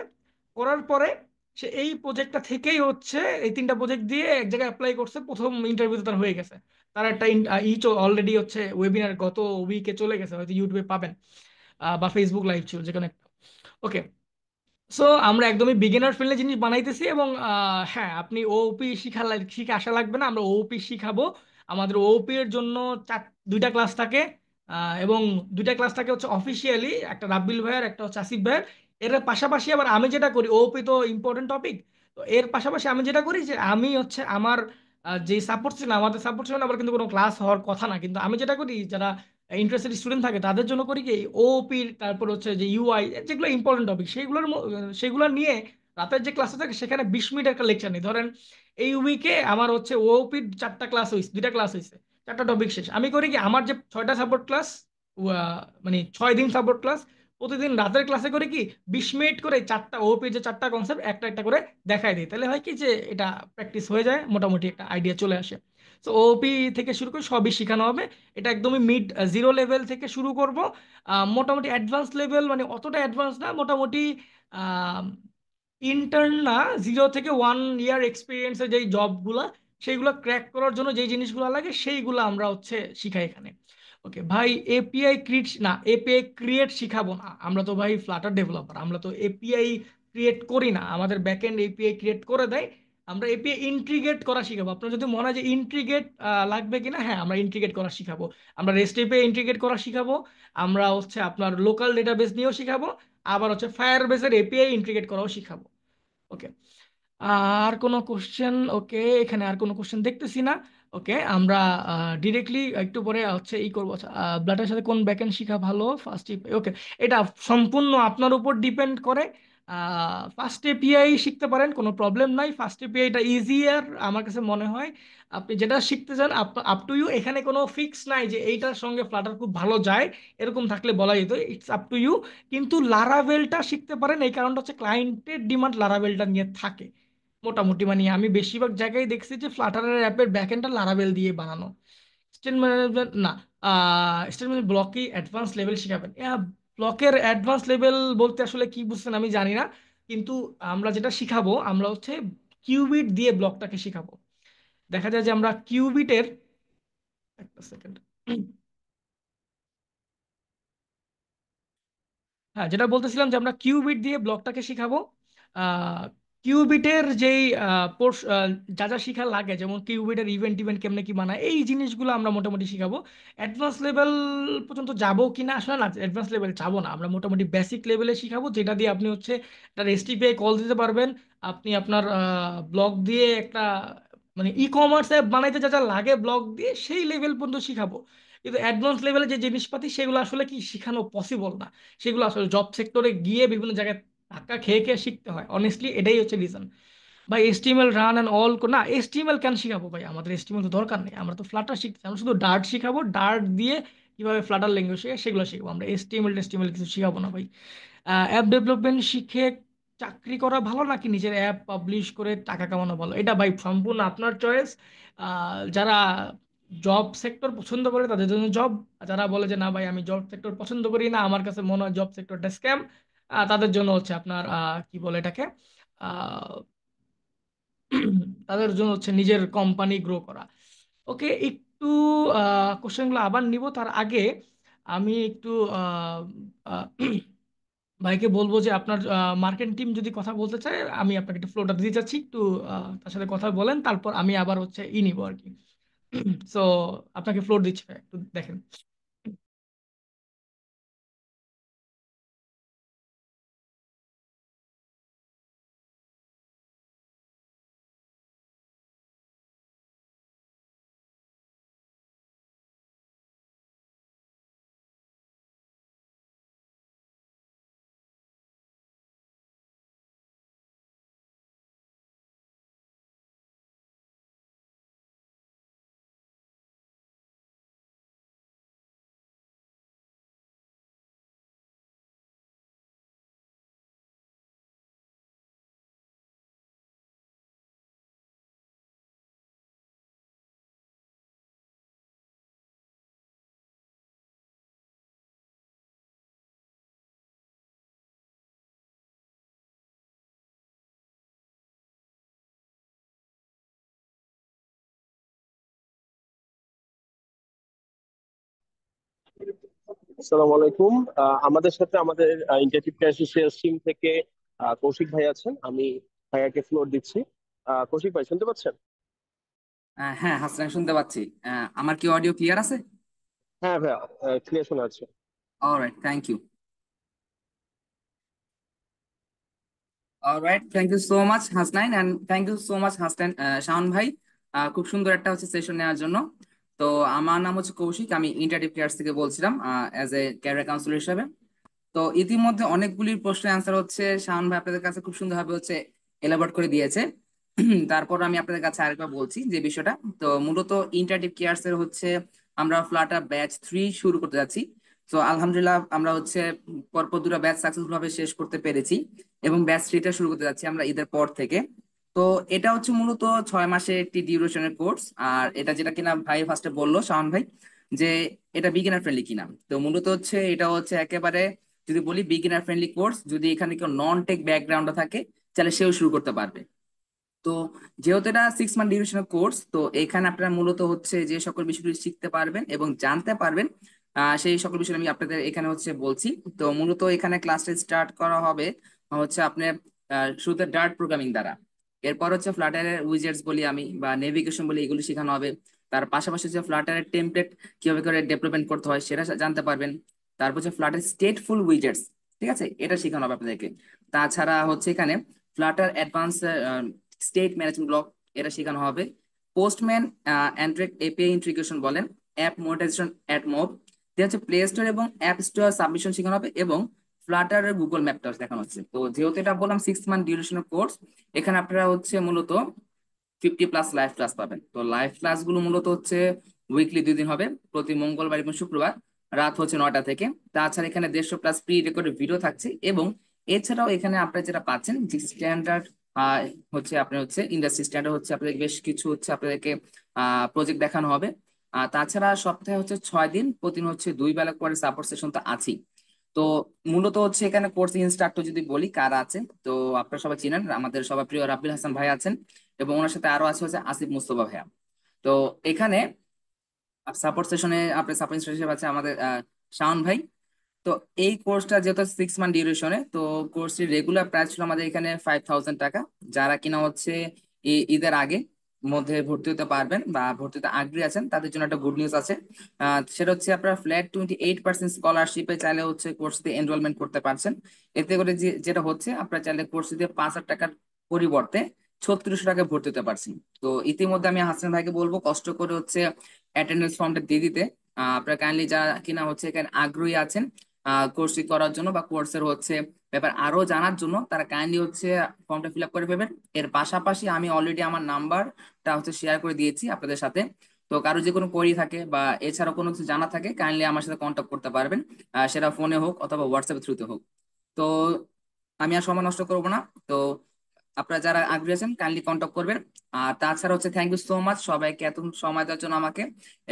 করার পরে সে এই প্রজেক্টটা থেকেই হচ্ছে এই 3টা প্রজেক্ট দিয়ে এক জায়গায় অ্যাপ্লাই করছে, প্রথম ইন্টারভিউতে তার হয়ে গেছে। তার একটা অলরেডি হচ্ছে ওয়েবিনার গত উইকে চলে গেছে, হয়তো ইউটিউবে পাবেন, বা ফেসবুক লাইভ ছিল, যেখানে একটা। ওকে, সো আমরা একদমই বিগিনার ফ্রেন্ডলি জিনিস বানাইতেছি। এবং হ্যাঁ, আপনি ওওপি শিখে আসা লাগবে না, আমরা ওওপি শিখাবো। আমাদের ওওপি এর জন্য 2টা ক্লাস থাকে, এবং 2টা ক্লাস থাকে হচ্ছে অফিসিয়ালি, একটা রাব্বিল ভাইয়ের, একটা হচ্ছে আসিফ ভাইয়ের। এর পাশাপাশি আবার আমি যেটা করি, ওওপি তো ইম্পর্টেন্ট টপিক, তো এর পাশাপাশি আমি যেটা করি যে আমি হচ্ছে আমার যে সাপোর্ট ছিল, আমাদের সাপোর্ট ছিল না, আবার কিন্তু কোনো ক্লাস হওয়ার কথা না, কিন্তু আমি যেটা করি, যারা ইন্টারেস্টেড স্টুডেন্ট থাকে তাদের জন্য করি কি, ওপি, তারপর হচ্ছে যে ইউআই, যেগুলো ইম্পর্টেন্ট টপিক, সেগুলো নিয়ে রাতের যে ক্লাসে থাকে সেখানে 20 মিনিট একটা লেকচার নেই। ধরেন এই উইকে আমার হচ্ছে ওপির 4টা ক্লাস হয়েছে, 2টা ক্লাস হয়েছে, 4টা টপিক শেষ। আমি করি কি, আমার যে 6টা সাপোর্ট ক্লাস, মানে 6 দিন সাপোর্ট ক্লাস, প্রতিদিন রাতের ক্লাসে করে কি 20 মিনিট করে 4টা ওপির যে 4টা কনসেপ্ট একটা একটা করে দেখাই দিই। তাহলে হয় কি যে এটা প্র্যাকটিস হয়ে যায়, মোটামুটি একটা আইডিয়া চলে আসে। তো ওপি থেকে শুরু করে সবই শেখানো হবে। এটা একদমই মিড জিরো লেভেল থেকে শুরু করব, মোটামুটি অ্যাডভান্স লেভেল, মানে অতটা অ্যাডভান্স না, মোটামুটি ইন্টার্ন না, 0 থেকে 1 ইয়ার এক্সপিরিয়েন্সের যেই জবগুলা, সেইগুলো ক্র্যাক করার জন্য যেই জিনিসগুলো লাগে সেইগুলো আমরা হচ্ছে শিখাই এখানে। ওকে ভাই, এপিআই ক্রিয়েট না, এপিআই ক্রিয়েট শিখাবো না। আমরা তো ভাই ফ্লাটার ডেভেলপার, আমরা তো এপিআই ক্রিয়েট করি না, আমাদের ব্যাকএন্ড এপিআই ক্রিয়েট করে দেয়। আমরা এপিআই ইন্টিগ্রেট করা শিখাবো। আপনার যদি মনে হয় যে ইন্টিগ্রেট লাগবে কিনা, হ্যাঁ আমরা ইন্টিগ্রেট করা শিখাবো। আমরা রেস্ট এপিআই ইন্টিগ্রেট করা শিখাবো। আমরা হচ্ছে আপনার লোকাল ডেটাবেস নিয়েও শিখাবো। আবার হচ্ছে ফায়ার বেসের এপিআই ইন্টিগ্রেট করাও শিখাবো। ওকে, আর কোনো কোশ্চেন? ওকে, এখানে আর কোনো কোশ্চেন দেখতেছি না। ওকে, আমরা ডিরেক্টলি একটু পরে হচ্ছে ই করবো। ব্লাটার সাথে কোন ব্যাকএন্ড শিখা ভালো? First API. ওকে, এটা সম্পূর্ণ আপনার উপর ডিপেন্ড করে। ফার্স্ট এপিআই শিখতে পারেন, কোনো প্রবলেম নাই। ফার্স্ট এপিআইটা ইজিয়ার আমার কাছে মনে হয়। আপনি যেটা শিখতে চান আপ টু ইউ, এখানে কোনো ফিক্স নাই যে এইটার সঙ্গে ফ্লাটার খুব ভালো যায়। এরকম থাকলে বলা যেত, ইটস আপ টু ইউ। কিন্তু লারাভেলটা শিখতে পারেন, এই কারণটা হচ্ছে ক্লায়েন্টের ডিমান্ড লারাভেলটা নিয়ে থাকে মোটামুটি। মানে আমি বেশিরভাগ জায়গায় দেখছি যে ফ্লাটারের অ্যাপের ব্যাকএন্ডটা লারাভেল দিয়ে বানানো। স্টেট ম্যানেজমেন্ট না, স্টেট ম্যানেজমেন্ট ব্লকে অ্যাডভান্স লেভেল শিখাবেন। ব্লকের অ্যাডভান্স লেভেল বলতে আসলে কি বুঝছেন আমি জানি না। কিন্তু আমরা যেটা শিখাবো, আমরা হচ্ছে কিউবিট দিয়ে ব্লকটাকে শিখাবো। দেখা যায় যে আমরা কিউবিটের, একটা সেকেন্ড, হ্যাঁ যেটা বলতেছিলাম যে আমরা কিউবিট দিয়ে ব্লকটাকে শিখাবো। আহ, কিউবিটের যেই যা যা শিখা লাগে, যেমন কিউবিটের ইভেন্ট ইভেন্ট কেমনে কি বানায়, এই জিনিসগুলো আমরা মোটামুটি শিখাবো। অ্যাডভান্স লেভেল পর্যন্ত যাবো কিনা আসলে না, অ্যাডভান্স লেভেল যাবো না, আমরা মোটামুটি বেসিক লেভেলে শিখাবো, যেটা দিয়ে আপনি হচ্ছে একটা এসটিপিআই কল দিতে পারবেন। আপনি আপনার ব্লক দিয়ে একটা মানে ই কমার্স অ্যাপ বানাইতে যা যা লাগে ব্লক দিয়ে, সেই লেভেল পর্যন্ত শিখাবো। কিন্তু অ্যাডভান্স লেভেলে যে জিনিসপাতি সেগুলো আসলে কি শিখানো পসিবল না। সেগুলো আসলে জব সেক্টরে গিয়ে বিভিন্ন জায়গায় ধাক্কা খেয়ে খেয়ে শিখতে হয়, অনেস্টলি এটাই হচ্ছে রিজন। ভাই এসটিএমএল রান অ্যান্ড অল না, এসটিএমএল কেন শিখাবো ভাই? আমাদের এসটিএমএল তো দরকার নেই, আমরা তো ফ্লাটার শিখতে চাই। আমরা শুধু ডার্ট শিখাবো, ডার্ট দিয়ে কিভাবে ফ্লাটার ল্যাঙ্গুয়েজ শেখে সেগুলো শিখাবো। আমরা এসটিএমএল টেস্টিএমএল কিছু শিখাবো না ভাই। অ্যাপ ডেভেলপমেন্ট শিখে চাকরি করা ভালো নাকি নিজের অ্যাপ পাবলিশ করে টাকা কামানো ভালো? এটা ভাই সম্পূর্ণ আপনার চয়েস। যারা জব সেক্টর পছন্দ করে তাদের জন্য জব, যারা বলে যে না ভাই আমি জব সেক্টর পছন্দ করি না, আমার কাছে মনে হয় জব সেক্টরটা স্ক্যাম, তাদের জন্য হচ্ছে আপনার কি বলে এটাকে, আহ, তাদের জন্য হচ্ছে নিজের কোম্পানি গ্রো করা। ওকে, একটু কোশ্চেনগুলো আবার নিব, তার আগে আমি একটু আহ, আহ, ভাইকে বলবো যে আপনার মার্কেটিং টিম যদি কথা বলতে চায়, আমি আপনাকে একটু ফ্লোটা দিতে চাচ্ছি, একটু তার সাথে কথা বলেন, তারপর আমি আবার হচ্ছে নিব আর কি। সো আপনাকে ফ্লোর দিচ্ছি ভাই, একটু দেখেন। আসসালামু আলাইকুম। আমাদের সাথে আমাদের ইন্টারভিউ ক্যাশিয়ার টিম থেকে কৌশিক ভাই আছেন। আমি ভাইয়াকে ফ্লোর দিচ্ছি। কৌশিক ভাই শুনতে পাচ্ছেন? হ্যাঁ হাসনান, শুনতে পাচ্ছি। আমার কি অডিও ক্লিয়ার আছে? হ্যাঁ ভাইয়া, ক্লিয়ার শোনা যাচ্ছে। Alright, thank you. Alright, thank you so much Hasnain, and thank you so much Hasnain, Shaon ভাই, খুব সুন্দর একটা হচ্ছে সেশন নেওয়ার জন্য। তো আমার নাম হচ্ছে কৌশিক, আমি ইন্টারটিভ প্লেয়ার্স থেকে বলছিলাম অ্যাজ এ ক্যারিয়ার কাউন্সিলর হিসেবে। তো ইতিমধ্যে অনেকগুলি প্রশ্নের অ্যান্সার হচ্ছে শাওন ভাই আপনাদের কাছে খুব সুন্দরভাবে হচ্ছে এলাবোরেট করে দিয়েছে। তারপর আমি আপনাদের কাছে আরেকবার বলছি যে বিষয়টা। তো মূলত ইন্টারটিভ কেয়ার্স এর হচ্ছে আমরা ফ্লাটার ব্যাচ 3 শুরু করতে যাচ্ছি। তো আলহামদুলিল্লাহ আমরা হচ্ছে পরপর দুটো ব্যাচ সাকসেসফুল ভাবে শেষ করতে পেরেছি, এবং ব্যাচ 3টা শুরু করতে যাচ্ছি আমরা ঈদের পর থেকে। তো এটা হচ্ছে মূলত 6 মাসের একটি ডিউরেশনের কোর্স। আর এটা যেটা কিনা ভাই ফার্স্টে বললো শাওন ভাই, যে এটা বিগিনার ফ্রেন্ডলি কিনা, তো মূলত হচ্ছে এটা হচ্ছে একেবারে, যদি বলি বিগিনার ফ্রেন্ডলি কোর্স, যদি এখানে কেউ নন টেক ব্যাকগ্রাউন্ডে থাকে তাহলে সেও শুরু করতে পারবে। তো যেহেতু এটা 6 মান্থ ডিউরেশনের কোর্স, তো এখানে আপনারা মূলত হচ্ছে যে সকল বিষয়গুলি শিখতে পারবেন এবং জানতে পারবেন, সেই সকল বিষয় আমি আপনাদের এখানে হচ্ছে বলছি। তো মূলত এখানে ক্লাসটা স্টার্ট করা হবে হচ্ছে আপনার শুরুতে ডার্ট প্রোগ্রামিং দ্বারা। এরপর হচ্ছে ফ্লাটারের উইজেটস বলি আমি বা নেভিগেশন বলি, এগুলো শেখানো হবে। তার পাশাপাশি হচ্ছে ফ্লাটারের টেমপ্লেট কিভাবে করে ডেভেলপমেন্ট করতে হয় সেটা জানতে পারবেন। তারপর হচ্ছে ফ্লাটার স্টেটফুল উইজেটস, ঠিক আছে, এটা শেখানো হবে আপনাদেরকে। তাছাড়া হচ্ছে এখানে Flutter advance state management block, এটা শেখানো হবে। পোস্টম্যান অ্যান্ড্রয়েড এপিআই ইন্টিগ্রেশন বলেন, অ্যাপ মনিটাইজেশন অ্যাট মোব, দিয়ে হচ্ছে প্লে স্টোর এবং অ্যাপ স্টোর সাবমিশন শেখানো হবে, এবং ফ্লাটার গুগল ম্যাপটা দেখানো হচ্ছে। তো যেহেতু এটা বললাম 6 মান্থ ডিউরেশনের কোর্স, এখানে আপনারা হচ্ছে মূলত 50+ লাইভ ক্লাস পাবেন। তো লাইভ ক্লাস গুলো মূলত হচ্ছে উইকলি 2 দিন হবে, প্রতি মঙ্গলবার এবং শুক্রবার রাত হচ্ছে 9টা থেকে। তাছাড়া এখানে 150+ প্রি রেকর্ডেড ভিডিও থাকছে, এবং এছাড়াও এখানে আপনারা যেটা পাচ্ছেন যে স্ট্যান্ডার্ড হচ্ছে আপনার হচ্ছে ইন্ডাস্ট্রি স্ট্যান্ডার্ড হচ্ছে আপনাদের বেশ কিছু হচ্ছে আপনাদেরকে প্রজেক্ট দেখানো হবে। তাছাড়া সপ্তাহে হচ্ছে 6 দিন, প্রতিদিন হচ্ছে 2 বেলা করে সাপোর্ট সেশন তো আছেই। তো মূলত হচ্ছে এখানে কোর্স ইনস্ট্রাক্টর যদি বলি কারা আছে, তো আপনারা সবাই চিনেন, আমাদের সবার প্রিয় রাব্বিল হাসান ভাই আছেন, এবং ওনার সাথে আরো আছে হচ্ছে আসিফ মুস্তফা ভাইয়া। তো এখানে সাপোর্ট সেশনে আপনার সাপোর্ট হিসেবে আছে আমাদের শাওন ভাই। তো এই কোর্সটা যেহেতু 6 মান্থ ডিউরেশনে, তো কোর্সটির রেগুলার প্রাইস ছিল আমাদের এখানে 5000 টাকা। যারা কিনা হচ্ছে ঈদের আগে মধ্যে ভর্তি হতে পারবেন বা ভর্তিতে আগ্রহী আছেন, তাদের জন্য একটা গুড নিউজ আছে। সেটা হচ্ছে আপনারা ফ্ল্যাট 28% স্কলারশিপে চাইলে হচ্ছে কোর্সটিতে এনরোলমেন্ট করতে পারছেন। এতে করে যেটা হচ্ছে আপনারা চাইলে কোর্সটিতে 5000 টাকার পরিবর্তে 3600 টাকায় ভর্তি হতে পারছেন। তো ইতিমধ্যে আমি হাসান ভাইকে বলবো কষ্ট করে হচ্ছে অ্যাটেন্ডেন্স ফর্মটা দিয়ে দিতে। আপনারা কাইন্ডলি যারা কিনা হচ্ছে এখানে আগ্রহী আছেন কোর্সটি করার জন্য বা কোর্সের হচ্ছে ব্যাপার আরো জানার জন্য, তারা কাইন্ডলি হচ্ছে ফর্মটা ফিল আপ করে ফেলবেন। এর পাশাপাশি আমি অলরেডি আমার নাম্বারটা হচ্ছে শেয়ার করে দিয়েছি আপনাদের সাথে। তো কারো যে কোনো কোয়েরি থাকে বা এছাড়া কোনো কিছু জানা থাকে, কাইন্ডলি আমার সাথে কন্ট্যাক্ট করতে পারবেন, সেটা ফোনে হোক অথবা হোয়াটসঅ্যাপ থ্রুতে হোক। তো আমি আর সময় নষ্ট করবো না। তো আপনারা যারা আগ্রহী আছেন কাইন্ডলি কন্ট্যাক্ট করবেন। আর তাছাড়া হচ্ছে থ্যাংক ইউ সো মাচ সবাইকে এত সময় দেওয়ার জন্য আমাকে,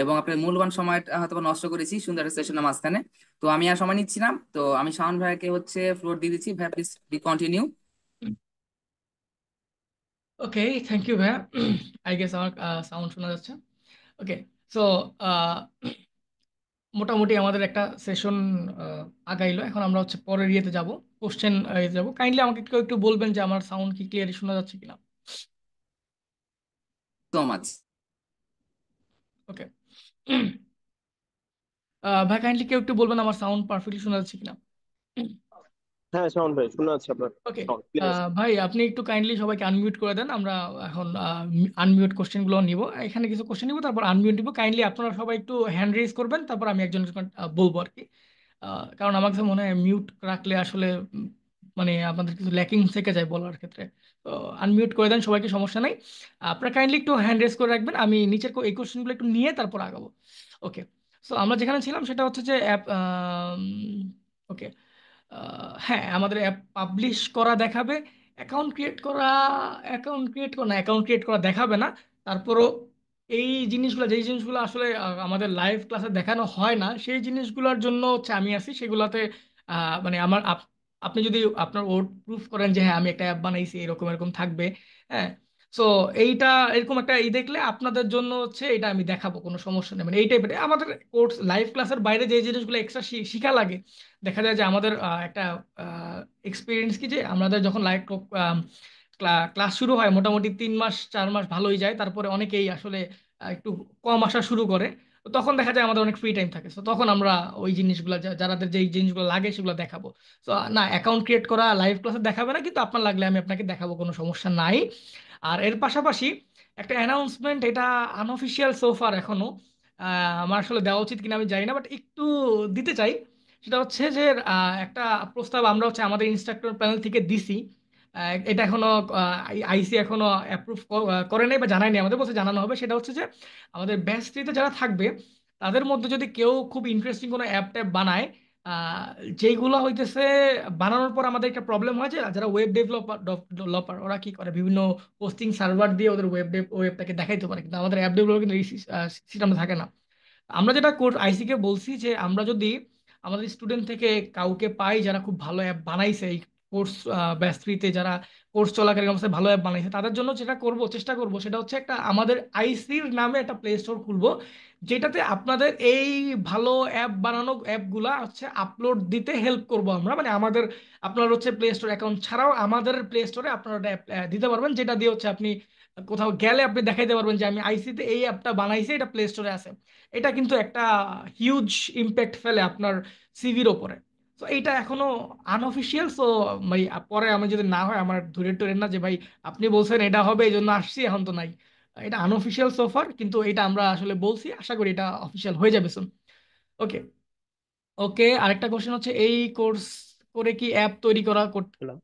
এবং আপনার মূল্যবান সময়টা হয়তো বা নষ্ট করেছি সুন্দর সেশনের মাঝখানে। তো আমি আর সময় নিচ্ছি না, তো আমি শাওন ভাইকে হচ্ছে ফ্লোর দিয়ে দিচ্ছি। ভাই please be continue. Okay, thank you ভাইয়া। আই গেস আমার সাউন্ড শোনা যাচ্ছে। ওকে, সো মোটামুটি আমাদের একটা সেশন আগাইলো। এখন আমরা হচ্ছে পরের ইয়েতে যাব, কোশ্চেন ইয়েতে যাব। কাইন্ডলি আমাকে কেউ একটু বলবেন যে আমার সাউন্ড কি ক্লিয়ারলি শোনা যাচ্ছে কিনা। So much. ওকে। ভাই কাইন্ডলি কেউ একটু বলবেন আমার সাউন্ড পারফেক্টলি শোনা যাচ্ছে কিনা। হ্যাঁ শাওন ভাই, শোনা যাচ্ছে আপনার ওকে, সাউন্ড ক্লিয়ার আছে। ভাই আপনি একটু কাইন্ডলি সবাইকে আনমিউট করে দেন। আমরা এখন আনমিউট কোশ্চেন গুলো নিব, এখানে কিছু কোশ্চেন নিব, তারপর আনমিউট নিব। কাইন্ডলি আপনারা সবাই একটু হ্যান্ড রেজ করবেন, তারপর আমি একজন বলবো আর কি। কারণ আমার কাছে মনে হয় মিউট রাখলে আসলে মানে আপনাদের কিছু ল্যাকিং থেকে যায় বলার ক্ষেত্রে। তো আনমিউট করে দেন সবাইকে, সমস্যা নাই। আপনারা কাইন্ডলি একটু হ্যান্ড রেজ করে রাখবেন, আমি নিচের এই কোশ্চেনগুলো একটু নিয়ে তারপর আগাবো। ওকে, সো আমরা যেখানে ছিলাম সেটা হচ্ছে যে অ্যাপ। ওকে, হ্যাঁ, আমাদের অ্যাপ পাবলিশ করা দেখাবে, অ্যাকাউন্ট ক্রিয়েট করা না, অ্যাকাউন্ট ক্রিয়েট করা দেখাবে না। তারপরও এই জিনিসগুলো, যেই জিনিসগুলো আসলে আমাদের লাইভ ক্লাসে দেখানো হয় না, সেই জিনিসগুলোর জন্য হচ্ছে আমি আছি সেগুলাতে। মানে আপনি যদি আপনার ওর প্রুফ করেন যে হ্যাঁ আমি একটা অ্যাপ বানাইছি, এরকম এরকম থাকবে। হ্যাঁ, সো এইটা এরকম একটা দেখলে আপনাদের জন্য হচ্ছে এটা আমি দেখাবো, কোনো সমস্যা নেই। মানে এই টাইপের আমাদের কোর্স লাইভ ক্লাসের বাইরে যে জিনিসগুলো এক্সট্রা শিখা লাগে, দেখা যায় যে আমাদের একটা এক্সপিরিয়েন্স কি, যে আমাদের যখন লাইভ ক্লাস শুরু হয় মোটামুটি 3 মাস 4 মাস ভালোই যায়, তারপরে অনেকেই আসলে একটু কম আসা শুরু করে। তো তখন দেখা যায় আমাদের অনেক ফ্রি টাইম থাকে, তো তখন আমরা ওই জিনিসগুলো যাদের যেই জিনিসগুলো লাগে সেগুলো দেখাবো। তো না, অ্যাকাউন্ট ক্রিয়েট করা লাইভ ক্লাসে দেখাবে না, কিন্তু আপনার লাগলে আমি আপনাকে দেখাবো, কোনো সমস্যা নাই। আর এর পাশাপাশি একটা অ্যানাউন্সমেন্ট, এটা আনঅফিসিয়াল সোফার এখনো, আমার আসলে দেওয়া উচিত কিনা আমি জানি না, বাট একটু দিতে চাই। সেটা হচ্ছে যে একটা প্রস্তাব আমরা হচ্ছে আমাদের ইনস্ট্রাক্টর প্যানেল থেকে দিছি। এটা এখনো আইসি এখনো অ্যাপ্রুভ করে নাই বা জানায়নি আমাদের, বলছে জানানো হবে। সেটা হচ্ছে যে আমাদের ব্যাচ থ্রিতে যারা থাকবে তাদের মধ্যে যদি কেউ খুব ইন্টারেস্টিং কোনো অ্যাপ ট্যাপ বানায়, আহ, যেইগুলো হইতেছে বানানোর পর আমাদের একটা প্রবলেম হয় যে যারা ওয়েব ডেভেলপার ওরা কি করে, বিভিন্ন হোস্টিং সার্ভার দিয়ে ওদের ওয়েবটাকে দেখাইতে পারে, কিন্তু আমাদের অ্যাপ ডেভেলপার কিন্তু এই সিস্টেমটা থাকে না। আমরা যেটা আইসি কে বলছি যে আমরা যদি আমাদের স্টুডেন্ট থেকে কাউকে পাই যারা খুব ভালো অ্যাপ বানাইছে, কোর্স ব্যাচ 3-তে যারা কোর্স চলাকালীন অবস্থায় ভালো অ্যাপ বানাইছে তাদের জন্য যেটা করব চেষ্টা করব সেটা হচ্ছে একটা আমাদের আইসির নামে একটা প্লে স্টোর খুলবো, যেটাতে আপনাদের এই ভালো অ্যাপ বানানো অ্যাপগুলা হচ্ছে আপলোড দিতে হেল্প করব আমরা। মানে আমাদের আপনার হচ্ছে প্লে স্টোর অ্যাকাউন্ট ছাড়াও আমাদের প্লে স্টোরে আপনারা অ্যাপ দিতে পারবেন, যেটা দিয়ে হচ্ছে আপনি কোথাও গেলে আপনি দেখাইতে পারবেন যে আমি আইসিতে এই অ্যাপটা বানাইছি, এটা প্লে স্টোরে আছে। এটা কিন্তু একটা হিউজ ইম্প্যাক্ট ফেলে আপনার সিভির ওপরে। তো এইটা এখনো আনঅফিসিয়াল। সো ভাই পরে আমি যদি না হয় আমার ধরে টরে না যে ভাই আপনি বলছেন এটা হবে এই জন্য আসছি, এখন তো নাই। এটা আনঅফিসিয়াল সোফার, কিন্তু এটা আমরা আসলে বলছি, আশা করি এটা অফিসিয়াল হয়ে যাবে শুন। ওকে। ওকে, আরেকটা কোশ্চেন হচ্ছে এই কোর্স করে কি অ্যাপ তৈরি করা হ্যালো।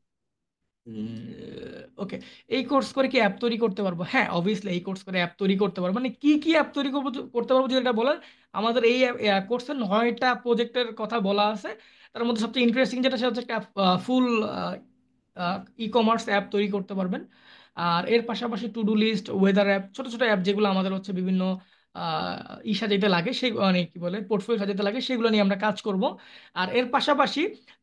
ওকে, এই কোর্স করে কি অ্যাপ তৈরি করতে পারবো? হ্যাঁ, অবভিয়াসলি এই কোর্স করে অ্যাপ তৈরি করতে পারবো। মানে কি কি অ্যাপ তৈরি করবো, করতে পারবো যদি এটা বলেন, আমাদের এই কোর্সে 9টা প্রজেক্টের কথা বলা আছে। তার মধ্যে সবচেয়ে ইন্টারেস্টিং যেটা সেটা হচ্ছে একটা ফুল ই কমার্স অ্যাপ তৈরি করতে পারবেন। আর এর পাশাপাশি to do list, weather app, ছোট ছোট অ্যাপ যেগুলো আমাদের হচ্ছে বিভিন্ন ই সাজাইতে লাগে, সেই মানে কি বলে পোর্টফোলিও সাজাইতে লাগে, সেগুলো নিয়ে আমরা কাজ করব। আর এর পাশাপাশি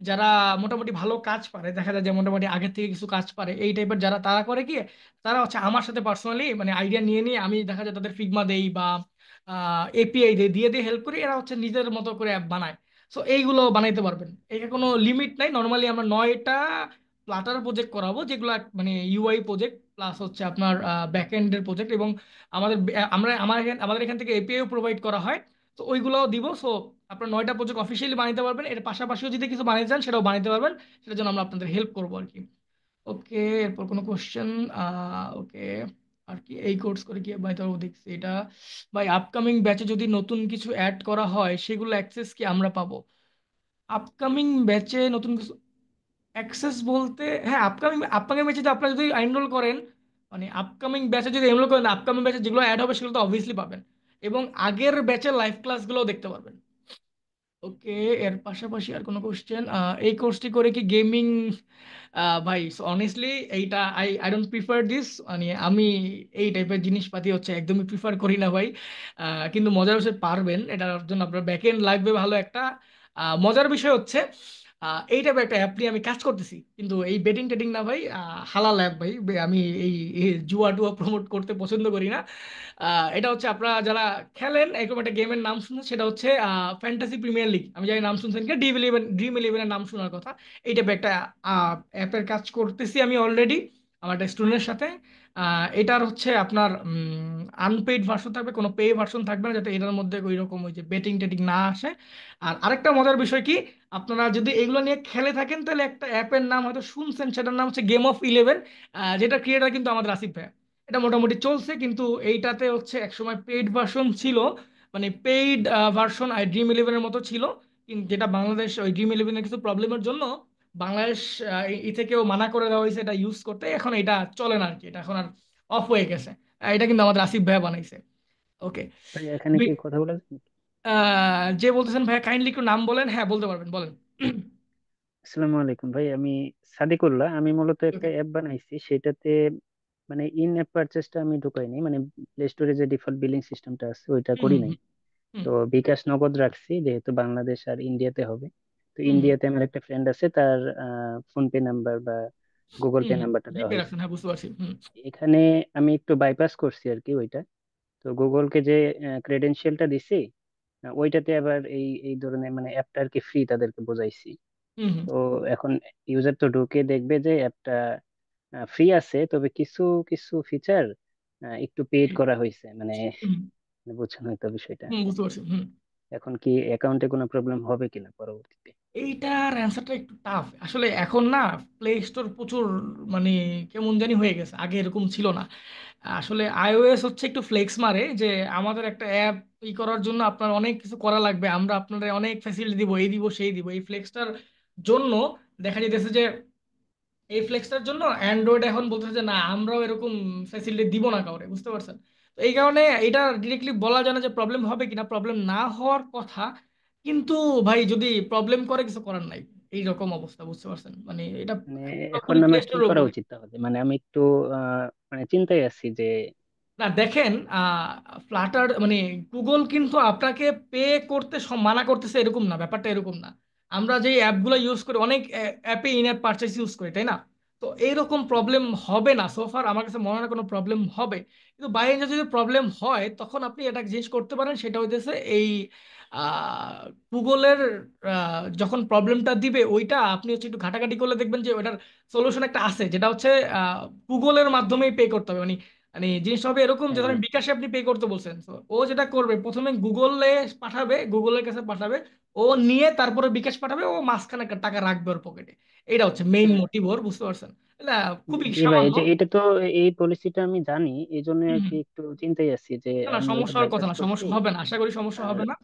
যারা মোটামুটি ভালো কাজ পারে, দেখা যায় যে মোটামুটি আগের থেকে কিছু কাজ পারে এই টাইপের যারা, তারা করে কি, তারা হচ্ছে আমার সাথে পার্সোনালি মানে আইডিয়া নিয়ে নিয়ে আমি দেখা যায় তাদের ফিগমা দেই বা এপিআই দিয়ে দিয়ে হেল্প করি, এরা হচ্ছে নিজের মতো করে অ্যাপ বানায়। সো এইগুলো বানাইতে পারবেন, এখানে কোনো লিমিট নাই। নর্মালি আমরা 9টা ফ্লাটার প্রজেক্ট করাবো, যেগুলো মানে ইউআই প্রজেক্ট প্লাস হচ্ছে আপনার ব্যাক এন্ডের প্রজেক্ট, এবং আমাদের আমাদের এখান থেকে এপিআইও প্রোভাইড করা হয়। তো ওইগুলোও দিব। সো আপনার 9টা প্রজেক্ট অফিসিয়ালি বানাইতে পারবেন, এর পাশাপাশিও যদি কিছু বানাইতে চান সেটাও বানাইতে পারবেন, সেটার জন্য আমরা আপনাদের হেল্প করবো আর কি। ওকে, এরপর কোনো কোশ্চেন? ওকে, আর কি এই কোর্স করে কি ভাই, তো দেখছি এটা। ভাই আপকামিং ব্যাচে যদি নতুন কিছু অ্যাড করা হয় সেগুলো অ্যাক্সেস কি আমরা পাবো? আপকামিং ব্যাচে নতুন কিছু অ্যাক্সেস বলতে, হ্যাঁ, আপকামিং আপকামিং ব্যাচে যদি আপনারা যদি এনরোল করেন, মানে আপকামিং ব্যাচে যদি এনরোল করেন, আপকামিং ব্যাচে যেগুলো অ্যাড হবে সেগুলো তো অবভিয়াসলি পাবেন, এবং আগের ব্যাচের লাইভ ক্লাসগুলোও দেখতে পারবেন। ওকে, এর পাশাপাশি আর কোনো কোশ্চেন? এই কোর্সটি করে কি গেমিং? ভাই অনেস্টলি এইটা I I don't prefer this. মানে আমি এই টাইপের জিনিসপাতি হচ্ছে একদমই প্রিফার করি না ভাই। কিন্তু মজার বিষয় পারবেন, এটার জন্য আপনার ব্যাকএন্ড লাগবে ভালো একটা। মজার বিষয় হচ্ছে এই টাইপের একটা অ্যাপ নিয়ে আমি কাজ করতেছি, কিন্তু এই বেটিং টেটিং না ভাই, হালাল অ্যাপ ভাই। আমি এই জুয়া টুয়া প্রমোট করতে পছন্দ করি না। এটা হচ্ছে আপনারা যারা খেলেন এরকম একটা গেমের নাম শুনছেন, সেটা হচ্ছে ফ্যান্টাসি প্রিমিয়ার লিগ। আমি জানি নাম শুনছেন কি, ড্রিম ইলেভেনের নাম শোনার কথা। এই টাইপের একটা অ্যাপের কাজ করতেছি আমি অলরেডি আমার একটা স্টুডেন্টের সাথে। এটার হচ্ছে আপনার আনপেইড ভার্সন থাকবে, কোনো পে ভার্সন থাকবে না, যাতে এটার মধ্যে ওই রকম ওই যে বেটিং টেটিং না আসে। আর আরেকটা মজার বিষয় কি, আপনারা যদি এগুলো নিয়ে খেলে থাকেন তাহলে একটা অ্যাপের নাম হয়তো শুনছেন, সেটার নাম হচ্ছে গেম অফ 11। যেটা ক্রিয়েটার কিন্তু আমাদের আসিফ ভাই। এটা মোটামুটি চলছে, কিন্তু এইটাতে হচ্ছে একসময় পেইড ভার্সন ছিল, মানে পেইড ভার্সন ড্রিম 11-এর মতো ছিল, কিন্তু যেটা বাংলাদেশ ওই ড্রিম 11-এর কিছু প্রবলেমের জন্য বাংলাদেশ ই থেকেও মানা করে দেওয়া হয়েছে এটা ইউজ করতে। এখন এটা চলে না আর কি, এটা এখন আর অফ হয়ে গেছে। এটা কিন্তু আমাদের আসিফ ভাইয়া বানাইছে। ওকে। ভাই এখানে কি কথা বলা যায়? যে বলতেছেন ভাইয়া কাইন্ডলি একটু নাম বলেন। হ্যাঁ, বলতে পারবেন, বলেন। আসসালামু আলাইকুম ভাই, আমি সাদিকুল্লাহ। আমি মূলত একটা ওকে। অ্যাপ বানাইছি, সেটাতে মানে ইন অ্যাপ পারচেসটা আমি ঢুকাইনি, মানে প্লে স্টোরে যে ডিফল্ট বিলিং সিস্টেমটা আছে ওইটা হুম করি হুম নাই। হুম তো বিকাশ নগদ রাখছি, যেহেতু বাংলাদেশ আর ইন্ডিয়াতে হবে। তো হুম হুম ইন্ডিয়াতে আমার একটা ফ্রেন্ড আছে, তার ফোন পে নাম্বার বা গুগল হুম পে হুম নাম্বারটা দেওয়া জিপে হয়েছে। রাখছেন, হ্যাঁ বুঝতে পারছি। হুম এখানে আমি একটু বাইপাস করছি আর কি ওইটা। তো গুগলকে যে ক্রেডেনশিয়ালটা দিছি, ওইটাতে আবার এই এই ধরনের মানে অ্যাপটা আর কি ফ্রি তাদেরকে বোঝাইছি। হুম হুম তো এখন ইউজার তো ঢুকে দেখবে যে অ্যাপটা ফ্রি আছে, তবে কিছু কিছু ফিচার একটু পেইড হুম করা হয়েছে, মানে হুম বুঝছেন হয়তো বিষয়টা। বুঝতে পারছি। হুম এখন কি অ্যাকাউন্টে কোনো প্রবলেম হবে কিনা পরবর্তীতে? এইটার অ্যান্সারটা একটু টাফ আসলে। এখন না প্লে স্টোর প্রচুর মানে কেমন জানি হয়ে গেছে, আগে এরকম ছিল না। আসলে আইওএস হচ্ছে একটু ফ্লেক্স মারে যে আমাদের একটা অ্যাপ করার জন্য আপনার অনেক কিছু করা লাগবে, আমরা আপনাদের অনেক ফ্যাসিলিটি দিব, এই দিব সেই দিব। এই ফ্লেক্সটার জন্য দেখা যেতেছে যে এই ফ্লেক্সটার জন্য অ্যান্ড্রয়েড এখন বলতেছে যে না আমরাও এরকম ফ্যাসিলিটি দিব না কাউরে, বুঝতে পারছেন? তো এই কারণে এটা ডিরেক্টলি বলা যায় না যে প্রবলেম হবে কিনা, প্রবলেম না হওয়ার কথা। কিন্তু ভাই যদি প্রবলেম করে কিছু করার নাই, এই রকম অবস্থা, বুঝতে পারছেন? মানে এটা মানে এখন পুরোপুরি প্লে আমার কি স্টোরের করা উপরে। উচিত তাহলে? মানে আমি একটু মানে চিন্তায় আছি যে না দেখেন, ফ্লাটার মানে গুগল কিন্তু আপনাকে পে করতে মানা করতেছে এরকম না, ব্যাপারটা এরকম না। আমরা যে অ্যাপগুলো ইউজ করি, অনেক অ্যাপে ইন অ্যাপ পারচেস ইউজ করি, তাই না? তো এইরকম প্রবলেম হবে না সোফার, আমার কাছে মনে হয় না কোনো প্রবলেম হবে। কিন্তু বাই এন্ড যদি প্রবলেম হয়, তখন আপনি এটা জিনিস করতে পারেন, সেটা হইতেছে এই গুগলের যখন প্রবলেমটা দিবে, ওইটা আপনি হচ্ছে একটু ঘাটাঘাটি করলে দেখবেন যে ওটার সলিউশন একটা আছে, যেটা হচ্ছে গুগলের মাধ্যমেই পে করতে হবে। মানে মানে জিনিসটা হবে এরকম যে, হ্যাঁ, ধরেন হ্যাঁ। বিকাশে আপনি পে করতে বলছেন, তো ও যেটা করবে প্রথমে গুগলে পাঠাবে, গুগলের কাছে পাঠাবে, ও নিয়ে তারপরে বিকাশ পাঠাবে, ও মাঝখানে একটা টাকা রাখবে ওর পকেটে। এটা হচ্ছে মেইন মোটিভ ওর, বুঝতে পারছেন? এটা খুবই জি ভাই, সামান্য। এটা তো, এই পলিসিটা আমি জানি, এই জন্য আর হুম। কি একটু চিন্তায় আছি যে না না, আমি ওইটা সমস্যা হওয়ার কথা বাইপাস না, করছি। সমস্যা হবে না, আশা করি সমস্যা আর হবে না।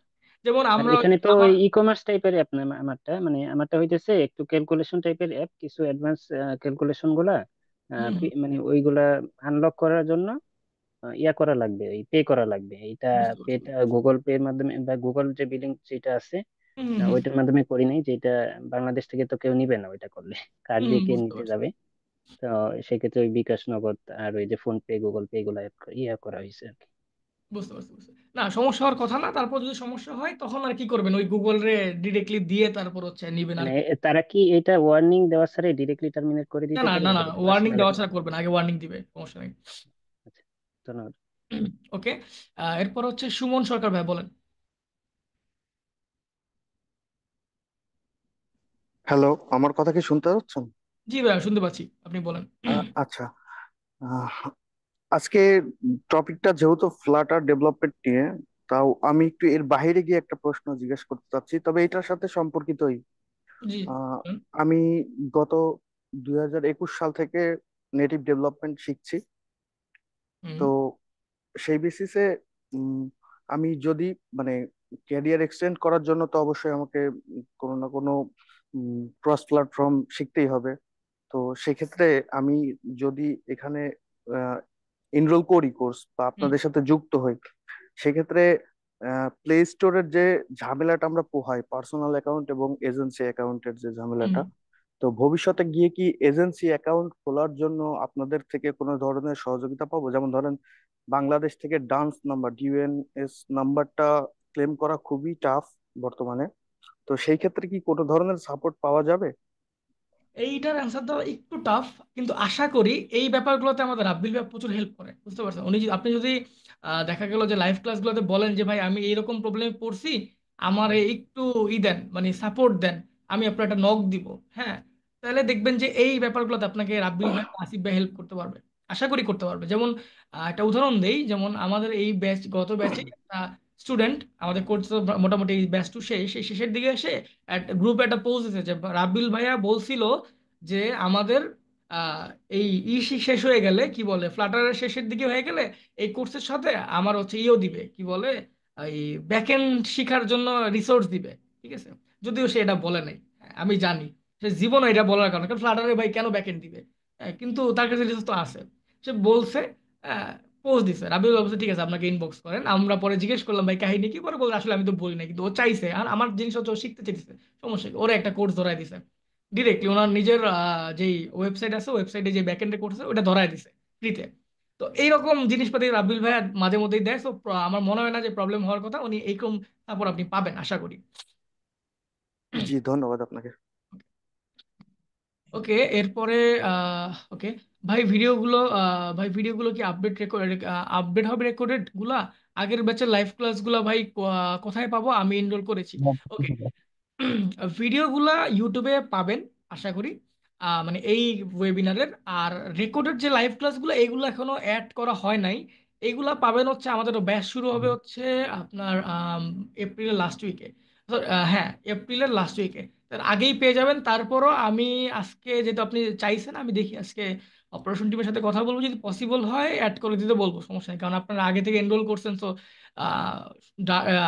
যেমন আর আমরা এখানে তো আমার। ই কমার্স টাইপের অ্যাপ না আমারটা, মানে আমারটা হইতেছে একটু ক্যালকুলেশন টাইপের অ্যাপ, কিছু অ্যাডভান্স ক্যালকুলেশন গুলা হুম হুম, মানে ওইগুলা আনলক করার জন্য ইয়া করা লাগবে, এই পে করা লাগবে। এইটা বুঝতে পারছি, পেটা বুঝতে পারছি। গুগল পে এর মাধ্যমে বা গুগল যে বিলিং যেটা আছে, হুম হুম হুম ওইটার মাধ্যমে করি নাই, যেটা বাংলাদেশ থেকে তো কেউ নিবে না ওইটা করলে, কার্ড হুম, দিয়ে কে বুঝতে নিতে পারছি, যাবে। তো সেক্ষেত্রে ওই বিকাশ নগদ আর ওই যে ফোন পে গুগল পে এগুলো ইয়া করা হয়েছে আর কি। বুঝতে পারছি, বুঝতে পারছি। না, সমস্যা হওয়ার কথা না। তারপর যদি সমস্যা হয়, তখন আর কি করবেন, ওই গুগল রে ডিরেক্টলি দিয়ে তারপর হচ্ছে নিবেন আর মানে কি। তারা কি এটা ওয়ার্নিং দেওয়া ছাড়াই ডিরেক্টলি টার্মিনেট করে না দিতে না পারে, না না, যেরকম ওয়ার্নিং পার্সোনাল দেওয়া অ্যাকাউন্ট? ছাড়া করবেন, আগে ওয়ার্নিং দিবে, সমস্যা নেই। আচ্ছা, ধন্যবাদ। ওকে। এরপর হচ্ছে সুমন সরকার ভাই, বলেন। হ্যালো, আমার কথা কি শুনতে পাচ্ছেন? জি ভাই, শুনতে পাচ্ছি, আপনি বলেন। আচ্ছা। আহ, আজকে টপিকটা যেহেতু ফ্লাটার ডেভেলপমেন্ট নিয়ে, তাও আমি একটু এর বাইরে গিয়ে একটা প্রশ্ন জিজ্ঞেস করতে চাচ্ছি, তবে এটার সাথে সম্পর্কিতই। জি। আহ, বলেন। আমি গত 2021 সাল থেকে নেটিভ ডেভেলপমেন্ট শিখছি। হুম তো সেই বেসিসে আমি যদি মানে ক্যারিয়ার এক্সটেন্ড করার জন্য তো অবশ্যই আমাকে কোনো না কোনো ক্রস প্ল্যাটফর্ম শিখতেই হবে। তো সেক্ষেত্রে আমি যদি এখানে এনরোল করি কোর্স বা হুম আপনাদের সাথে যুক্ত হই, সেক্ষেত্রে প্লে স্টোরের যে ঝামেলাটা আমরা পোহাই, পার্সোনাল অ্যাকাউন্ট এবং এজেন্সি অ্যাকাউন্টের যে হুম। ঝামেলাটা, তো ভবিষ্যতে গিয়ে কি এজেন্সি অ্যাকাউন্ট খোলার জন্য আপনাদের থেকে কোনো ধরনের সহযোগিতা পাবো? যেমন ধরেন, বাংলাদেশ থেকে ডান্স নাম্বার, ডিউএনএস নাম্বারটা ক্লেম করা খুবই টাফ বর্তমানে। তো সেই ক্ষেত্রে কি কোনো ধরনের সাপোর্ট পাওয়া যাবে? এইটার অ্যান্সার দেওয়া একটু টাফ, কিন্তু আশা করি এই ব্যাপারগুলোতে আমাদের রাব্বিল ভাই প্রচুর হেল্প করে, বুঝতে পারছেন? উনি আপনি যদি দেখা গেল যে লাইভ ক্লাসগুলোতে বলেন যে ভাই আমি এইরকম প্রবলেমে পড়ছি, আমার একটু দেন, মানে সাপোর্ট দেন, আমি আপনার একটা নক দিব। হ্যাঁ, তাহলে দেখবেন যে এই ব্যাপারগুলোতে আপনাকে রাব্বিল ভাই, আসিফ ভাই হেল্প করতে পারবে, আশা করি করতে পারবে। যেমন একটা উদাহরণ দেই, যেমন আমাদের এই ব্যাচ, গত ব্যাচে একটা স্টুডেন্ট, আমাদের কোর্স তো মোটামুটি ব্যাচ টু শেষ, এই শেষের দিকে এসে গ্রুপে একটা পোস্ট দিয়েছে যে রাব্বিল ভাইয়া বলছিল যে আমাদের আহ, এই শেষ হয়ে গেলে, কি বলে, ফ্লাটারের শেষের দিকে হয়ে গেলে এই কোর্সের সাথে আমার হচ্ছে দিবে, কি বলে, এই ব্যাকএন্ড শেখার জন্য রিসোর্স দিবে। ঠিক আছে, যদিও সে এটা বলে নাই, হ্যাঁ, আমি জানি সে জীবনও এটা বলার কারণ, কারণ ফ্লাটারে ভাই কেন ব্যাকএন্ড দিবে? কিন্তু তার কাছে রিসোর্স তো আছে, সে বলছে, পোস্ট দিছে। রাবিউল বলছে ঠিক আছে, আপনাকে ইনবক্স করেন। আমরা পরে জিজ্ঞেস করলাম ভাই কাহিনী কি, পরে বলে আসলে আমি তো বলি না, কিন্তু ও চাইছে, আর আমার জিনিস হচ্ছে ও শিখতে চাইছে, সমস্যা কি? ওরা একটা কোর্স ধরাই দিছে ডিরেক্টলি, ওনার নিজের যেই ওয়েবসাইট আছে, ওয়েবসাইটে যে ব্যাকএন্ডে করছে ওটা ধরায় দিছে ফ্রিতে। তো এইরকম জিনিসপাতি রাব্বিল ভাই মাঝে মধ্যেই দেয়। তো আমার মনে হয় না যে প্রবলেম হওয়ার কথা, উনি এইরকম তারপর আপনি পাবেন আশা করি। জি, ধন্যবাদ আপনাকে। ওকে, এরপরে ওকে ভাই ভিডিওগুলো কি আপডেট রেকর্ড, আপডেট হবে রেকর্ডেড গুলা? আগের ব্যাচের লাইভ ক্লাসগুলা ভাই কোথায় পাবো? আমি এনরোল করেছি। ওকে, ভিডিওগুলা ইউটিউবে পাবেন আশা করি, মানে এই ওয়েবিনারের। আর রেকর্ডেড যে লাইভ ক্লাসগুলো, এগুলো এখনো অ্যাড করা হয় নাই। এগুলা পাবেন হচ্ছে, আমাদের ব্যাচ শুরু হবে হচ্ছে আপনার এপ্রিলের লাস্ট উইকে। হ্যাঁ, এপ্রিলের লাস্ট উইকে, তার আগেই পেয়ে যাবেন। তারপরও আমি আজকে, যেহেতু আপনি চাইছেন, আমি দেখি আজকে অপারেশন টিমের সাথে কথা বলবো, যদি পসিবল হয় অ্যাড করে দিতে বলবো, সমস্যা নেই। কারণ আপনারা আগে থেকে এনরোল করছেন, তো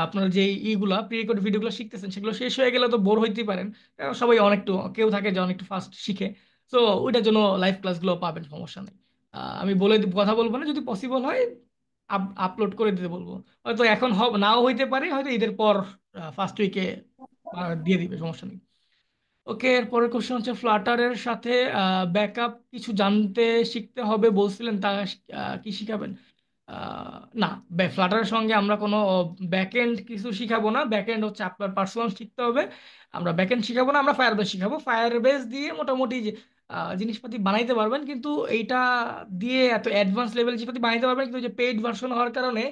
আপনার যে ইগুলা প্রি রেকর্ড ভিডিওগুলো শিখতেছেন, সেগুলো শেষ হয়ে গেলে তো বোর হইতেই পারেন। কারণ সবাই অনেকটু, কেউ থাকে যে অনেকটু ফাস্ট শিখে। তো ওইটার জন্য লাইভ ক্লাসগুলো পাবেন, সমস্যা নেই। আমি কথা বলবো না, যদি পসিবল হয় আপলোড করে দিতে বলবো। হয়তো এখন নাও হইতে পারে, হয়তো ঈদের পর ফার্স্ট উইকে দিয়ে দিবে, সমস্যা নেই। ওকে, এর পরের কোশ্চেন হচ্ছে ফ্লাটারের সাথে ব্যাকআপ কিছু জানতে শিখতে হবে বলছিলেন, তা কি শিখাবেন? না, ফ্লাটারের সঙ্গে আমরা কোনো ব্যাকএন্ড কিছু শিখাবো না। ব্যাকএন্ড হচ্ছে আপনার পার্সোনাল শিখতে হবে। আমরা ব্যাকএন্ড শিখাবো না, আমরা ফায়ারবেস শিখাবো। ফায়ারবেস দিয়ে মোটামুটি যে জিনিসপাতি বানাইতে পারবেন, কিন্তু এইটা দিয়ে এত অ্যাডভান্স লেভেল জিনিসপাতি বানাইতে পারবেন, কিন্তু যে পেইড ভার্সন হওয়ার কারণে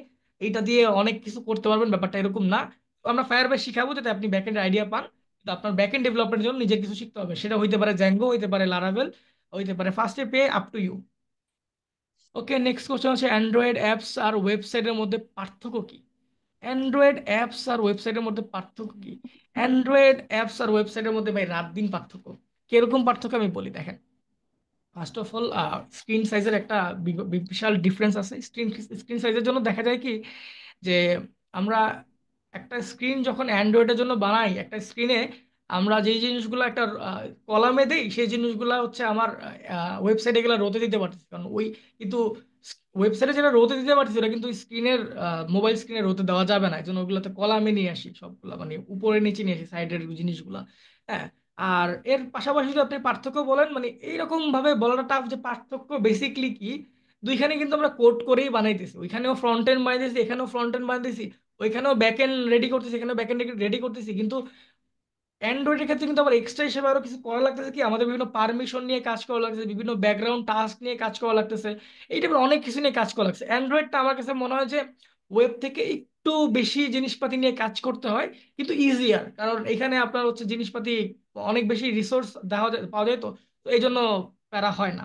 এইটা দিয়ে অনেক কিছু করতে পারবেন, ব্যাপারটা এরকম না। তো আমরা ফায়ারবেস শিখাবো যাতে আপনি ব্যাকএন্ড আইডিয়া পান, কিন্তু আপনার ব্যাকএন্ড ডেভেলপমেন্টের জন্য নিজের কিছু শিখতে হবে। সেটা হইতে পারে জ্যাঙ্গো, হইতে পারে লারাভেল, হইতে পারে first pay, up to you. Okay, next question হচ্ছে অ্যান্ড্রয়েড অ্যাপস আর ওয়েবসাইটের মধ্যে পার্থক্য কি? অ্যান্ড্রয়েড অ্যাপস আর ওয়েবসাইটের মধ্যে পার্থক্য কি? অ্যান্ড্রয়েড অ্যাপস আর ওয়েবসাইটের মধ্যে ভাই রাত দিন পার্থক্য। কিরকম পার্থক্য আমি বলি, দেখেন। ফার্স্ট অফ অল, স্ক্রিন সাইজের একটা বিশাল ডিফারেন্স আছে। স্ক্রিন সাইজের জন্য দেখা যায় কি যে আমরা একটা স্ক্রিন যখন অ্যান্ড্রয়েডের জন্য বানাই, একটা স্ক্রিনে আমরা যেই জিনিসগুলো একটা কলামে দেই, সেই জিনিসগুলো হচ্ছে আমার ওয়েবসাইটে গেলে রোতে দিতে পারতেছি, কারণ ওই কিন্তু ওয়েবসাইটে যেটা রোতে দিতে পারতেছি ওটা কিন্তু স্ক্রিনের মোবাইল স্ক্রিনে রোতে দেওয়া যাবে না। এই জন্য ওগুলোতে কলামে নিয়ে আসি সবগুলা, মানে উপরে নিচে নিয়ে আসি সাইডের জিনিসগুলা। হ্যাঁ। আর এর পাশাপাশি যদি আপনি পার্থক্য বলেন, মানে এইরকম ভাবে বলাটা টাফ যে পার্থক্য বেসিকলি কি। দুইখানে কিন্তু আমরা কোড করেই বানাইতেছি, ওইখানেও ফ্রন্ট এন্ড বানাইতেছি, এখানেও ফ্রন্ট এন্ড বানাইতেছি, ওইখানেও ব্যাক এন্ড রেডি করতেছি, এখানেও ব্যাক এন্ড রেডি করতেছি। কিন্তু অ্যান্ড্রয়েডের ক্ষেত্রে কিন্তু আবার এক্সট্রা হিসেবে আরো কিছু করা লাগতেছে, কি আমাদের বিভিন্ন পারমিশন নিয়ে কাজ করা লাগতেছে, বিভিন্ন ব্যাকগ্রাউন্ড টাস্ক নিয়ে কাজ করা লাগতেছে, এই টাইপের অনেক কিছু নিয়ে কাজ করা লাগছে। অ্যান্ড্রয়েডটা আমার কাছে মনে হয় যে ওয়েব থেকে একটু বেশি জিনিসপাতি নিয়ে কাজ করতে হয়, কিন্তু ইজিয়ার, কারণ এখানে আপনার হচ্ছে জিনিসপাতি অনেক বেশি রিসোর্স পাওয়া যায়, তো তো এই জন্য প্যারা হয় না।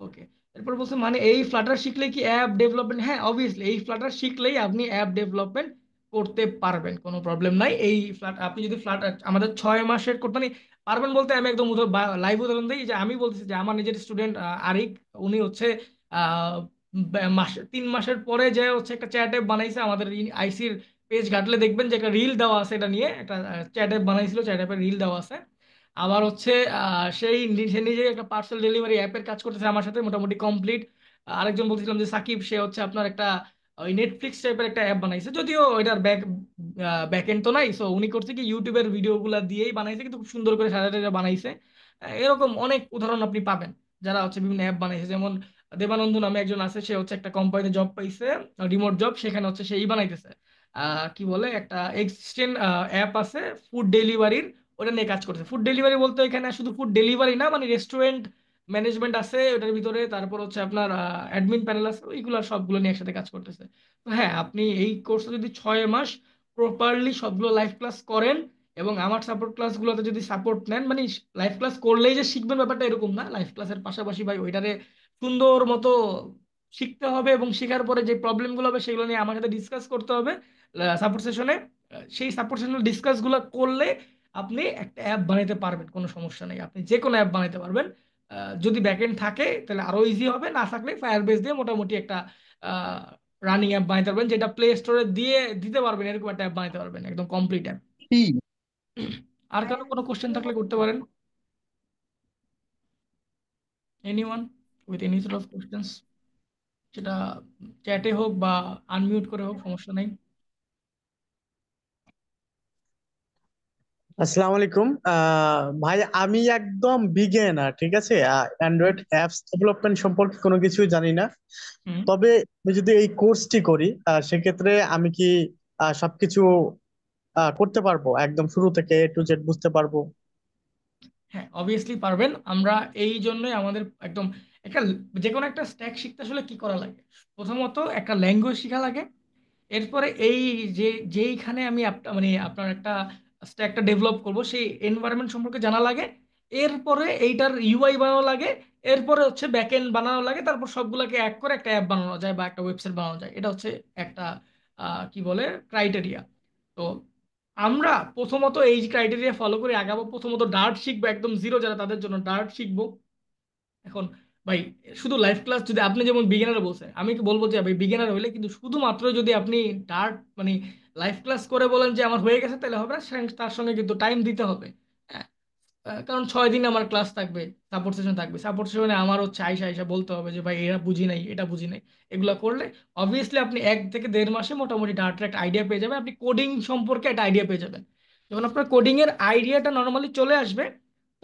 ওকে। এরপর বলছে মানে এই ফ্লাটার শিখলে কি অ্যাপ ডেভেলপমেন্ট? হ্যাঁ, অবভিয়াসলি এই ফ্লাটার শিখলেই আপনি অ্যাপ ডেভেলপমেন্ট করতে পারবেন, কোনো প্রবলেম নাই। এই আপনি যদি ফ্লাটার আমাদের 6 মাসের করতে মানে পারবেন বলতে, আমি একদম লাইভ উদাহরণ দিই যে আমি বলতেছি যে আমার নিজের স্টুডেন্ট আরিক, উনি হচ্ছে 3 মাসের পরে যে হচ্ছে একটা চ্যাট অ্যাপ বানাইছে। আমাদের আইসির পেজ ঘাটলে দেখবেন যে একটা রিল দেওয়া আছে, এটা নিয়ে একটা চ্যাট অ্যাপ বানাইছিল, চ্যাট অ্যাপের রিল দেওয়া আছে। আবার হচ্ছে সে নিজে একটা পার্সেল ডেলিভারি অ্যাপের কাজ করতেছে আমার সাথে, মোটামুটি কমপ্লিট। আরেকজন বলছিলাম যে সাকিব, সে হচ্ছে আপনার একটা ওই নেটফ্লিক্স টাইপের একটা অ্যাপ বানাইছে, যদিও ওইটার ব্যাক এন্ড তো নাই। সো উনি করছে কি ইউটিউবের ভিডিওগুলো দিয়েই বানাইছে, কিন্তু খুব সুন্দর করে সাজাতে বানাইছে। এরকম অনেক উদাহরণ আপনি পাবেন যারা হচ্ছে বিভিন্ন অ্যাপ বানাইছে। যেমন দেবানন্দ নামে একজন আছে, সে হচ্ছে একটা কোম্পানিতে জব পাইছে, রিমোট জব, সেখানে হচ্ছে সেই বানাইতেছে কি বলে একটা এক্সিস্টেন্ট অ্যাপ আছে ফুড ডেলিভারির, ওটা নিয়ে কাজ করছে। ফুড ডেলিভারি বলতে এখানে শুধু ফুড ডেলিভারি না, মানে রেস্টুরেন্ট ম্যানেজমেন্ট আছে ওটার ভিতরে, তারপর হচ্ছে আপনার অ্যাডমিন প্যানেল আছে, ওইগুলো সবগুলো নিয়ে একসাথে কাজ করতেছে। তো হ্যাঁ, আপনি এই কোর্সে যদি 6 মাস প্রপারলি সবগুলো লাইভ ক্লাস করেন এবং আমার সাপোর্ট ক্লাসগুলোতে যদি সাপোর্ট নেন, মানে লাইভ ক্লাস করলেই যে শিখবেন ব্যাপারটা এরকম না, লাইভ ক্লাসের পাশাপাশি ভাই ওইটারে সুন্দর মতো শিখতে হবে, এবং শেখার পরে যে প্রবলেমগুলো হবে সেগুলো নিয়ে আমার সাথে ডিসকাস করতে হবে সাপোর্ট সেশনে। সেই সাপোর্ট সেশনে ডিসকাসগুলো করলে আপনি একটা অ্যাপ বানাতে পারবেন, কোনো সমস্যা নেই, আপনি যে কোনো অ্যাপ বানাতে পারবেন। যদি ব্যাকএন্ড থাকে তাহলে আরো ইজি হবে, না থাকলে ফায়ারবেস দিয়ে মোটামুটি একটা রানিং অ্যাপ বানাতে পারবেন, যেটা প্লে স্টোরে দিয়ে দিতে পারবেন, এরকম একটা অ্যাপ বানাতে পারবেন, একদম কমপ্লিট অ্যাপ। আর কারো কোনো কোশ্চেন থাকলে করতে পারেন, anyone with any sort of questions, সেটা চ্যাটে হোক বা আনমিউট করে হোক, সমস্যা নেই। আসসালামু আলাইকুম ভাই, আমি একদম বিগিনার, ঠিক আছে। অ্যান্ড্রয়েড অ্যাপস ডেভেলপমেন্ট সম্পর্কে কোনো কিছুই জানি না। হুম। তবে আমি যদি এই কোর্সটি করি সেক্ষেত্রে আমি কি সবকিছু করতে পারবো, একদম শুরু থেকে এ টু জেড বুঝতে পারবো? হ্যাঁ, অবভিয়াসলি পারবেন। আমরা এই জন্যই আমাদের একদম একটা যে কোনো একটা স্ট্যাক শিখতে আসলে কি করা লাগে, প্রথমত একটা ল্যাঙ্গুয়েজ শেখা লাগে। এরপরে এই যে যেইখানে আমি মানে আপনার একটা স্ট্যাকটা ডেভেলপ করব সেই এনভায়রনমেন্ট সম্পর্কে জানা লাগে। এরপরে এইটার ইউআই বানানো লাগে। এরপরে হচ্ছে ব্যাকএন্ড বানানো লাগে। তারপর সবগুলোকে এক করে একটা অ্যাপ বানানো যায় বা একটা ওয়েবসাইট বানানো যায়। এটা হচ্ছে একটা কি বলে ক্রাইটেরিয়া। তো আমরা প্রথমত এই ক্রাইটেরিয়া ফলো করে আগাবো। প্রথমত ডার্ট শিখবো, একদম জিরো যারা তাদের জন্য ডার্ট শিখবো। এখন ভাই শুধু লাইভ ক্লাস, যদি আপনি যেমন বিগিনার বলছেন, আমি কি বলবো যে ভাই বিগিনার হইলে কিন্তু শুধুমাত্র যদি আপনি ডার্ট মানে লাইভ ক্লাস করে বলেন যে আমার হয়ে গেছে, তাহলে হবে না। তার সঙ্গে কিন্তু টাইম দিতে হবে। হ্যাঁ। কারণ 6 দিন আমার ক্লাস থাকবে, সাপোর্ট সেশন থাকবে। সাপোর্ট সেশনে আমার হচ্ছে আইসা আইসা বলতে হবে যে ভাই এটা বুঝি নাই, এটা বুঝি নাই। এগুলো করলে অবভিয়াসলি আপনি 1 থেকে 1.5 মাসে মোটামুটি ডার্টের একটা আইডিয়া পেয়ে যাবেন। আপনি কোডিং সম্পর্কে একটা আইডিয়া পেয়ে যাবেন। যখন আপনার কোডিং এর আইডিয়াটা নর্মালি চলে আসবে,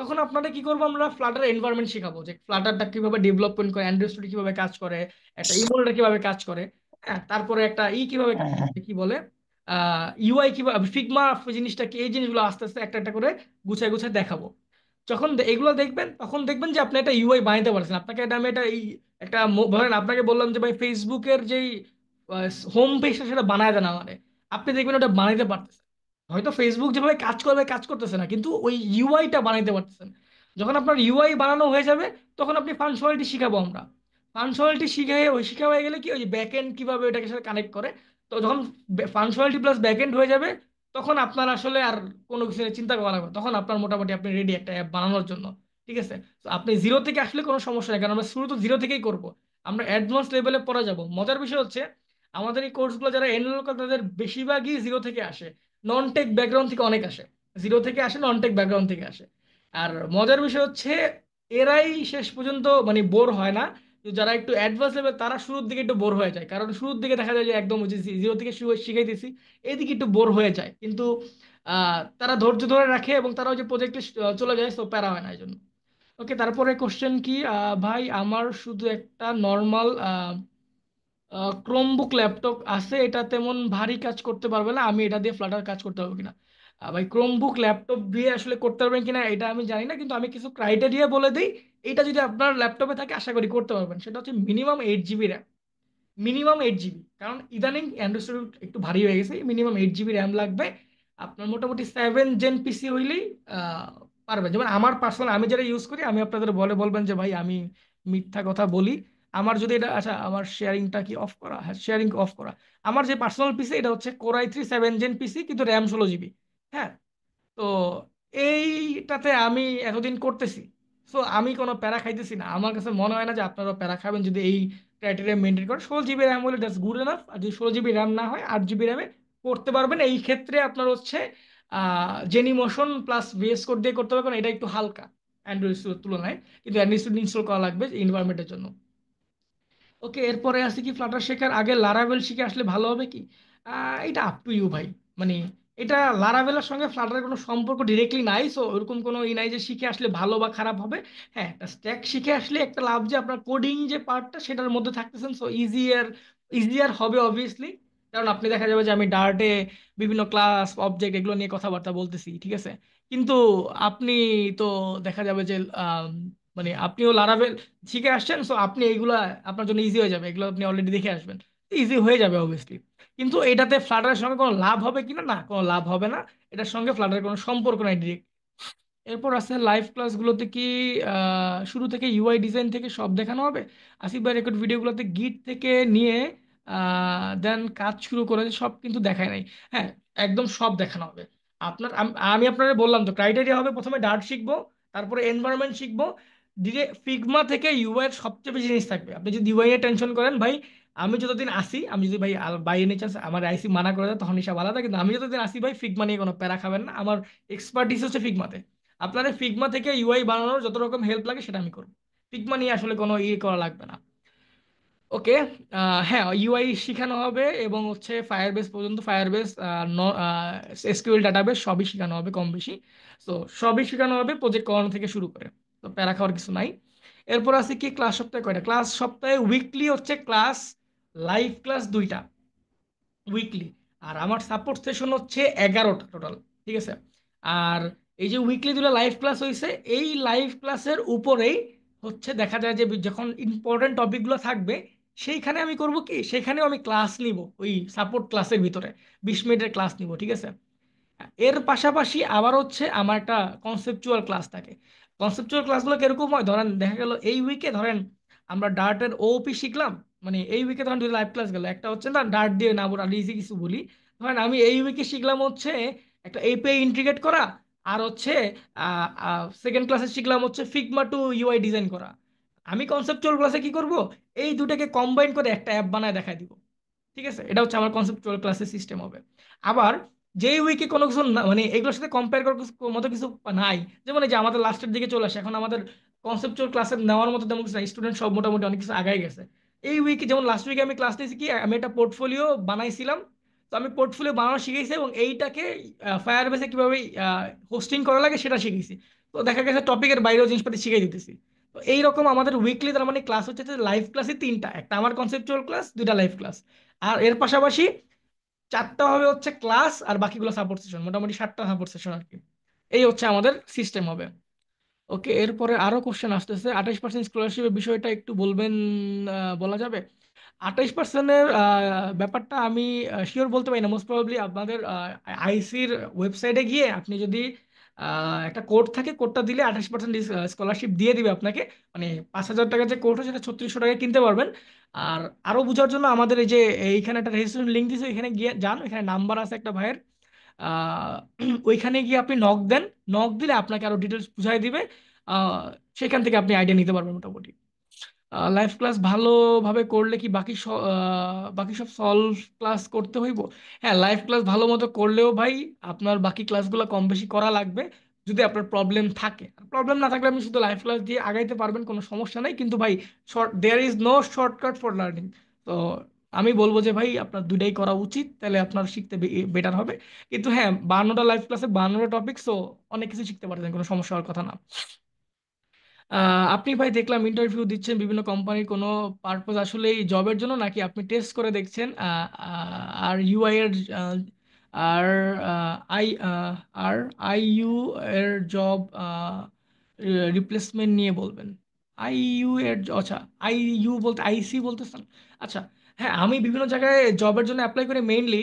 তখন আপনারা কি করবো, আমরা ফ্লাটার এনভায়রনমেন্ট শেখাবো যে ফ্লাটারটা কিভাবে ডেভেলপমেন্ট করে, অ্যান্ড্রয়েড স্টুডিও কিভাবে কাজ করে, একটা ইমোলটা কিভাবে কাজ করে, হ্যাঁ, তারপরে একটা কিভাবে কাজ করে, কি বলে ইউআই কিভাবে, ফিগমা জিনিসটা কি, এই জিনিসগুলো আস্তে আস্তে একটা একটা করে গুছায় গুছায় দেখাবো। যখন এগুলো দেখবেন তখন দেখবেন যে আপনি একটা ইউআই বানাইতে পারছেন। আপনাকে এটা আমি এটা এই একটা ধরেন আপনাকে বললাম যে ভাই ফেসবুকের যেই হোম পেজটা সেটা বানায় দেন আমারে, আপনি দেখবেন ওটা বানাইতে পারতেছেন। হয়তো ফেসবুক যেভাবে কাজ করবে কাজ করতেছে না, কিন্তু ওই ইউআইটা বানাইতে পারতেছেন। যখন আপনার ইউআই বানানো হয়ে যাবে তখন আপনি ফাংশনালিটি শিখাবো আমরা। ফাংশনালিটি শিখে ওই শিখা হয়ে গেলে কি ওই ব্যাক এন্ড কিভাবে ওটাকে সাথে কানেক্ট করে, তো যখন ফাংশনালিটি প্লাস ব্যাক এন্ড হয়ে যাবে তখন আপনার আসলে আর কোনো কিছু নিয়ে চিন্তা করা লাগবে না। তখন আপনার মোটামুটি আপনি রেডি একটা অ্যাপ বানানোর জন্য। ঠিক আছে, তো আপনি জিরো থেকে আসলে কোনো সমস্যা নেই, কারণ আমরা শুরু তো জিরো থেকেই করব। আমরা অ্যাডভান্স লেভেলে পরে যাব। মজার বিষয় হচ্ছে আমাদের এই কোর্সগুলো যারা এনরোল করে তাদের বেশিরভাগই জিরো থেকে আসে, নন টেক ব্যাকগ্রাউন্ড থেকে অনেক আসে, জিরো থেকে আসে, নন টেক ব্যাকগ্রাউন্ড থেকে আসে। আর মজার বিষয় হচ্ছে এরাই শেষ পর্যন্ত মানে বোর হয় না। তো যারা একটু অ্যাডভান্স লেভেল তারা শুরুর দিকে একটু বোর হয়ে যায়, কারণ শুরুর দিকে দেখা যায় যে একদম ওই যে জিরো থেকে শিখাইতেছি, এইদিকে একটু বোর হয়ে যায়। কিন্তু তারা ধৈর্য ধরে রাখে এবং তারা ওই যে প্রজেক্টে চলে যায়, তো প্যারা হয় না এই জন্য। ওকে, তারপরে কোশ্চেন কি, ভাই আমার শুধু একটা নর্মাল ক্রোমবুক ল্যাপটপ আছে, এটা তেমন ভারী কাজ করতে পারবে না, আমি এটা দিয়ে ফ্লাটার কাজ করতে পারবো কিনা? ভাই ক্রোমবুক ল্যাপটপ দিয়ে আসলে করতে পারবেন কিনা এটা আমি জানি না, কিন্তু আমি কিছু ক্রাইটেরিয়া বলে দিই। এটা যদি আপনার ল্যাপটপে থাকে আশা করি করতে পারবেন। সেটা হচ্ছে minimum 8 GB RAM, minimum 8 GB, কারণ ইদানিং অ্যান্ড্রয়েড স্টুডিও একটু ভারী হয়ে গেছে। মিনিমাম 8 জিবি র্যাম লাগবে। আপনার মোটামুটি 7 জেন পিসি হইলেই আহ, পারবেন। যেমন আমার পার্সোনাল আমি যেটা ইউজ করি, আমি আপনাদের বলবেন যে ভাই আমি মিথ্যা কথা বলি। আমার যদি এটা, আচ্ছা আমার শেয়ারিংটা কি অফ করা, হ্যাঁ শেয়ারিং অফ করা। আমার যে পার্সোনাল পিসি এটা হচ্ছে কোর i3 7 জেন পিসি, কিন্তু র্যাম 16 জিবি। হ্যাঁ, তো এইটাতে আমি এতদিন করতেছি, সো আমি কোনো প্যারা খাইতেছি না। আমার কাছে মনে হয় না যে আপনারাও প্যারা খাবেন যদি এই ক্রাইটেরিয়া মেনটেন করেন। 16 জিবি র্যাম হলে দ্যাটস গুড এনাফ। আর যদি 16 জিবি র্যাম না হয় 8 জিবি র্যামে করতে পারবেন। এই ক্ষেত্রে আপনার হচ্ছে Genymotion plus VS code দিয়ে করতে হবে, কারণ এটা একটু হালকা অ্যান্ড্রয়েড তুলনায়। কিন্তু অ্যান্ড্রয়েড ইনস্টল করা লাগবে এনভায়রনমেন্টের জন্য। ওকে, এরপরে আছে কি, ফ্লাটার শেখার আগে লারাভেল শিখে আসলে ভালো হবে কি? এটা আপ টু ইউ ভাই। মানে এটা লারাভেলের সঙ্গে ফ্লাটারের কোনো সম্পর্ক ডিরেক্টলি নাই, সো ওরকম কোনো নাই যে শিখে আসলে ভালো বা খারাপ হবে। হ্যাঁ, একটা স্ট্যাক শিখে আসলে একটা লাভ যে আপনার কোডিং যে পার্টটা সেটার মধ্যে থাকতেছেন, সো ইজিয়ার ইজিয়ার হবে অবভিয়াসলি। কারণ আপনি দেখা যাবে যে আমি ডার্টে বিভিন্ন ক্লাস অবজেক্ট এগুলো নিয়ে কথাবার্তা বলতেছি, ঠিক আছে, কিন্তু আপনি তো দেখা যাবে যে মানে আপনিও লারাভেল শিখে আসছেন, সো আপনি এইগুলা আপনার জন্য ইজি হয়ে যাবে, এগুলো আপনি অলরেডি দেখে আসবেন, ইজি হয়ে যাবে অবভিয়াসলি। কিন্তু এটাতে ফ্লাটারের সঙ্গে কোনো লাভ হবে কিনা, না কোনো লাভ হবে না। এটার সঙ্গে ফ্লাটারের কোনো সম্পর্ক নাই ডিরেক্ট। এরপর আছে লাইভ ক্লাসগুলোতে কি শুরু থেকে ইউআই ডিজাইন থেকে সব দেখানো হবে? আসিফ ভাই রেকর্ড ভিডিওগুলোতে গিট থেকে নিয়ে দেন কাজ শুরু করে সব কিন্তু দেখায় নাই। হ্যাঁ, একদম সব দেখানো হবে। আপনার আমি আপনাকে বললাম তো ক্রাইটেরিয়া হবে, প্রথমে ডার্ট শিখবো, তারপরে এনভায়রনমেন্ট শিখবো। ধীরে ফিগমা থেকে ইউআই এর সবচেয়ে বেশি জিনিস থাকবে। আপনি যদি ইউআই এর টেনশন করেন ভাই, আমি যতদিন আসি, আমি যদি ভাই বাই এনি চান্স আমার আইসি মানা করে দেয় তখন হিসাব আলাদা, কিন্তু আমি যতদিন আসি ভাই ফিগমা নিয়ে কোনো প্যারা খাবেন না। আমার এক্সপার্টিস হচ্ছে ফিগমাতে। আপনাদের ফিগমা থেকে ইউআই বানানোর যত রকম হেল্প লাগে সেটা আমি করবো। ফিগমা নিয়ে আসলে কোনো করা লাগবে না। ওকে, হ্যাঁ ইউআই শেখানো হবে এবং হচ্ছে ফায়ারবেস পর্যন্ত, ফায়ারবেস এসকিউএল ডাটাবেস সবই শেখানো হবে কম বেশি। তো সবই শেখানো হবে প্রজেক্ট করানো থেকে শুরু করে। তো প্যারা খাওয়ার কিছু নাই। এরপর আছে কি, ক্লাস সপ্তাহে কয়টা ক্লাস? সপ্তাহে উইকলি হচ্ছে ক্লাস, লাইভ ক্লাস 2টা উইকলি। আর আমার সাপোর্ট সেশন হচ্ছে 11টা টোটাল। ঠিক আছে, আর এই যে উইকলি দুটো লাইভ ক্লাস হয়েছে, এই লাইভ ক্লাসের উপরেই হচ্ছে দেখা যায় যে যখন ইম্পর্টেন্ট টপিকগুলো থাকবে সেইখানে আমি করব কি, সেখানেও আমি ক্লাস নিব ওই সাপোর্ট ক্লাসের ভিতরে, 20 মিনিটের ক্লাস নিব। ঠিক আছে, এর পাশাপাশি আবার হচ্ছে আমার একটা কনসেপচুয়াল ক্লাস থাকে। কনসেপচুয়াল ক্লাসগুলো কিরকম হয়, ধরেন দেখা গেল এই উইকে ধরেন আমরা ডার্টের ওপি শিখলাম। মানে এই উইকে ধরেন দুটো লাইভ ক্লাস গেল, একটা হচ্ছে না ডার্ট দিয়ে না বলে ইজি কিছু বলি। ধরেন আমি এই উইকে শিখলাম হচ্ছে একটা এপিআই ইন্টিগ্রেট করা, আর হচ্ছে সেকেন্ড ক্লাসে শিখলাম হচ্ছে ফিগমা টু ইউআই ডিজাইন করা। আমি কনসেপচুয়াল ক্লাসে কি করব, এই দুটাকে কম্বাইন করে একটা অ্যাপ বানায় দেখাই দিব। ঠিক আছে, এটা হচ্ছে আমার কনসেপচুয়াল ক্লাসের সিস্টেম হবে। আবার যেই উইকে কোনো কিছু মানে এগুলোর সাথে কম্পেয়ার করার মতো কিছু নাই, যেমন এই যে আমাদের লাস্টের দিকে চলে আসে, এখন আমাদের কনসেপচুয়াল ক্লাসে নেওয়ার মতো তেমন কিছু নাই, স্টুডেন্ট সব মোটামুটি অনেক কিছু আগাই গেছে। এই উইকে যেমন লাস্ট উইকে আমি ক্লাস নিয়েছি কি, আমি একটা পোর্টফোলিও বানাইছিলাম। তো আমি পোর্টফোলিও বানানো শিখেছি এবং এইটাকে ফায়ারবেসে কিভাবে হোস্টিং করা লাগে সেটা শিখেছি। তো দেখা গেছে টপিকের বাইরেও জিনিসপাতি শিখিয়ে দিতেছি। তো এইরকম আমাদের উইকলি তার মানে ক্লাস হচ্ছে লাইভ ক্লাসে তিনটা, একটা আমার কনসেপচুয়াল ক্লাস, দুইটা লাইভ ক্লাস। আর এর পাশাপাশি চারটা হবে হচ্ছে ক্লাস, আর বাকিগুলো সাপোর্ট সেশন, মোটামুটি 7টা সাপোর্ট সেশন আর কি। এই হচ্ছে আমাদের সিস্টেম হবে। ওকে, এরপরে আরো কোশ্চেন আসতেছে, 28% স্কলারশিপের বিষয়টা একটু বলবেন? বলা যাবে। 28%-এর ব্যাপারটা আমি শিওর বলতে পারি না। মোস্ট প্রবাবলি আপনাদের আইসির ওয়েবসাইটে গিয়ে আপনি যদি একটা কোড থাকে, কোডটা দিলে 28% স্কলারশিপ দিয়ে দিবে আপনাকে। মানে 5,000 টাকা যে কোড হয় সেটা 3600 টাকায় কিনতে পারবেন। আর আরো বোঝার জন্য আমাদের এই যে এইখানে একটা রেজিস্ট্রেশন লিঙ্ক দিয়েছে, এখানে গিয়ে যান, এখানে নাম্বার আছে একটা ভাইয়ের। আহ, ওইখানে গিয়ে আপনি নক দেন, নক দিলে আপনাকে আরো ডিটেলস বুঝাই দিবে। আহ, সেখান থেকে আপনি আইডিয়া নিতে পারবেন মোটামুটি। লাইভ ক্লাস ভালোভাবে করলে কি বাকি সব সলভ ক্লাস করতে হইব? হ্যাঁ, লাইভ ক্লাস ভালো মতো করলেও ভাই আপনার বাকি ক্লাসগুলো কম বেশি করা লাগবে, যদি আপনার প্রবলেম থাকে। প্রবলেম না থাকলে আপনি শুধু লাইভ ক্লাস দিয়ে আগাইতে পারবেন, কোনো সমস্যা নাই। কিন্তু ভাই there is no shortcut for learning. তো আমি বলবো যে ভাই আপনার দুইটাই করা উচিত, তাহলে আপনার শিখতে বেটার হবে। কিন্তু হ্যাঁ, 52টা লাইভ ক্লাসে 52টা টপিক, সো অনেক কিছু শিখতে পারছেন, কোনো সমস্যা হওয়ার কথা না। আপনি ভাই দেখলাম ইন্টারভিউ দিচ্ছেন বিভিন্ন কোম্পানির, কোনো পারপোজ আসলে এই জবের জন্য নাকি আপনি টেস্ট করে দেখছেন? আর ইউআই এর আর আই আর আই ইউ এর জব রিপ্লেসমেন্ট নিয়ে বলবেন? আই ইউ এর আচ্ছা, আই ইউ বলতে আইসি বলতেছেন? আচ্ছা, হ্যাঁ, আমি বিভিন্ন জায়গায় জবের জন্য অ্যাপ্লাই করি মেইনলি।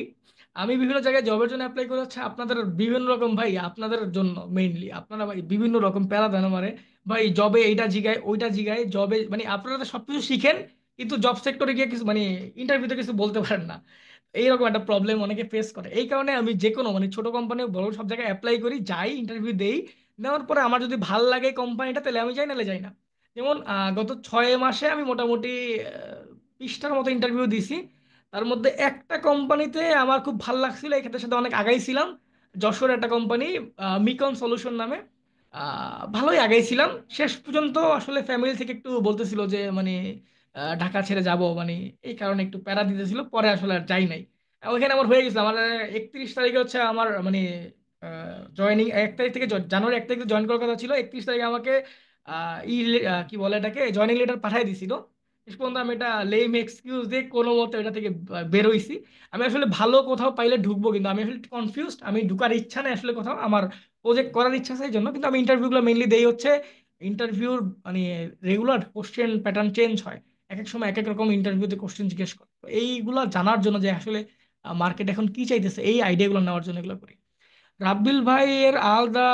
আমি বিভিন্ন জায়গায় জবের জন্য অ্যাপ্লাই করে হচ্ছে আপনাদের বিভিন্ন রকম, ভাই আপনাদের জন্য মেইনলি। আপনারা ভাই বিভিন্ন রকম প্যারা দেন আমারে। ভাই জবে এইটা জিগায় ওইটা জিগায়, জবে মানে আপনারা তো সবকিছু শিখেন, কিন্তু জব সেক্টরে গিয়ে কিছু মানে ইন্টারভিউতে কিছু বলতে পারেন না। এইরকম একটা প্রবলেম অনেকে ফেস করে। এই কারণে আমি যে কোনো মানে ছোট কোম্পানি বড় সব জায়গায় অ্যাপ্লাই করি, যাই ইন্টারভিউ দেই। দেওয়ার পরে আমার যদি ভাল লাগে কোম্পানিটা, তাহলে আমি যাই, নাহলে যাই না। যেমন গত 6 মাসে আমি মোটামুটি 20টার মতো ইন্টারভিউ দিছি। তার মধ্যে একটা কোম্পানিতে আমার খুব ভালো লাগছিল, এক্ষেত্রে সাথে অনেক আগাইছিলাম। যশোর একটা কোম্পানি, মিকন সলিউশন নামে। ভালোই আগাইছিলাম। শেষ পর্যন্ত আসলে ফ্যামিলি থেকে একটু বলতেছিল যে মানে ঢাকা ছেড়ে যাব, মানে এই কারণে একটু প্যারা দিতেছিল, পরে আসলে আর যাই নাই। ওইখানে আমার হয়ে গেছিল, আমার 31 তারিখে হচ্ছে আমার মানে জয়নিং, 1 তারিখ থেকে জানুয়ারি 1 তারিখে জয়েন করার কথা ছিল। 31 তারিখে আমাকে কি বলে এটাকে, জয়নিং লেটার পাঠিয়ে দিছিল। শেষ পর্যন্ত আমি এটা লেম এক্সকিউজ দিয়ে কোনো মতে এটা থেকে বেরোইছি। আমি আসলে ভালো কোথাও পাইলে ঢুকবো, কিন্তু আমি আসলে কনফিউজড, আমি ঢুকার ইচ্ছা নেই আসলে কোথাও, আমার প্রজেক্ট করার ইচ্ছা আছে এই জন্য। কিন্তু আমি ইন্টারভিউগুলো মেইনলি দেই হচ্ছে, ইন্টারভিউর মানে রেগুলার কোশ্চেন প্যাটার্ন চেঞ্জ হয়। এক এক সময় এক এক রকম ইন্টারভিউতে কোশ্চেন জিজ্ঞেস করে। তো এইগুলা জানার জন্য যে আসলে মার্কেট এখন কি চাইতেছে, এই আইডিয়াগুলো নেওয়ার জন্য এগুলো করি। রাব্বিল ভাইয়ের আলাদা,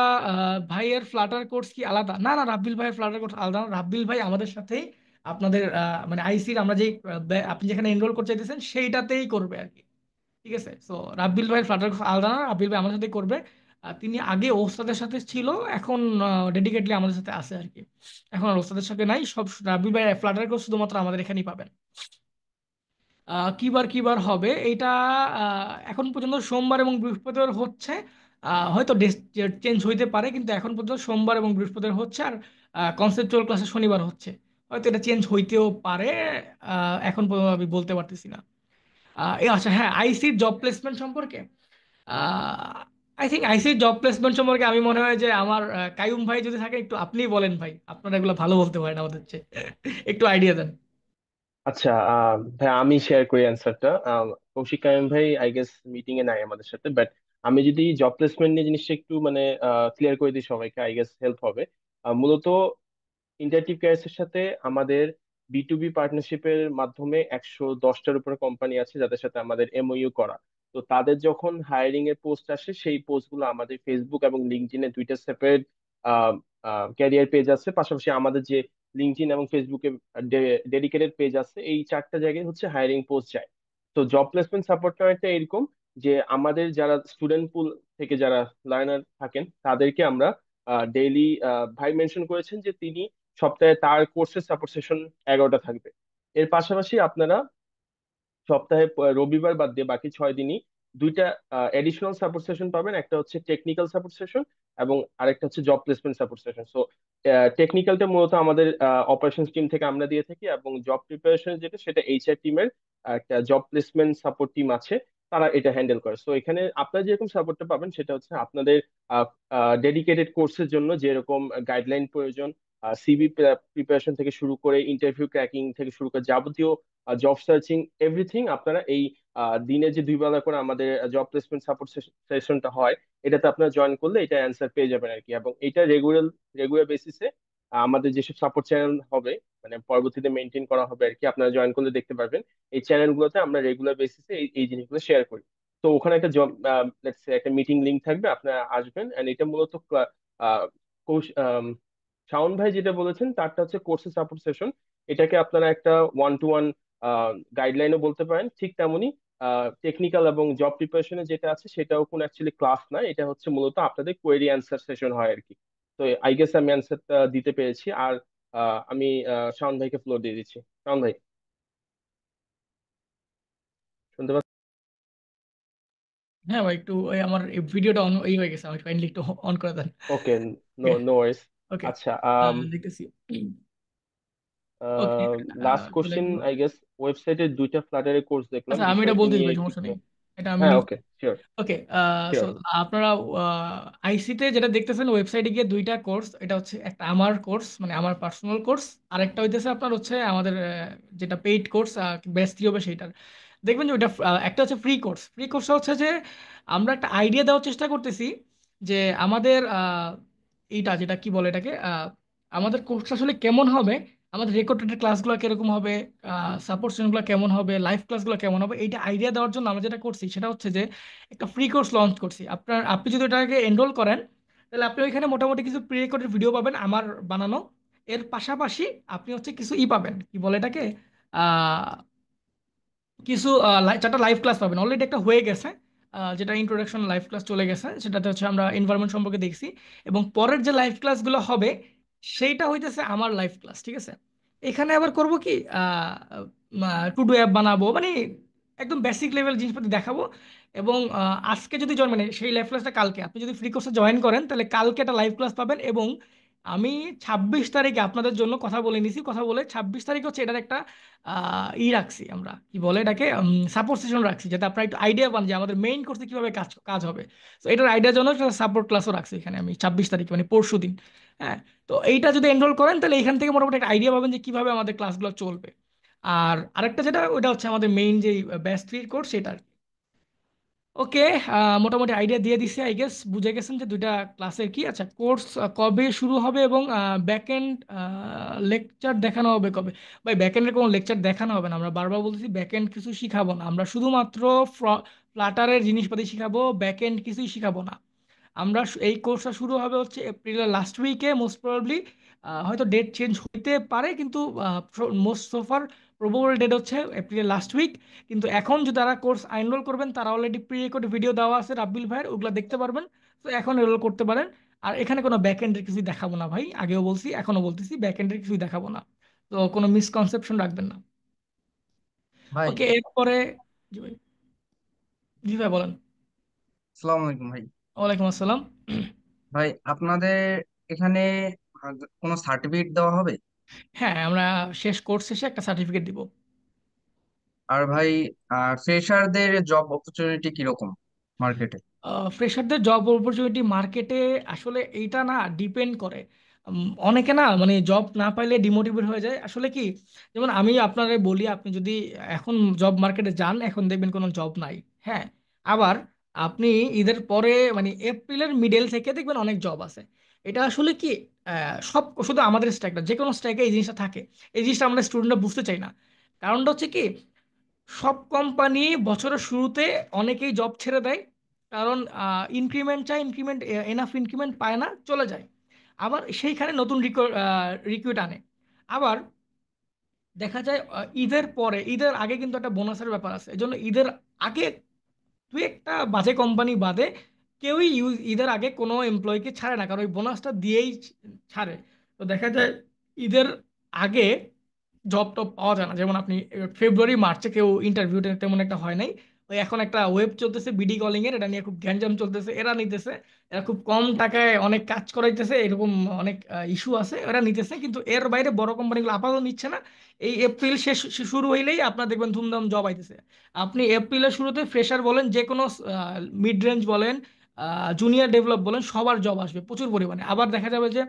ভাইয়ের ফ্লাটার কোর্স কি আলাদা? না না, রাব্বিল ভাইয়ের ফ্লাটার কোর্স আলাদা না। রাব্বিল ভাই আমাদের সাথেই আপনাদের মানে আইসির আমরা যেই আপনি যেখানে এনরোল করতে চাইতেছেন সেইটাতেই করবে আর কি। ঠিক আছে, তো রাব্বিল ভাইয়ের ফ্লাটার কোর্স আলাদা না, রাব্বিল ভাই আমাদের সাথে করবে। তিনি আগে ওস্তাদের সাথে ছিল, এখন ডেডিকেটলি আমাদের সাথে আছে আর কি। এখন আর ওস্তাদের সাথে নাই, সব রাব্বিল ভাই ফ্লাটার কোর্স শুধুমাত্র আমাদের এখানেই পাবেন। কিবার কিবার হবে এইটা? এখন পর্যন্ত সোমবার এবং বৃহস্পতিবার হচ্ছে। হয়তো ডেট চেঞ্জ হইতে পারে, কিন্তু এখন পর্যন্ত সোমবার এবং বৃহস্পতিবার হচ্ছে। আর কনসেপচুয়াল ক্লাসে শনিবার হচ্ছে। হয়তো এটা চেঞ্জ হইতেও পারে, এখন পর্যন্ত আমি বলতে পারতেছি না। আচ্ছা, হ্যাঁ, আইসির জব প্লেসমেন্ট সম্পর্কে আই থিঙ্ক আইসির জব প্লেসমেন্ট সম্পর্কে আমি মনে হয় যে আমার কাইয়ুম ভাই যদি থাকে, একটু আপনিই বলেন ভাই, আপনারা এগুলো ভালো বলতে পারেন আমাদের চেয়ে। একটু আইডিয়া দেন। আচ্ছা, ভাই আমি শেয়ার করি অ্যান্সারটা। কৌশিক কায়েম ভাই আই গেস মিটিং এ নাই আমাদের সাথে, বাট আমি যদি জব প্লেসমেন্ট নিয়ে জিনিসটা একটু মানে ক্লিয়ার করে দিই সবাইকে, আই গেস হেল্প হবে। মূলত ইন্টারেক্টিভ ক্যারিয়ার্স সাথে আমাদের B2B পার্টনারশিপের মাধ্যমে 110টার উপরে কোম্পানি আছে যাদের সাথে আমাদের MOU করা। তো তাদের যখন হায়ারিং এর পোস্ট আসে, সেই পোস্টগুলো আমাদের ফেসবুক এবং লিঙ্কডইনে দুইটা সেপারেট ক্যারিয়ার পেজ আছে। পাশাপাশি আমাদের যে লিঙ্কডইন এবং ফেসবুকে ডেডিকেটেড পেজ আছে, এই 4টা জায়গায় হচ্ছে হায়ারিং পোস্ট যায়। তো জব প্লেসমেন্ট সাপোর্টটা একটা এরকম যে আমাদের যারা স্টুডেন্ট পুল থেকে যারা লার্নার থাকেন তাদেরকে আমরা ডেইলি, ভাই মেনশন করেছেন যে তিনি সপ্তাহে তার কোর্সের সাপোর্ট সেশন 11টা থাকবে। এর পাশাপাশি আপনারা সপ্তাহে রবিবার বাদ দিয়ে বাকি 6 দিনই দুইটা এডিশনাল সাপোর্ট সেশন পাবেন। একটা হচ্ছে টেকনিক্যাল সাপোর্ট সেশন এবং আরেকটা হচ্ছে job placement support session. So টেকনিক্যালটা মূলত আমাদের অপারেশনস টিম থেকে আমরা দিয়ে থাকি, এবং জব প্রিপারেশন যেটা সেটা HR টিমের একটা জব প্লেসমেন্ট সাপোর্ট টিম আছে। তারা এটা হ্যান্ডেল করে। সো এখানে আপনারা যেরকম সাপোর্টটা পাবেন সেটা হচ্ছে আপনাদের ডেডিকেটেড কোর্সের জন্য যেরকম গাইডলাইন প্রয়োজন, সিভি প্রিপারেশন থেকে শুরু করে ইন্টারভিউ ক্র্যাকিং থেকে শুরু করে যাবতীয় জব সার্চিং এভরিথিং আপনারা এই দিনে যে 2 বেলা করে আমাদের জব প্লেসমেন্ট সাপোর্ট সেশনটা হয়, এটাতে আপনারা জয়েন করলে এটা অ্যান্সার পেয়ে যাবেন আর কি। এবং এটা রেগুলার রেগুলার বেসিসে আমাদের যেসব সাপোর্ট চ্যানেল হবে, মানে পরবর্তীতে মেনটেন করা হবে আর কি, আপনারা জয়েন করলে দেখতে পারবেন এই চ্যানেলগুলোতে আমরা রেগুলার বেসিসে এই জিনিসগুলো শেয়ার করি। তো ওখানে একটা জব লেটস সে একটা মিটিং লিংক থাকবে, আপনারা আসবেন। এন্ড এটা মূলত আহ, শাওন ভাই যেটা বলেছেন তারটা হচ্ছে কোর্সে সাপোর্ট সেশন। এটাকে আপনারা একটা 1-to-1 গাইডলাইনও বলতে পারেন। ঠিক তেমনি টেকনিক্যাল এবং জব প্রিপারেশনে যেটা আছে সেটাও কোনো অ্যাকচুয়ালি ক্লাস না, এটা হচ্ছে মূলত আপনাদের কোয়েরি অ্যান্সার সেশন হয় আর কি। তো আই গেস আমি অ্যান্সারটা দিতে পেরেছি। আর আমি শাওন ভাইকে ফ্লোর দিয়ে দিচ্ছি। শাওন ভাই, শুনতে পাচ্ছেন? হ্যাঁ ভাই, একটু ওই আমার ভিডিওটা অন এই হয়ে গেছে, আমাকে কাইন্ডলি একটু অন করে দেন। ওকে, নো ওকে। নো ওয়ারিস। ওকে। আচ্ছা, দেখতেছি। ওকে। লাস্ট চলে কোশ্চেন গেল। I guess. ওয়েবসাইটে 2টা ফ্লাটারের কোর্স দেখলাম, আচ্ছা, আমি এটা বিষয়টি বলতেছি নিয়ে ভাই, একটু সমস্যা একটু নেই, এটা আমি হ্যাঁ, নিউজ। ওকে, শিওর ওকে। So sure. আপনারা আইসিতে যেটা দেখতেছেন ওয়েবসাইটে গিয়ে দুইটা কোর্স, এটা হচ্ছে একটা আমার কোর্স মানে আমার পার্সোনাল কোর্স, আর একটা হইতেছে আপনার হচ্ছে আমাদের যেটা পেইড কোর্স, ব্যাচ 3 হবে সেইটার। দেখবেন যে ওইটা একটা হচ্ছে ফ্রি কোর্স। ফ্রি কোর্স হচ্ছে যে আমরা একটা আইডিয়া দেওয়ার চেষ্টা করতেছি যে আমাদের এইটা যেটা কি বলে এটাকে, আমাদের কোর্স আসলে কেমন হবে, আমাদের রেকর্ডেড ক্লাসগুলো কিরকম হবে, সাপোর্ট সেশনগুলো কেমন হবে, লাইভ ক্লাসগুলো কেমন হবে, এইটা আইডিয়া দেওয়ার জন্য আমরা যেটা করছি সেটা হচ্ছে যে একটা ফ্রি কোর্স লঞ্চ করছি। আপনি যদি ওটাকে এনরোল করেন তাহলে আপনি ওইখানে মোটামুটি কিছু প্রি রেকর্ডেড ভিডিও পাবেন আমার বানানো। এর পাশাপাশি আপনি হচ্ছে কিছু পাবেন, কি বলে এটাকে, কিছু 4টা লাইভ ক্লাস পাবেন। অলরেডি একটা হয়ে গেছে, যেটা ইন্ট্রোডাকশন লাইভ ক্লাস চলে গেছে, সেটাতে হচ্ছে আমরা এনভায়রনমেন্ট সম্পর্কে দেখছি। এবং পরের যে লাইভ ক্লাসগুলো হবে সেইটা হইতেছে আমার লাইভ ক্লাস, ঠিক আছে। এখানে আবার করব কি, টু ডু অ্যাপ বানাবো, মানে একদম বেসিক লেভেল জিনিসপাতি দেখাবো। এবং আজকে যদি জয়েন, মানে সেই লাইভ ক্লাসটা কালকে আপনি যদি ফ্রি কোর্সে জয়েন করেন তাহলে কালকে একটা লাইভ ক্লাস পাবেন। এবং আমি 26 তারিখে আপনাদের জন্য কথা বলে নিছি, কথা বলে 26 তারিখ হচ্ছে এটার একটা রাখছি, আমরা কি বলে এটাকে, সাপোর্ট সেশন রাখছি, যাতে আপনারা একটু আইডিয়া পান যে আমাদের মেইন কোর্সে কিভাবে কাজ কাজ হবে। তো এটার আইডিয়ার জন্য একটা সাপোর্ট ক্লাসও রাখছি এখানে আমি 26 তারিখ, মানে পরশু দিন। হ্যাঁ। তো এইটা যদি এনরোল করেন তাহলে এখান থেকে মোটামুটি একটা আইডিয়া পাবেন যে কিভাবে আমাদের ক্লাসগুলো চলবে। আর আরেকটা যেটা, ওটা হচ্ছে আমাদের মেইন যে ব্যাচ 3 কোর্স সেটা। ওকে। মোটামুটি আইডিয়া দিয়ে দিছি, আই গেস বুঝে গেছেন যে দুইটা ক্লাসের কি। আচ্ছা, কোর্স কবে শুরু হবে এবং ব্যাকএন্ড লেকচার দেখানো হবে কবে? ভাই, ব্যাকএন্ডের কোনো লেকচার দেখানো হবে না, আমরা বারবার বলতেছি ব্যাকএন্ড কিছু শিখাবো না, আমরা শুধুমাত্র ফ্লাটারের জিনিসপাতি শিখাবো, ব্যাকএন্ড কিছুই শিখাবো না। আমরা এই কোর্সটা শুরু হবে হচ্ছে এপ্রিলের লাস্ট উইকে মোস্ট প্রবাবলি। হয়তো ডেট চেঞ্জ হইতে পারে, কিন্তু মোস্ট সোফার প্রবাবল ডেট হচ্ছে এপ্রিলের লাস্ট উইক। কিন্তু এখন যে যারা কোর্স এনরোল করবেন তারা অলরেডি প্রি রেকর্ড ভিডিও দেওয়া আছে রাব্বিল ভাইয়ের, ওগুলো দেখতে পারবেন। তো এখন এনরোল করতে পারেন। আর এখানে কোনো ব্যাকএন্ডের কিছুই দেখাবো না ভাই, আগেও বলছি এখনো বলতেছি ব্যাকএন্ডের কিছুই দেখাবো না। তো কোনো মিসকনসেপশন রাখবেন না। ভাই, ওকে, এরপরে জি ভাই। জি ভাই, বলেন। আসসালামু আলাইকুম ভাই। ওয়ালাইকুম আসসালাম। ভাই, আপনাদের এখানে কোনো সার্টিফিকেট দেওয়া হবে? হ্যাঁ, আমরা শেষ কোর্স শেষে একটা সার্টিফিকেট দিব। আর ভাই, ফ্রেশারদের জব অপরচুনিটি কিরকম মার্কেটে? ফ্রেশারদের জব অপরচুনিটি মার্কেটে আসলে এইটা না ডিপেন্ড করে। অনেকে না মানে জব না পাইলে ডিমোটিভেট হয়ে যায় আসলে কি। যেমন আমি আপনারে বলি, আপনি যদি এখন জব মার্কেটে যান এখন দেখবেন কোনো জব নাই। হ্যাঁ। আবার আপনি ঈদের পরে মানে এপ্রিলের মিডল থেকে দেখবেন অনেক জব আছে। এটা আসলে কি, সব শুধু আমাদের স্ট্যাক না, যে কোনো স্ট্যাকে এই জিনিসটা থাকে। এই জিনিসটা আমরা স্টুডেন্টরা বুঝতে চাই না। কারণটা হচ্ছে কি, সব কোম্পানি বছরের শুরুতে অনেকেই জব ছেড়ে দেয়, কারণ ইনক্রিমেন্ট চায়, ইনক্রিমেন্ট এনাফ ইনক্রিমেন্ট পায় না, চলে যায়। আবার সেইখানে নতুন রিক্রুট আনে। আবার দেখা যায় ঈদের পরে, ঈদের আগে কিন্তু একটা বোনাসের ব্যাপার আছে, এই জন্য ঈদের আগে তুই একটা বাজে কোম্পানি বাদে কেউই ঈদের আগে কোনো এমপ্লয়িকে ছাড়ে না, কারণ ওই বোনাসটা দিয়েই ছাড়ে। তো দেখা যায় ঈদের আগে জব টব পাওয়া যায় না। যেমন আপনি ফেব্রুয়ারি মার্চে কেউ ইন্টারভিউ তেমন একটা হয় নাই, ওই এখন একটা ওয়েব চলতেছে বিডি কলিং এর, এটা নিয়ে খুব গ্যাঞ্জাম চলতেছে, এরা নিতেছে, এরা খুব কম টাকায় অনেক কাজ করাইতেছে, এরকম অনেক ইস্যু আছে, এরা নিতেছে, কিন্তু এর বাইরে বড় কোম্পানিগুলো আপাতত নিচ্ছে না। এই এপ্রিল শেষ শুরু হইলেই আপনার দেখবেন ধুমধাম জব আইতেছে। আপনি এপ্রিলের শুরুতে ফ্রেশার বলেন, যে কোনো মিড রেঞ্জ বলেন, জুনিয়র ডেভেলপ বলেন, সবার জব আসবে প্রচুর পরিমাণে। আবার দেখা যাবে যে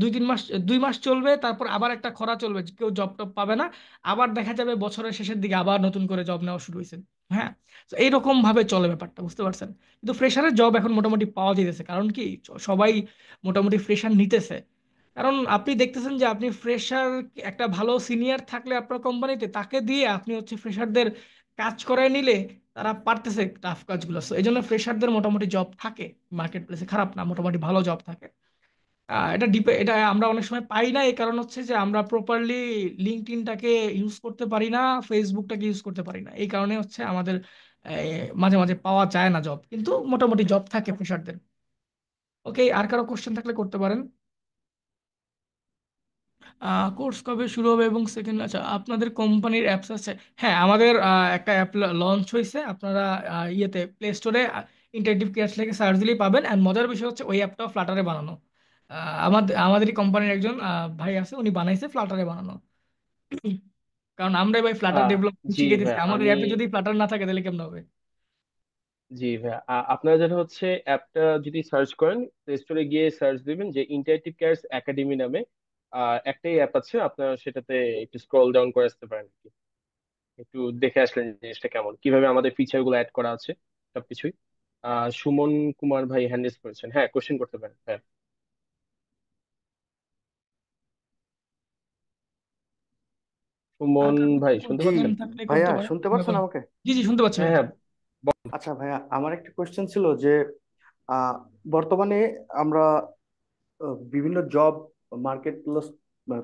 2-3 মাস, 2 মাস চলবে, তারপর আবার একটা খরা চলবে, কেউ জব টব পাবে না। আবার দেখা যাবে বছরের শেষের দিকে আবার নতুন করে জব নেওয়া শুরু হয়েছে। হ্যাঁ, তো এইরকম ভাবে চলে ব্যাপারটা, বুঝতে পারছেন? কিন্তু ফ্রেশারের জব এখন মোটামুটি পাওয়া যেতেছে, কারণ কি সবাই মোটামুটি ফ্রেশার নিতেছে। কারণ আপনি দেখতেছেন যে আপনি ফ্রেশার, একটা ভালো সিনিয়র থাকলে আপনার কোম্পানিতে, তাকে দিয়ে আপনি হচ্ছে ফ্রেশারদের কাজ করায় নিলে তারা পারতেছে টাফ কাজগুলো। So, এই জন্য ফ্রেশারদের মোটামুটি জব থাকে মার্কেট প্লেসে, খারাপ না, মোটামুটি ভালো জব থাকে। এটা আমরা অনেক সময় পাই না, এই কারণ হচ্ছে যে আমরা প্রপারলি লিঙ্কডইনটাকে ইউজ করতে পারি না, ফেসবুকটাকে ইউজ করতে পারি না, এই কারণে হচ্ছে আমাদের মাঝে মাঝে পাওয়া যায় না জব, কিন্তু মোটামুটি জব থাকে ফ্রেশারদের। ওকে, আর কারো কোশ্চেন থাকলে করতে পারেন। কোর্স কবে শুরু হবে এবং সেকেন্ড, আচ্ছা আপনাদের কোম্পানির অ্যাপস আছে? হ্যাঁ, আমাদের একটা অ্যাপ লঞ্চ হয়েছে, আপনারা ইয়েতে প্লে স্টোরে ইন্টারেক্টিভ ক্লাস লিখে সার্চ দিলেই পাবেন। অ্যান্ড মজার বিষয় হচ্ছে ওই অ্যাপটাও ফ্লাটারে বানানো। আমাদেরই কোম্পানির একজন ভাই আছে, উনি বানাইছে ফ্লাটারে বানানো। কারণ আমরাই ভাই ফ্লাটার আহ ডেভেলপমেন্ট জি শিখে দিচ্ছি, ভাই, আমাদের আমি অ্যাপে যদি ফ্লাটার না থাকে তাহলে কেমন হবে? জি ভাই, আপনারা যেটা হচ্ছে অ্যাপটা যদি সার্চ করেন, প্লে স্টোরে গিয়ে সার্চ দিবেন যে ইন্টারেক্টিভ ক্যারিয়ার্স একাডেমি নামে একটাই অ্যাপ আছে, আপনারা সেটাতে একটু স্ক্রল ডাউন করে আসতে পারেন আর কি। একটু দেখে আসলেন জিনিসটা কেমন, কিভাবে আমাদের ফিচার গুলো অ্যাড করা আছে, সবকিছুই। সুমন কুমার ভাই হ্যান্ড রেজ করেছেন, হ্যাঁ কোশ্চেন করতে পারেন, হ্যাঁ। আর সুমন কারো ভাই শুনতে জি কোশ্চেন পাচ্ছেন? থাকলে ভাইয়া, করতে পারেন, শুনতে আমরা পাচ্ছেন করি। আমাকে? জি জি, শুনতে পাচ্ছি হ্যাঁ ভাই। হ্যাঁ। আচ্ছা ভাইয়া, আমার একটা কোয়েশ্চেন ছিল যে বর্তমানে আমরা বিভিন্ন জব মার্কেট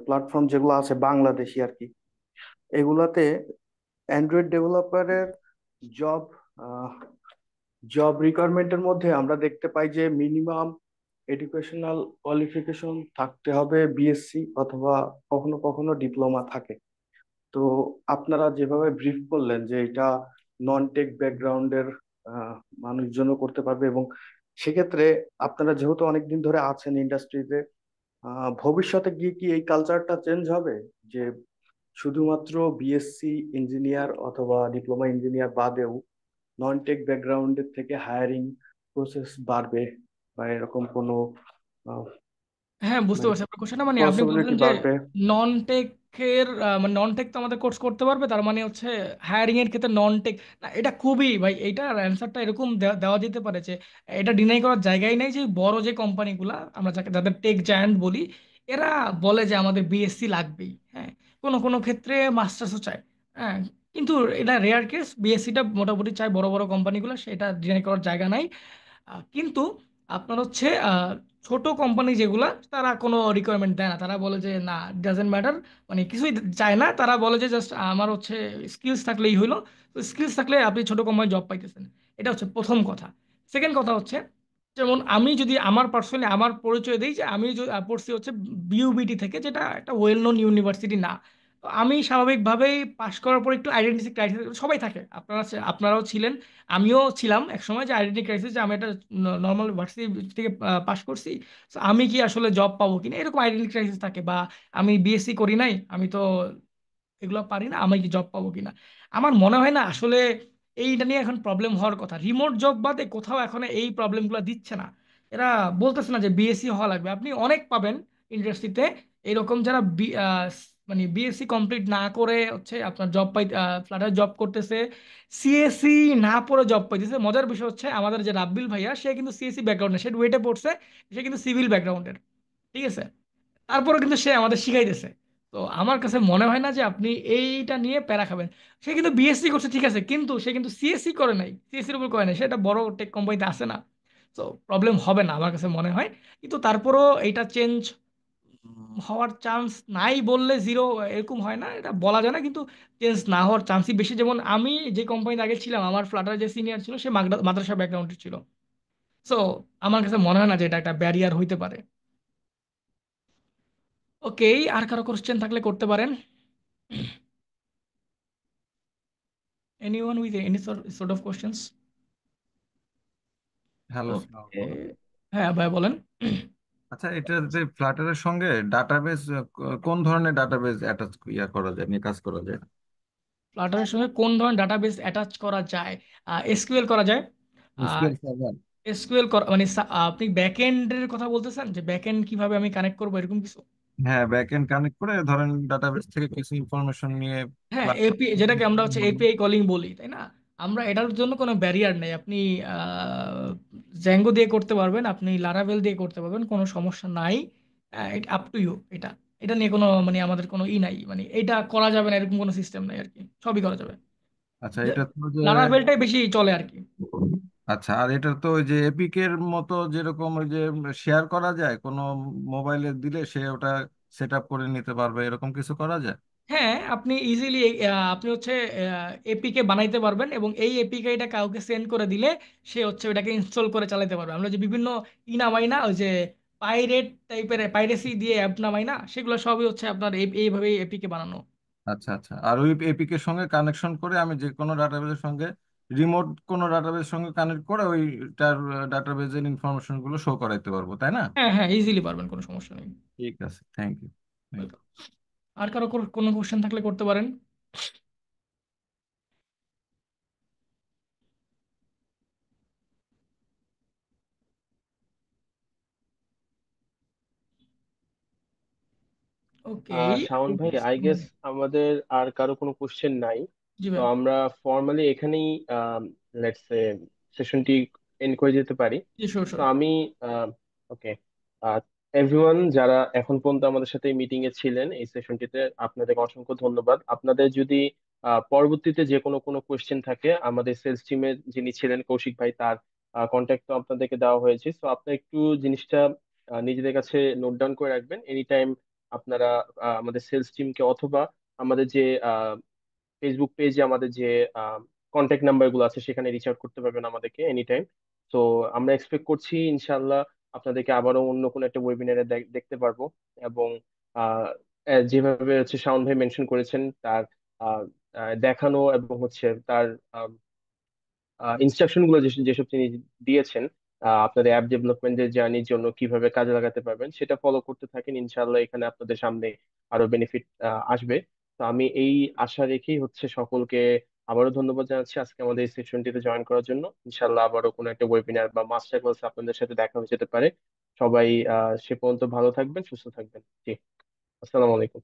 প্ল্যাটফর্ম যেগুলো আছে বাংলাদেশি আর কি, এগুলাতে অ্যান্ড্রয়েড ডেভেলপারের জব জব রিকোয়ারমেন্টের মধ্যে আমরা দেখতে পাই যে মিনিমাম এডুকেশনাল কোয়ালিফিকেশন থাকতে হবে বিএসসি, অথবা কখনো কখনো ডিপ্লোমা থাকে। তো আপনারা যেভাবে ব্রিফ করলেন যে এটা নন টেক ব্যাকগ্রাউন্ডের মানুষজনও করতে পারবে, এবং সেক্ষেত্রে আপনারা যেহেতু অনেকদিন ধরে আছেন ইন্ডাস্ট্রিতে, ভবিষ্যতে গিয়ে কি এই কালচারটা চেঞ্জ হবে যে শুধুমাত্র বিএসসি ইঞ্জিনিয়ার অথবা ডিপ্লোমা ইঞ্জিনিয়ার বাদেও নন টেক ব্যাকগ্রাউন্ডের থেকে হায়ারিং প্রসেস বাড়বে, বা এরকম কোনো আহ, হ্যাঁ, বুঝতে মানে পারছি আপনার কোশ্চেনটা। মানে আপনি বলছেন পসিবিলিটি যে বাড়বে? নন টেকের, মানে নন টেক তো আমাদের কোর্স করতে পারবে, তার মানে হচ্ছে হায়ারিং এর ক্ষেত্রে নন টেক না, এটা খুবই ভাই, এইটার অ্যান্সারটা এরকম দেওয়া যেতে পারে যে এটা ডিনাই করার জায়গায় নাই যে বড় যে কোম্পানিগুলা আমরা যাদের টেক জায়ান্ট বলি, এরা বলে যে আমাদের বিএসসি লাগবেই। হ্যাঁ, কোনো কোনো ক্ষেত্রে মাস্টার্সও চায়। হ্যাঁ, কিন্তু এটা রেয়ার কেস, বিএসসিটা মোটামুটি চায় বড় বড় কোম্পানিগুলো, সেটা ডিনাই করার জায়গা নাই। কিন্তু আপনার হচ্ছে ছোট কোম্পানি যেগুলা, তারা কোনো রিকোয়ারমেন্ট দেয় না, তারা বলে যে না, ডাজেন্ট ম্যাটার, মানে কিছুই চায় না, তারা বলে যে জাস্ট আমার হচ্ছে স্কিলস থাকলেই হইলো। তো স্কিলস থাকলে আপনি ছোট কোম্পানি জব পাইতেছেন, এটা হচ্ছে প্রথম কথা। সেকেন্ড কথা হচ্ছে, যেমন আমি যদি আমার পার্সোনালি আমার পরিচয় দিই, যে আমি পড়ছি হচ্ছে বিইউবিটি থেকে, যেটা একটা ওয়েল নোন ইউনিভার্সিটি না। তো আমি স্বাভাবিকভাবেই পাশ করার পর একটু আইডেন্টিটি ক্রাইসিস সবাই থাকে, আপনারাও ছিলেন, আমিও ছিলাম এক সময়, যে আইডেন্টি ক্রাইসিস, যে আমি একটা নর্মাল ভার্সিটি থেকে পাশ করছি, তো আমি কি আসলে জব পাবো কিনা, এরকম আইডেন্টি ক্রাইসিস থাকে। বা আমি বিএসসি করি নাই, আমি তো এগুলো পারি না, আমি কি জব পাবো কিনা। আমার মনে হয় না আসলে এইটা নিয়ে এখন প্রবলেম হওয়ার কথা। রিমোট জব বাদে কোথাও এখন এই প্রবলেমগুলো দিচ্ছে না। এরা বলতেছে না যে বিএসসি হওয়া লাগবে, আপনি অনেক পাবেন ইন্ডাস্ট্রিতে এরকম যারা মানে বিএসসি কমপ্লিট না করে হচ্ছে আপনার জব ফ্লাটার জব করতেছে, সিএসসি না পড়ে জব পাইতেছে। মজার বিষয় হচ্ছে আমাদের যে রাব্বিল ভাইয়া, সে কিন্তু সিএসসি ব্যাকগ্রাউন্ডে, সে ডুয়েটে পড়ছে, সে কিন্তু সিভিল ব্যাকগ্রাউন্ডের, ঠিক আছে, তারপরে কিন্তু সে আমাদের শিখাইতেছে। তো আমার কাছে মনে হয় না যে আপনি এইটা নিয়ে প্যারা খাবেন। সে কিন্তু বিএসসি করছে ঠিক আছে, কিন্তু সে কিন্তু সিএসসি করে নাই, সিএসসির উপর করে নাই, সেটা বড় টেক কোম্পানিতে আসে না। তো প্রবলেম হবে না আমার কাছে মনে হয়। কিন্তু তারপরও এইটা চেঞ্জ হওয়ার চান্স নাই বললে জিরো, এরকম হয় না, এটা বলা যায় না, কিন্তু চেঞ্জ না হওয়ার চান্সই বেশি। যেমন আমি যে কোম্পানিতে আগে ছিলাম, আমার ফ্লাটার যে সিনিয়র ছিল, সে মাদ্রাসা ব্যাকগ্রাউন্ডের ছিল। সো আমার কাছে মনে হয় না যে এটা একটা ব্যারিয়ার হইতে পারে। ওকে, আর কারো কোশ্চেন থাকলে করতে পারেন। Anyone with any sort of questions? Hello, okay, হ্যাঁ ভাই বলেন। আচ্ছা, এটা যে ফ্লাটারের সঙ্গে ডাটাবেজ, কোন ধরনের ডাটাবেজ অ্যাটাচ করা যায়, নিয়ে কাজ করা যায়? ফ্লাটারের সঙ্গে কোন ধরনের ডাটাবেস অ্যাটাচ করা যায়? এসকিউএল করা যায়। SQL server? এসকিউএল মানে আপনি ব্যাকএন্ডের কথা বলতেছেন, যে ব্যাকএন্ড কিভাবে আমি কানেক্ট করবো এরকম কিছু? হ্যাঁ, ব্যাকএন্ড কানেক্ট করে ধরেন ডাটাবেস থেকে কিছু ইনফরমেশন নিয়ে হ্যাঁ, যেটাকে আমরা হচ্ছে এপিআই কলিং বলি, তাই না? আমরা এটার জন্য কোনো ব্যারিয়ার নেই। আপনি জ্যাঙ্গো দিয়ে করতে পারবেন, আপনি লারাভেল দিয়ে করতে পারবেন, কোনো সমস্যা নাই। Up to you. এটা এটা নিয়ে কোনো মানে আমাদের কোনো নাই, মানে এটা করা যাবে না এরকম কোনো সিস্টেম নাই আর কি, সবই করা যাবে। আচ্ছা, এটা তো যে লারাভেলটাই বেশি চলে আর কি। আচ্ছা, আর এটা তো ওই যে এপিকের মতো যেরকম ওই যে শেয়ার করা যায়, কোনো মোবাইলে দিলে সে ওটা সেট আপ করে নিতে পারবে, এরকম কিছু করা যায়? হ্যাঁ, আপনি ইজিলি আপনি হচ্ছে এপিকে বানাইতে পারবেন, এবং এই এপিকেটা কাউকে সেন্ড করে দিলে সে হচ্ছে ওটাকে ইনস্টল করে চালাতে পারবে। আমরা যে বিভিন্ন নামাই না, ওই যে পাইরেট টাইপের পাইরেসি দিয়ে অ্যাপ নামাই না, সেগুলো সবই হচ্ছে আপনার এইভাবেই এপিকে বানানো। আচ্ছা আচ্ছা, আর ওই এপিকের সঙ্গে কানেকশন করে আমি যে কোনো ডাটাবেজের সঙ্গে, রিমোট কোনো ডাটাবেজের সঙ্গে কানেক্ট করে ওইটার ডাটাবেজের ইনফরমেশন গুলো শো করাইতে পারবো, তাই না? হ্যাঁ হ্যাঁ, ইজিলি পারবেন, কোনো সমস্যা নেই। ঠিক আছে, থ্যাংক ইউ। Welcome. আর কারো কোনো কোশ্চেন থাকলে করতে পারেন। ওকে। শাওন ভাই, আই গেস আমাদের আর কারো কোনো কোশ্চেন নাই। জি তো ভাই। আমরা ফর্মালি এখানেই লেটস সে সেশনটি এন্ড করে যেতে পারি। জি, শিওর তো শিওর। আমি ওকে, এভরিওয়ান যারা এখন পর্যন্ত আমাদের সাথে মিটিং এ ছিলেন এই সেশনটিতে, আপনাদেরকে অসংখ্য ধন্যবাদ। আপনাদের যদি পরবর্তীতে যে কোনো কোনো কোয়েশ্চেন থাকে, আমাদের সেলস টিমে যিনি ছিলেন কৌশিক ভাই, তার কন্ট্যাক্ট তো আপনাদেরকে দেওয়া হয়েছে। তো আপনারা একটু জিনিসটা নিজেদের কাছে নোট ডাউন করে রাখবেন। এনি টাইম আপনারা আমাদের সেলস টিমকে, অথবা আমাদের যে ফেসবুক পেজে আমাদের যে কন্ট্যাক্ট নাম্বার গুলো আছে সেখানে রিচ আউট করতে পারবেন আমাদেরকে এনি টাইম। তো আমরা এক্সপেক্ট করছি ইনশাল্লাহ আপনাদেরকে আবারও অন্য কোনো একটা ওয়েবিনারে দেখতে পারবো। এবং আহ, যেভাবে হচ্ছে শাওন ভাই মেনশন করেছেন, তার দেখানো এবং হচ্ছে তার ইনস্ট্রাকশন গুলো যেসব তিনি দিয়েছেন, আপনাদের অ্যাপ ডেভেলপমেন্টের জার্নির জন্য কিভাবে কাজে লাগাতে পারবেন, সেটা ফলো করতে থাকেন। ইনশাল্লাহ এখানে আপনাদের সামনে আরো বেনিফিট আসবে। তো আমি এই আশা রেখেই হচ্ছে সকলকে আবারও ধন্যবাদ জানাচ্ছি আজকে আমাদের এই সেশনটিতে জয়েন করার জন্য। ইনশাল্লাহ আবারও কোনো একটা ওয়েবিনার বা মাস্টার ক্লাস আপনাদের সাথে দেখা হয়ে যেতে পারে। সবাই সে পর্যন্ত ভালো থাকবেন, সুস্থ থাকবেন। জি, আসসালামু আলাইকুম।